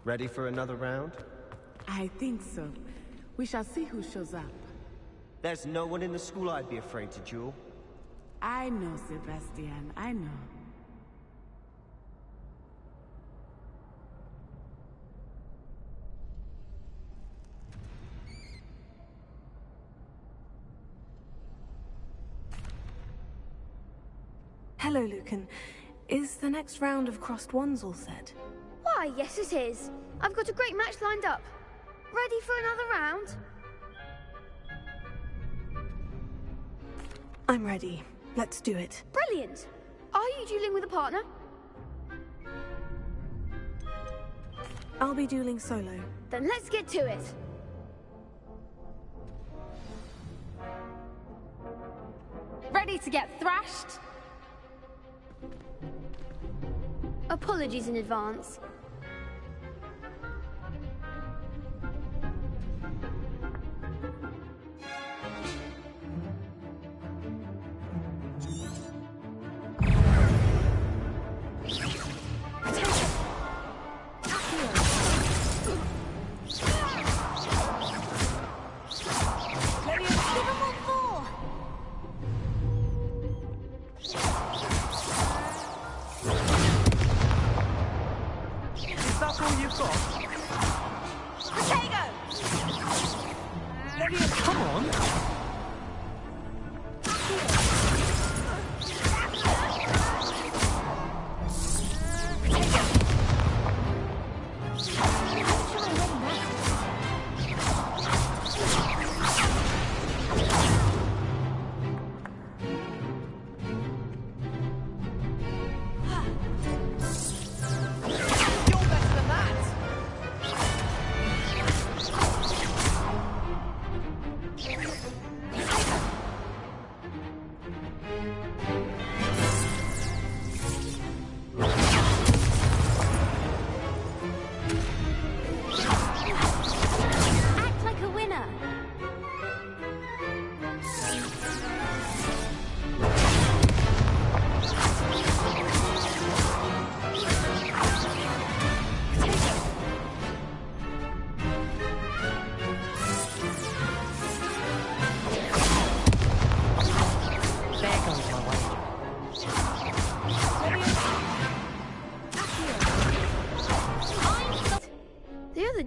Ready for another round? I think so. We shall see who shows up. There's no one in the school I'd be afraid to duel. I know, Sebastian. I know. Hello, Lucan. Is the next round of crossed ones all set? Why, yes it is. I've got a great match lined up. Ready for another round? I'm ready. Let's do it. Brilliant. Are you dueling with a partner? I'll be dueling solo. Then let's get to it. Ready to get thrashed? Apologies in advance.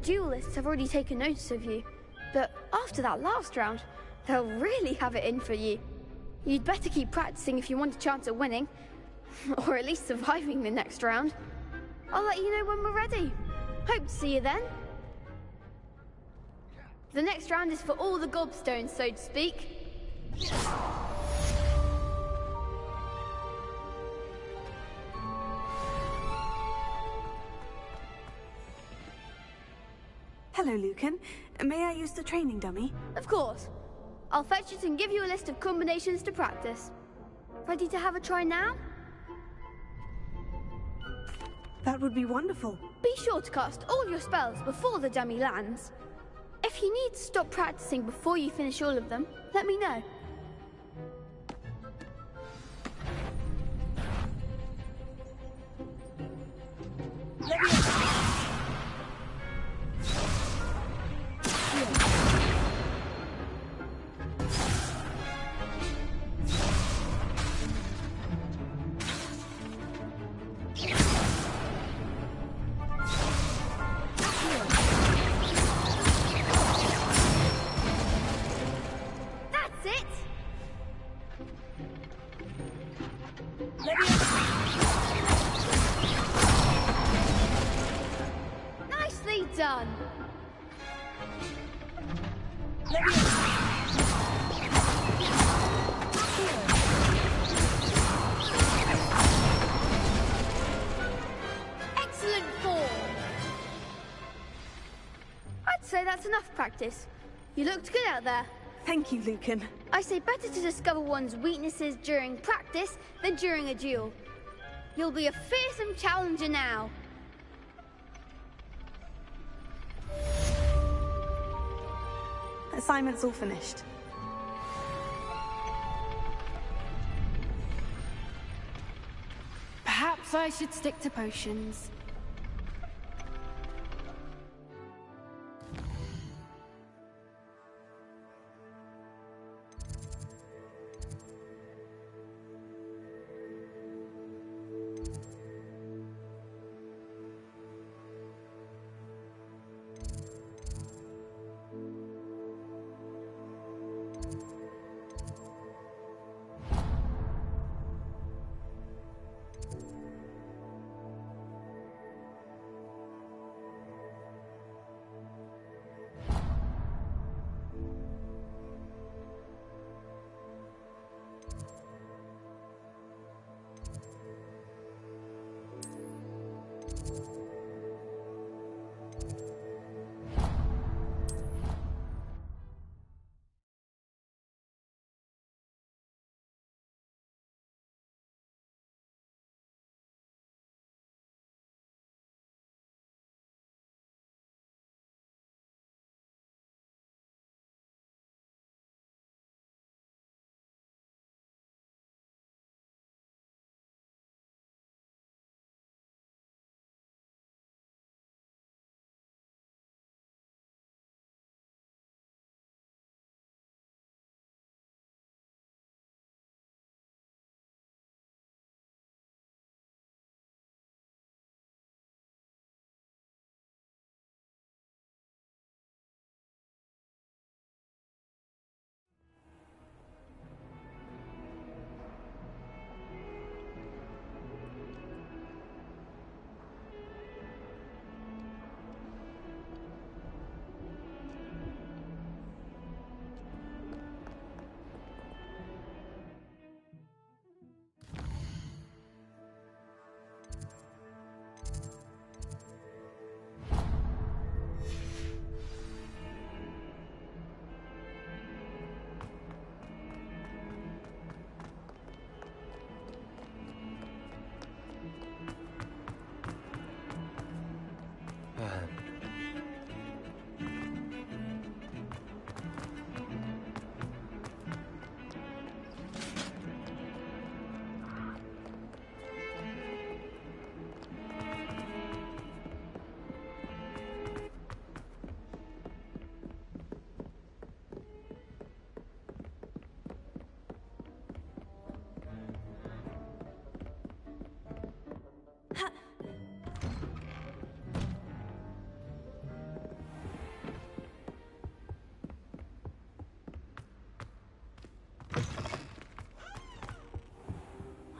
Duelists have already taken notice of you, but after that last round, they'll really have it in for you. You'd better keep practicing if you want a chance at winning, or at least surviving the next round. I'll let you know when we're ready. Hope to see you then. The next round is for all the gobstones, so to speak. Hello, Lucan. May I use the training dummy? Of course. I'll fetch it and give you a list of combinations to practice. Ready to have a try now? That would be wonderful. Be sure to cast all your spells before the dummy lands. If you need to stop practicing before you finish all of them, let me know. That's it! Nicely done! Excellent form! I'd say that's enough practice. You looked good out there. Thank you, Lucan. I say better to discover one's weaknesses during practice than during a duel. You'll be a fearsome challenger now. Assignment's all finished. Perhaps I should stick to potions.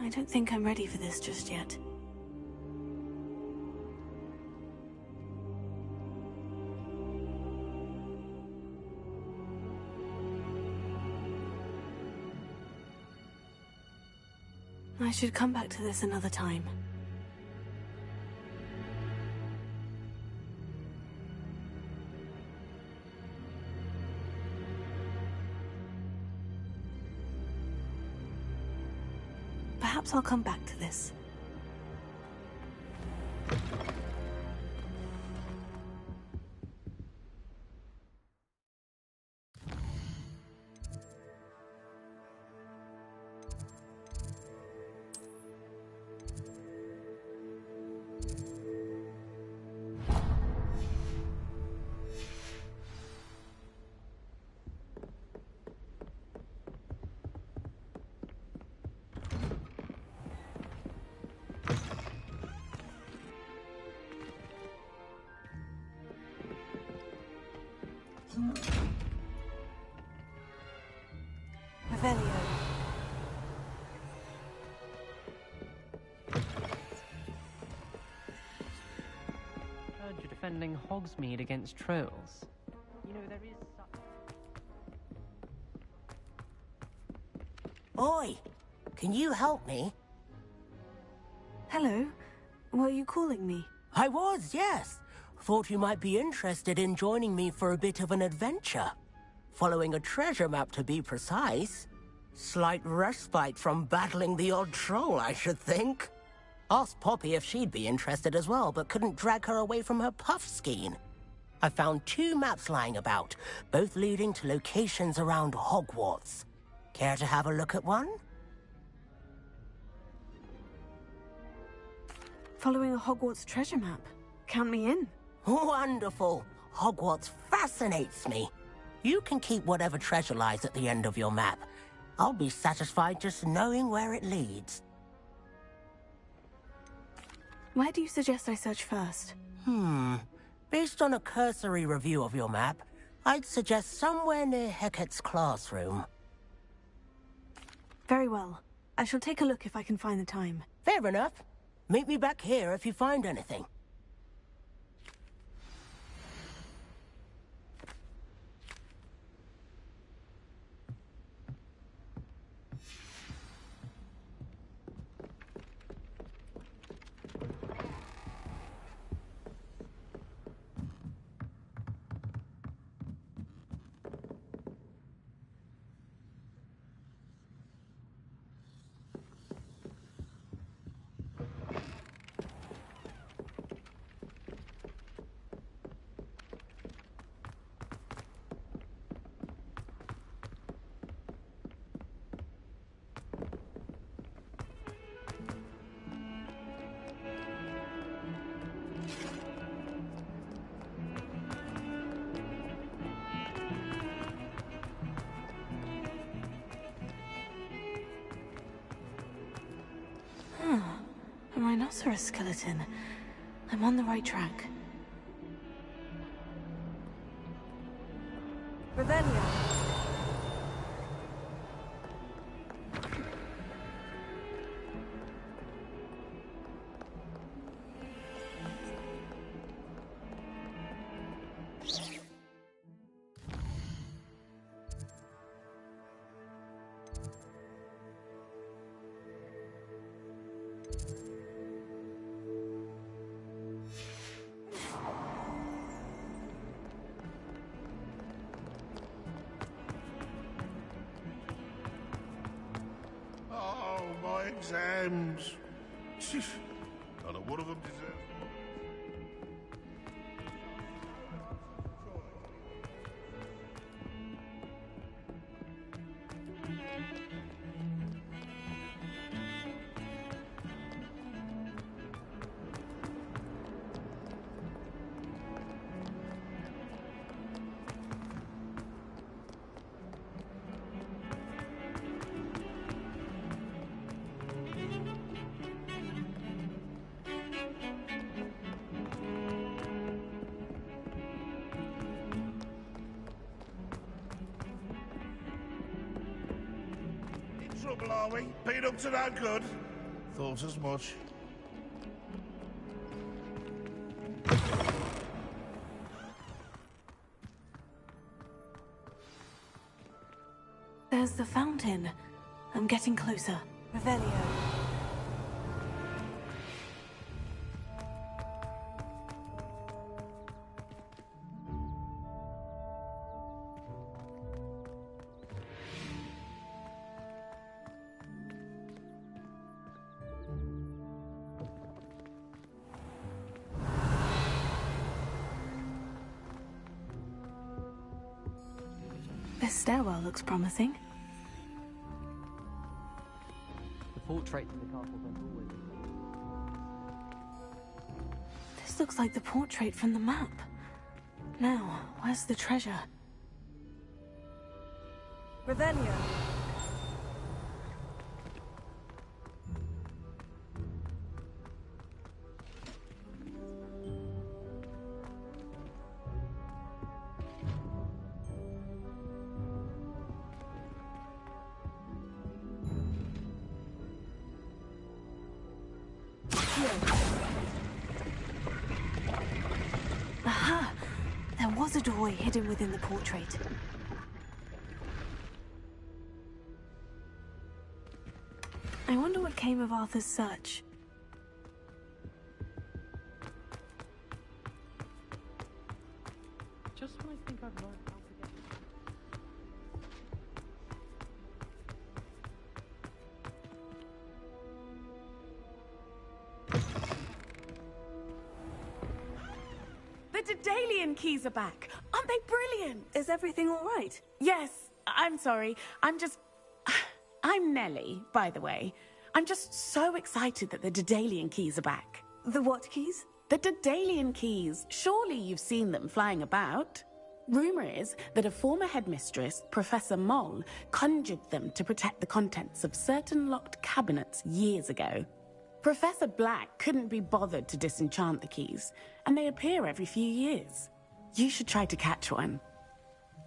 I don't think I'm ready for this just yet. I should come back to this another time. Perhaps I'll come back to this. Revelio. Heard you're defending Hogsmeade against trolls. You know, there is Oi! Can you help me? Hello? Were you calling me? I was, yes. Thought you might be interested in joining me for a bit of an adventure. Following a treasure map, to be precise. Slight respite from battling the odd troll, I should think. Asked Poppy if she'd be interested as well, but couldn't drag her away from her puff skein. I found 2 maps lying about, both leading to locations around Hogwarts. Care to have a look at one? Following a Hogwarts treasure map. Count me in. Wonderful. Hogwarts fascinates me. You can keep whatever treasure lies at the end of your map. I'll be satisfied just knowing where it leads. Where do you suggest I search first? Based on a cursory review of your map, I'd suggest somewhere near Hecat's classroom. Very well. I shall take a look if I can find the time. Fair enough. Meet me back here if you find anything. A rhinoceros skeleton. I'm on the right track. Revelio. Oh, my exams. Not a one of them deserves. Trouble, are we? Been up to no good? Thought as much. There's the fountain. I'm getting closer. Revelio. This stairwell looks promising. The portrait in the castle went always. This looks like the portrait from the map. Now, where's the treasure? Revelio. Aha! There was a doorway hidden within the portrait. I wonder what came of Arthur's search. Just when I think I've learned how to get... The Daedalian keys are back. Aren't they brilliant? Is everything all right? Yes. I'm sorry. I'm Nellie, by the way. I'm just so excited that the Daedalian keys are back. The what keys? The Daedalian keys. Surely you've seen them flying about. Rumor is that a former headmistress, Professor Moll, conjured them to protect the contents of certain locked cabinets years ago. Professor Black couldn't be bothered to disenchant the keys, and they appear every few years. You should try to catch one.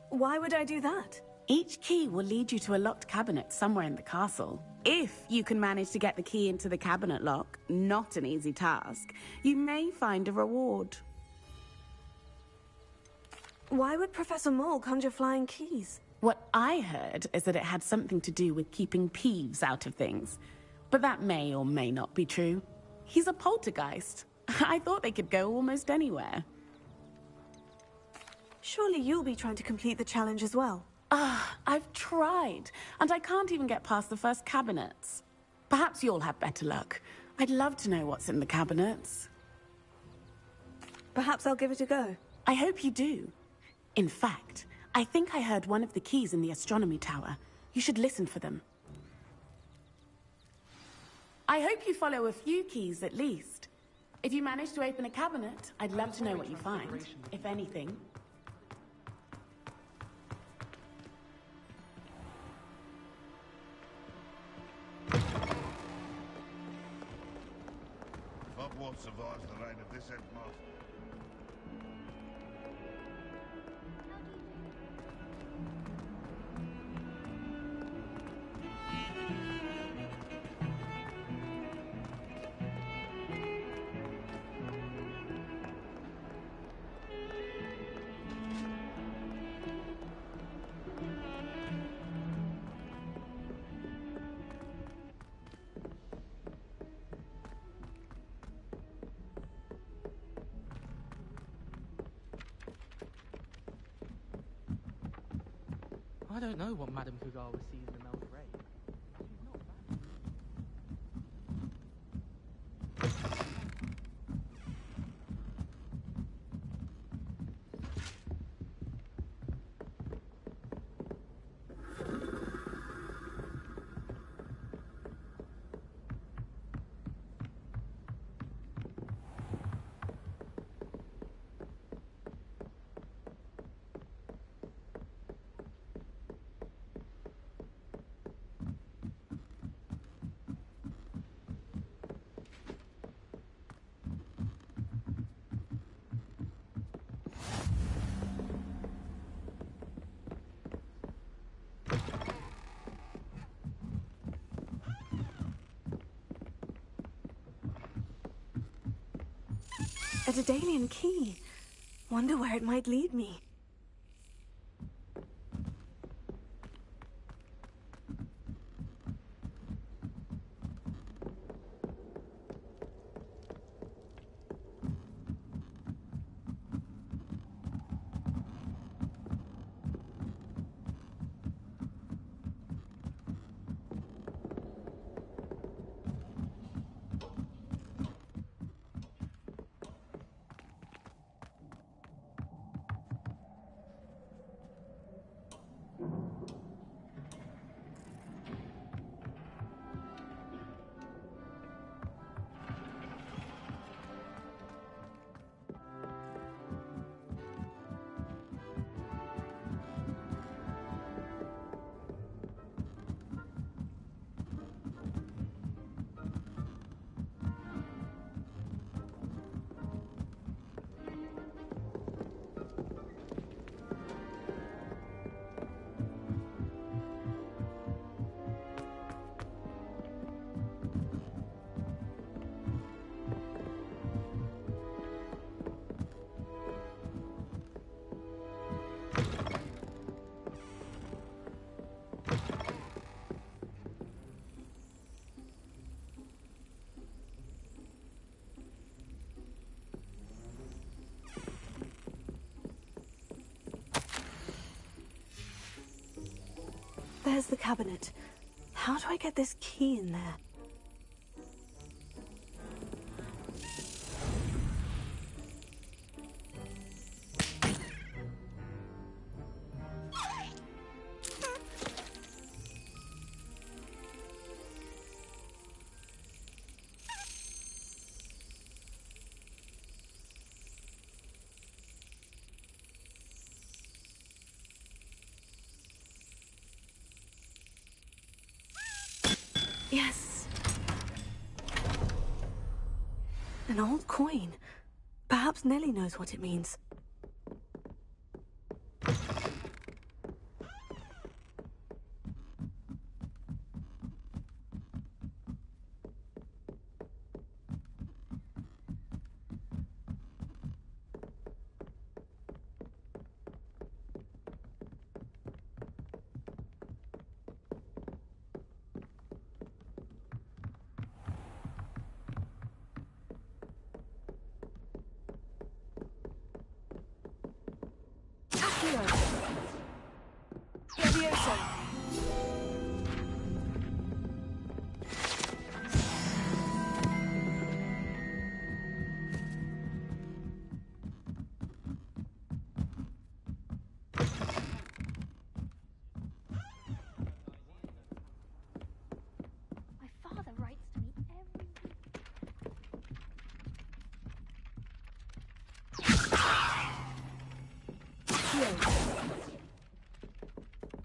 Why would I do that? Each key will lead you to a locked cabinet somewhere in the castle. If you can manage to get the key into the cabinet lock, not an easy task, you may find a reward. Why would Professor Moll conjure flying keys? What I heard is that it had something to do with keeping Peeves out of things. But that may or may not be true. He's a poltergeist. I thought they could go almost anywhere. Surely you'll be trying to complete the challenge as well. I've tried, and I can't even get past the first cabinets. Perhaps you'll have better luck. I'd love to know what's in the cabinets. Perhaps I'll give it a go. I hope you do. In fact, I think I heard one of the keys in the astronomy tower. You should listen for them. I hope you follow a few keys at least. If you manage to open a cabinet, I'd love to know what you find, if anything. Hogwarts survives the reign of this headmaster. I don't know what Madame Juggalo sees in the Mel's Ray. A Daedalian key. Wonder where it might lead me. There's the cabinet. How do I get this key in there? Yes. An old coin. Perhaps Nellie knows what it means. My father writes to me every week.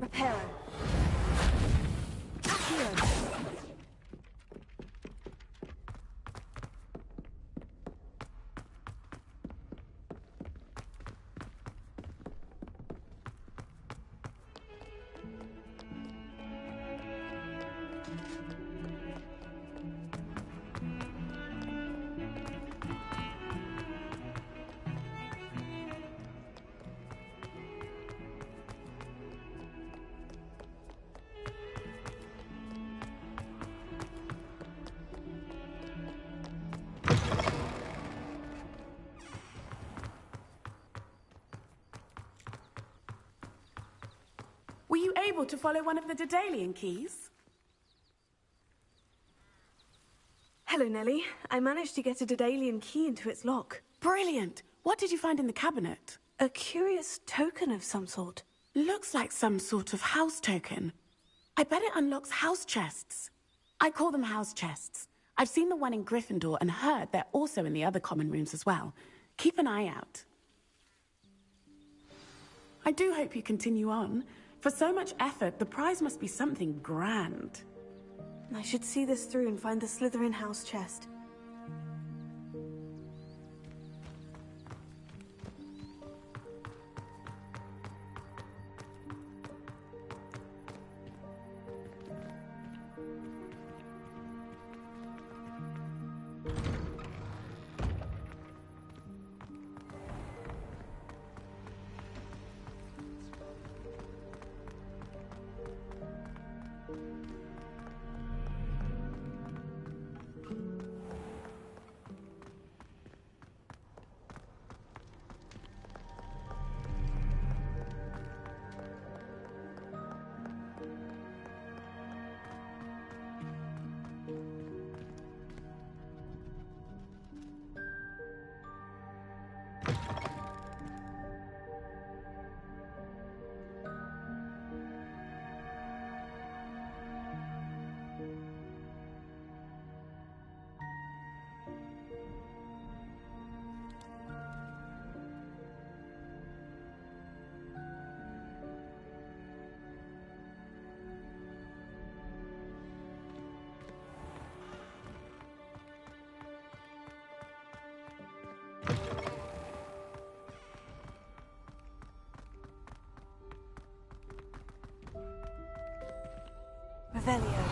Reparo. Were you able to follow one of the Daedalian keys? Hello, Nellie. I managed to get a Daedalian key into its lock. Brilliant. What did you find in the cabinet? A curious token of some sort. Looks like some sort of house token. I bet it unlocks house chests. I call them house chests. I've seen the one in Gryffindor and heard they're also in the other common rooms as well. Keep an eye out. I do hope you continue on. For so much effort, the prize must be something grand. I should see this through and find the Slytherin house chest. Revelio.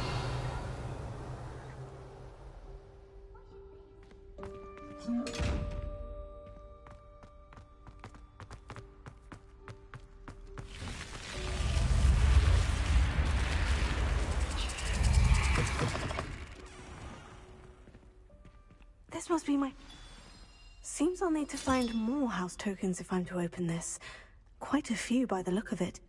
This must be my... Seems I'll need to find more house tokens if I'm to open this. Quite a few by the look of it.